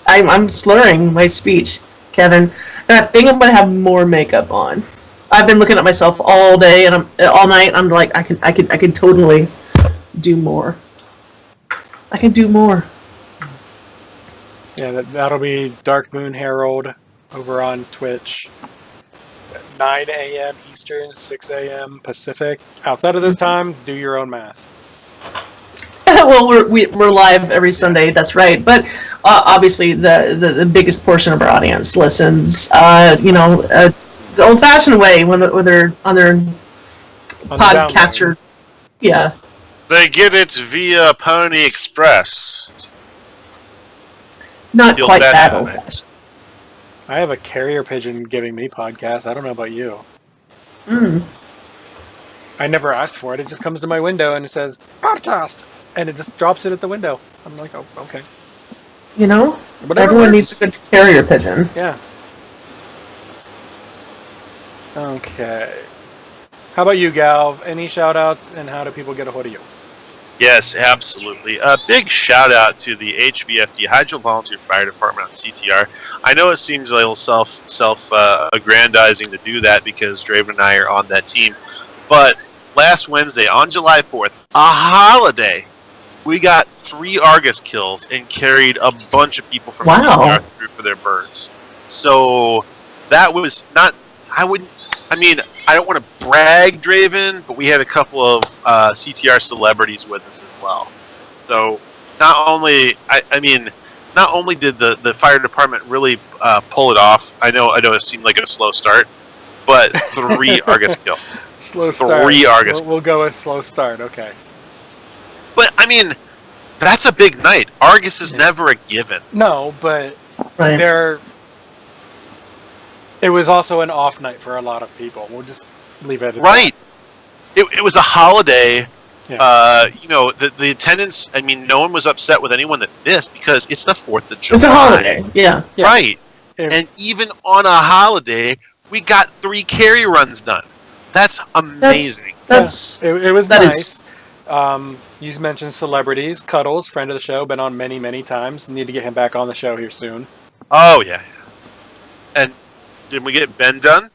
I'm slurring my speech, Kevin. And I think I'm going to have more makeup on. I've been looking at myself all day and all night. I'm like, I can totally do more. I can do more. Yeah, that'll be Darkmoon Herald over on Twitch. 9 a.m. Eastern, 6 a.m. Pacific. Outside of those times, do your own math. Well, we're live every Sunday. That's right. But obviously, the biggest portion of our audience listens. The old-fashioned way when they're on their podcatcher. Yeah. They get it via Pony Express. Not quite that old-fashioned. I have a carrier pigeon giving me podcasts. I don't know about you. I never asked for it. It just comes to my window and it says, podcast! And it just drops it at the window. I'm like, oh, okay. You know? Whatever everyone works. needs a good carrier pigeon. Yeah. Okay. How about you, Galv? Any shout-outs, and how do people get a hold of you? Yes, absolutely. A big shout out to the HVFD Hydro Volunteer Fire Department on CTR. I know it seems a little self-aggrandizing to do that because Draven and I are on that team, but last Wednesday on July 4th, a holiday, we got 3 Argus kills and carried a bunch of people from CTR through for their birds. So that was not. I don't want to brag, Draven, but we had a couple of CTR celebrities with us as well. So not only did the fire department really pull it off. I know it seemed like a slow start, but 3 Argus kills. Slow start. 3 Argus. We'll go with slow start. Okay. But that's a big night. Argus is never a given. No, but right. It was also an off night for a lot of people. We'll just leave it at right. It was a holiday. Yeah. The attendance, no one was upset with anyone that missed because it's the 4th of July. It's a holiday, yeah. Right. And even on a holiday, we got 3 carry runs done. That's amazing. It was nice. You mentioned celebrities. Cuddles, friend of the show, been on many, many times. Need to get him back on the show here soon. Oh, yeah. And did we get Ben done?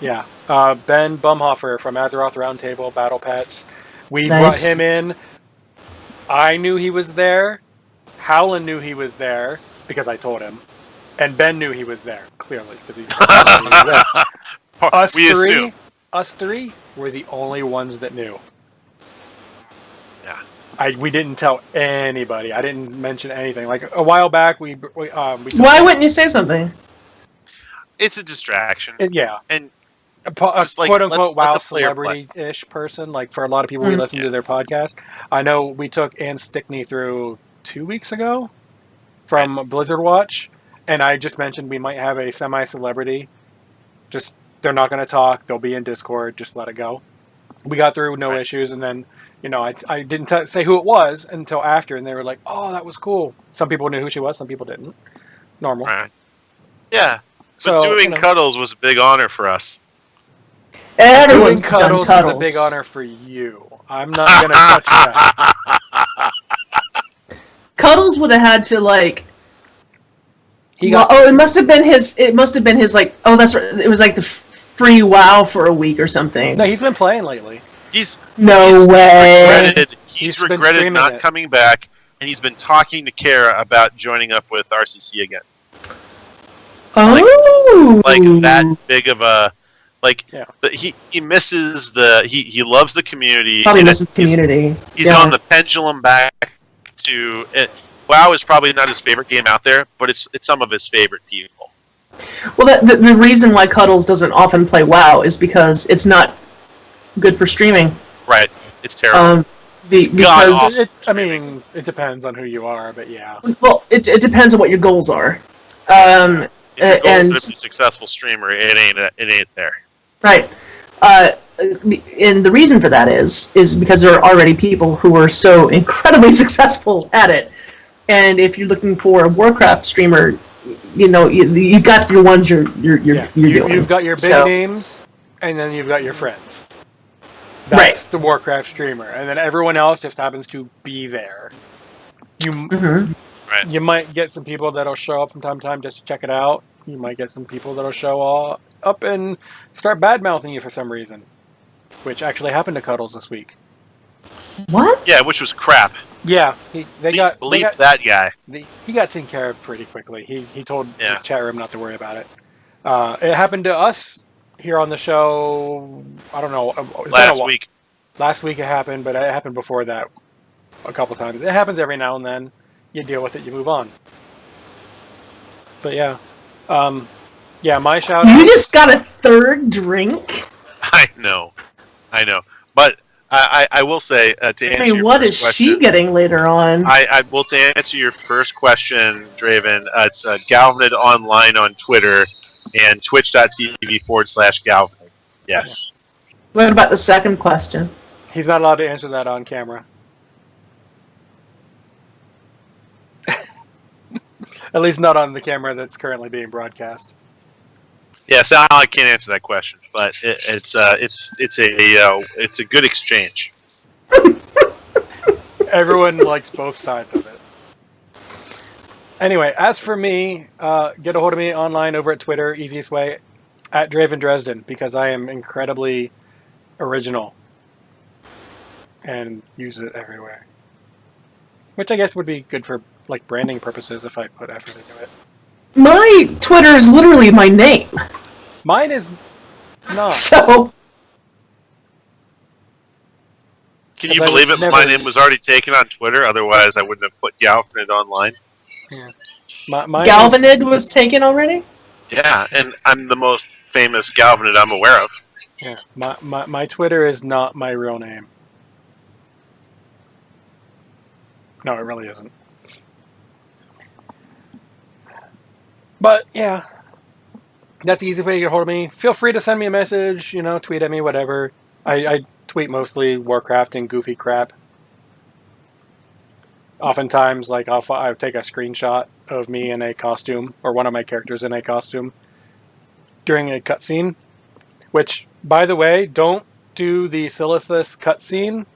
Yeah. Ben Bumhofer from Azeroth Roundtable, Battle Pets. We brought him in. I knew he was there. Howland knew he was there because I told him. And Ben knew he was there, clearly, because he was there. Us three were the only ones that knew. Yeah. We didn't tell anybody. I didn't mention anything. Like a while back, we Why wouldn't you say something? It's a distraction. Yeah. And a quote-unquote WoW celebrity-ish person. Like, for a lot of people, we listen to their podcast. I know we took Ann Stickney through 2 weeks ago from Blizzard Watch, and I just mentioned we might have a semi-celebrity. Just, they're not going to talk. They'll be in Discord. Just let it go. We got through no issues, and then, I didn't say who it was until after, and they were like, oh, that was cool. Some people knew who she was. Some people didn't. Normal. Right. Yeah. But doing Cuddles was a big honor for us. Everyone's doing Cuddles done was a big honor for you. I'm not going to touch that. Cuddles would have had to it must have been his. It must have been his that's right. It was like the free WoW for a week or something. No, he's been playing lately. He's way. He's regretted not coming back, and he's been talking to Kara about joining up with RCC again. Oh, like that big of a But he misses he loves the community. Probably misses the community. He's on the pendulum back to it. WoW is probably not his favorite game out there, but it's some of his favorite people. Well, the reason why Cuddles doesn't often play WoW is because it's not good for streaming. Right. It's terrible. Because it depends on who you are, but yeah. Well, it depends on what your goals are. If your goal is to be a successful streamer, it ain't there. Right. And the reason for that is because there are already people who are so incredibly successful at it. And if you're looking for a Warcraft streamer, you got your ones you're doing. You've got your big names, and then you've got your friends. That's the Warcraft streamer, and then everyone else just happens to be there. You might get some people that'll show up from time to time just to check it out. You might get some people that'll show up and start bad-mouthing you for some reason, which actually happened to Cuddles this week. What? Yeah, which was crap. Yeah, that guy. He got taken care of pretty quickly. He told his chat room not to worry about it. It happened to us here on the show. I don't know. Last week. Last week it happened, but it happened before that a couple times. It happens every now and then. You deal with it. You move on. But yeah, my shout. You just got a third drink. I know, but. I will say to answer your first question. What is she getting later on? To answer your first question, Draven, it's Galvanid Online on Twitter and twitch.tv/Galvanid. Yes. What about the second question? He's not allowed to answer that on camera. At least not on the camera that's currently being broadcast. Yeah, so I can't answer that question, but it's a good exchange. Everyone likes both sides of it. Anyway, as for me, get a hold of me online over at Twitter, easiest way, at Draven Dresden, because I am incredibly original and use it everywhere. Which I guess would be good for branding purposes if I put effort into it. My Twitter is literally my name. Mine is not. So. Can you believe it? My name was already taken on Twitter. Otherwise, I wouldn't have put Galvanid online. Yeah. Galvanid was taken already? Yeah, and I'm the most famous Galvanid I'm aware of. Yeah, my Twitter is not my real name. No, it really isn't. But, yeah, that's the easy way to get a hold of me. Feel free to send me a message, tweet at me, whatever. I tweet mostly Warcraft and goofy crap. Oftentimes, I'll take a screenshot of me in a costume, or one of my characters in a costume, during a cutscene. Which, by the way, don't do the Silithus cutscene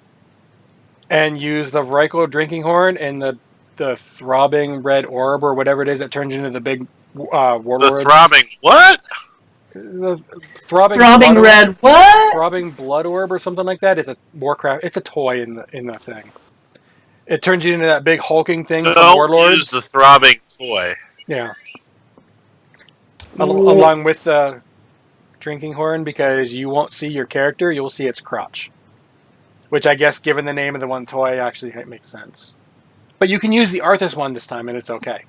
and use the Reichel drinking horn and the throbbing red orb, or whatever it is that turns into the big... warlord. The throbbing what? The throbbing red orb. What? Throbbing blood orb or something like that. It's a Warcraft. It's a toy in the thing. It turns you into that big hulking thing from Warlords. Don't use the throbbing toy. Yeah. Along with the drinking horn, because you won't see your character, you'll see its crotch. Which I guess, given the name of the one toy, actually makes sense. But you can use the Arthas one this time, and it's okay.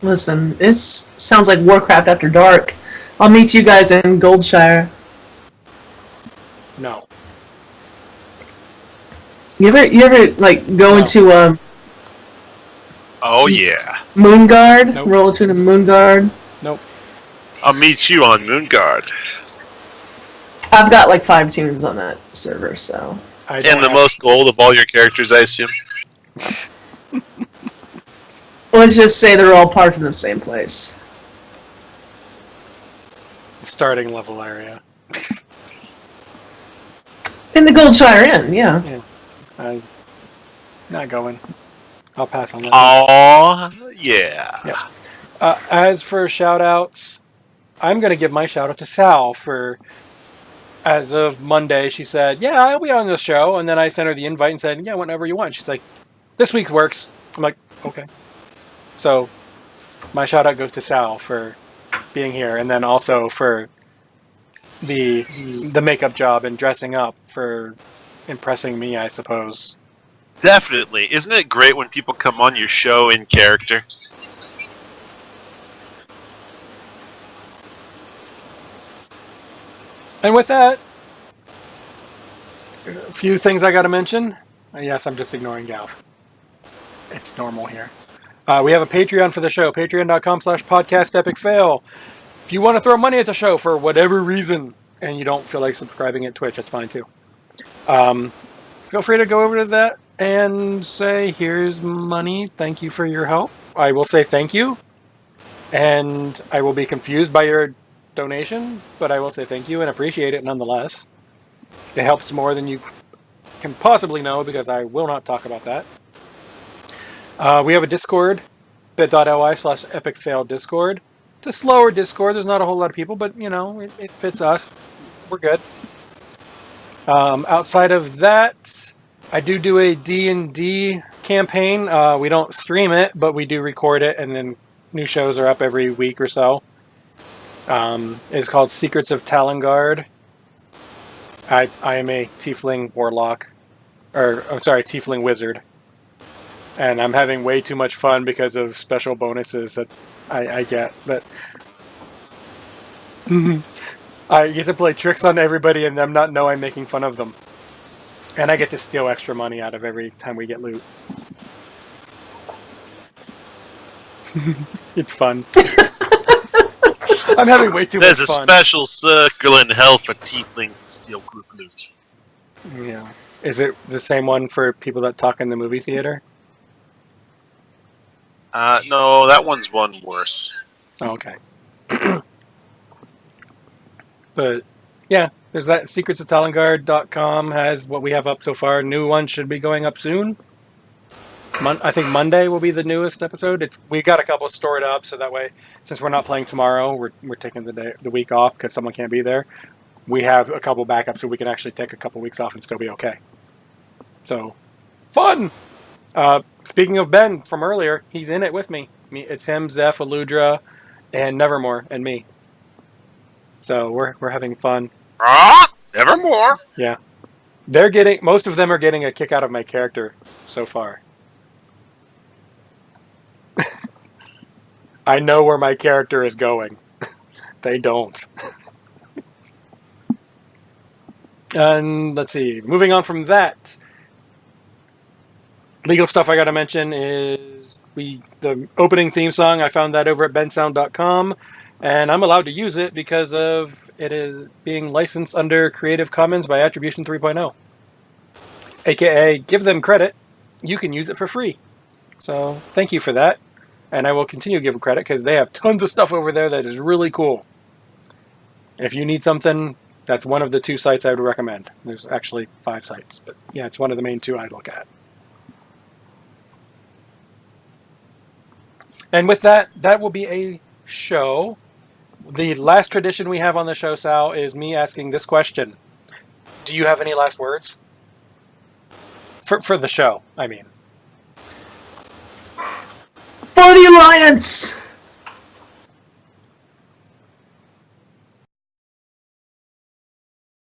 Listen, it sounds like Warcraft After Dark. I'll meet you guys in Goldshire. No. You ever go into Oh yeah. Moonguard? Nope. Roll into the Moonguard? Nope. I'll meet you on Moonguard. I've got 5 tunes on that server, so. And the most gold of all your characters, I assume. Let's just say they're all parked in the same place. Starting level area. In the Goldshire Inn, yeah. I'm not going. I'll pass on that. Oh, yeah. As for shout-outs, I'm going to give my shout-out to Sal for, as of Monday, she said, yeah, I'll be on this show. And then I sent her the invite and said, yeah, whenever you want. She's like, this week works. I'm like, okay. So my shout-out goes to Sal for being here, and then also for the makeup job and dressing up for impressing me, I suppose. Definitely. Isn't it great when people come on your show in character? And with that, a few things I got to mention. Yes, I'm just ignoring Gav. It's normal here. We have a Patreon for the show, patreon.com/podcastepicfail. If you want to throw money at the show for whatever reason, and you don't feel like subscribing at Twitch, that's fine too. Feel free to go over to that and say, here's money, thank you for your help. I will say thank you, and I will be confused by your donation, but I will say thank you and appreciate it nonetheless. It helps more than you can possibly know, because I will not talk about that. We have a Discord, bit.ly/epicfail Discord. It's a slower Discord. There's not a whole lot of people, but, you know, it fits us. We're good. Outside of that, I do a D&D campaign. We don't stream it, but we do record it, and then new shows are up every week or so. It's called Secrets of Talonguard. I am a tiefling warlock. Tiefling wizard. And I'm having way too much fun because of special bonuses that I get. But I get to play tricks on everybody and them not know I'm making fun of them. And I get to steal extra money out of every time we get loot. It's fun. I'm having way too much fun. There's a special circle in hell for tieflings that steal group loot. Yeah. Is it the same one for people that talk in the movie theater? No, that one's one worse. Oh, okay. But, yeah, there's that. secretsoftalonguard.com has what we have up so far. New one should be going up soon. I think Monday will be the newest episode. We got a couple stored up, so that way, since we're not playing tomorrow, we're taking the week off because someone can't be there. We have a couple backups, so we can actually take a couple weeks off and still be okay. So, fun! Speaking of Ben from earlier, he's in it with me. It's him, Zeph, Aludra, and Nevermore, and me. So we're having fun. Nevermore. Yeah, most of them are getting a kick out of my character so far. I know where my character is going. They don't. And let's see. Moving on from that. Legal stuff I got to mention is the opening theme song. I found that over at bensound.com, and I'm allowed to use it because of it is being licensed under Creative Commons by Attribution 3.0. AKA, give them credit. You can use it for free. So thank you for that. And I will continue to give them credit because they have tons of stuff over there that is really cool. If you need something, that's one of the 2 sites I would recommend. There's actually 5 sites, but yeah, it's one of the main 2 I'd look at. And with that, that will be a show. The last tradition we have on the show, Sal, is me asking this question. Do you have any last words? For the show, I mean. For the Alliance!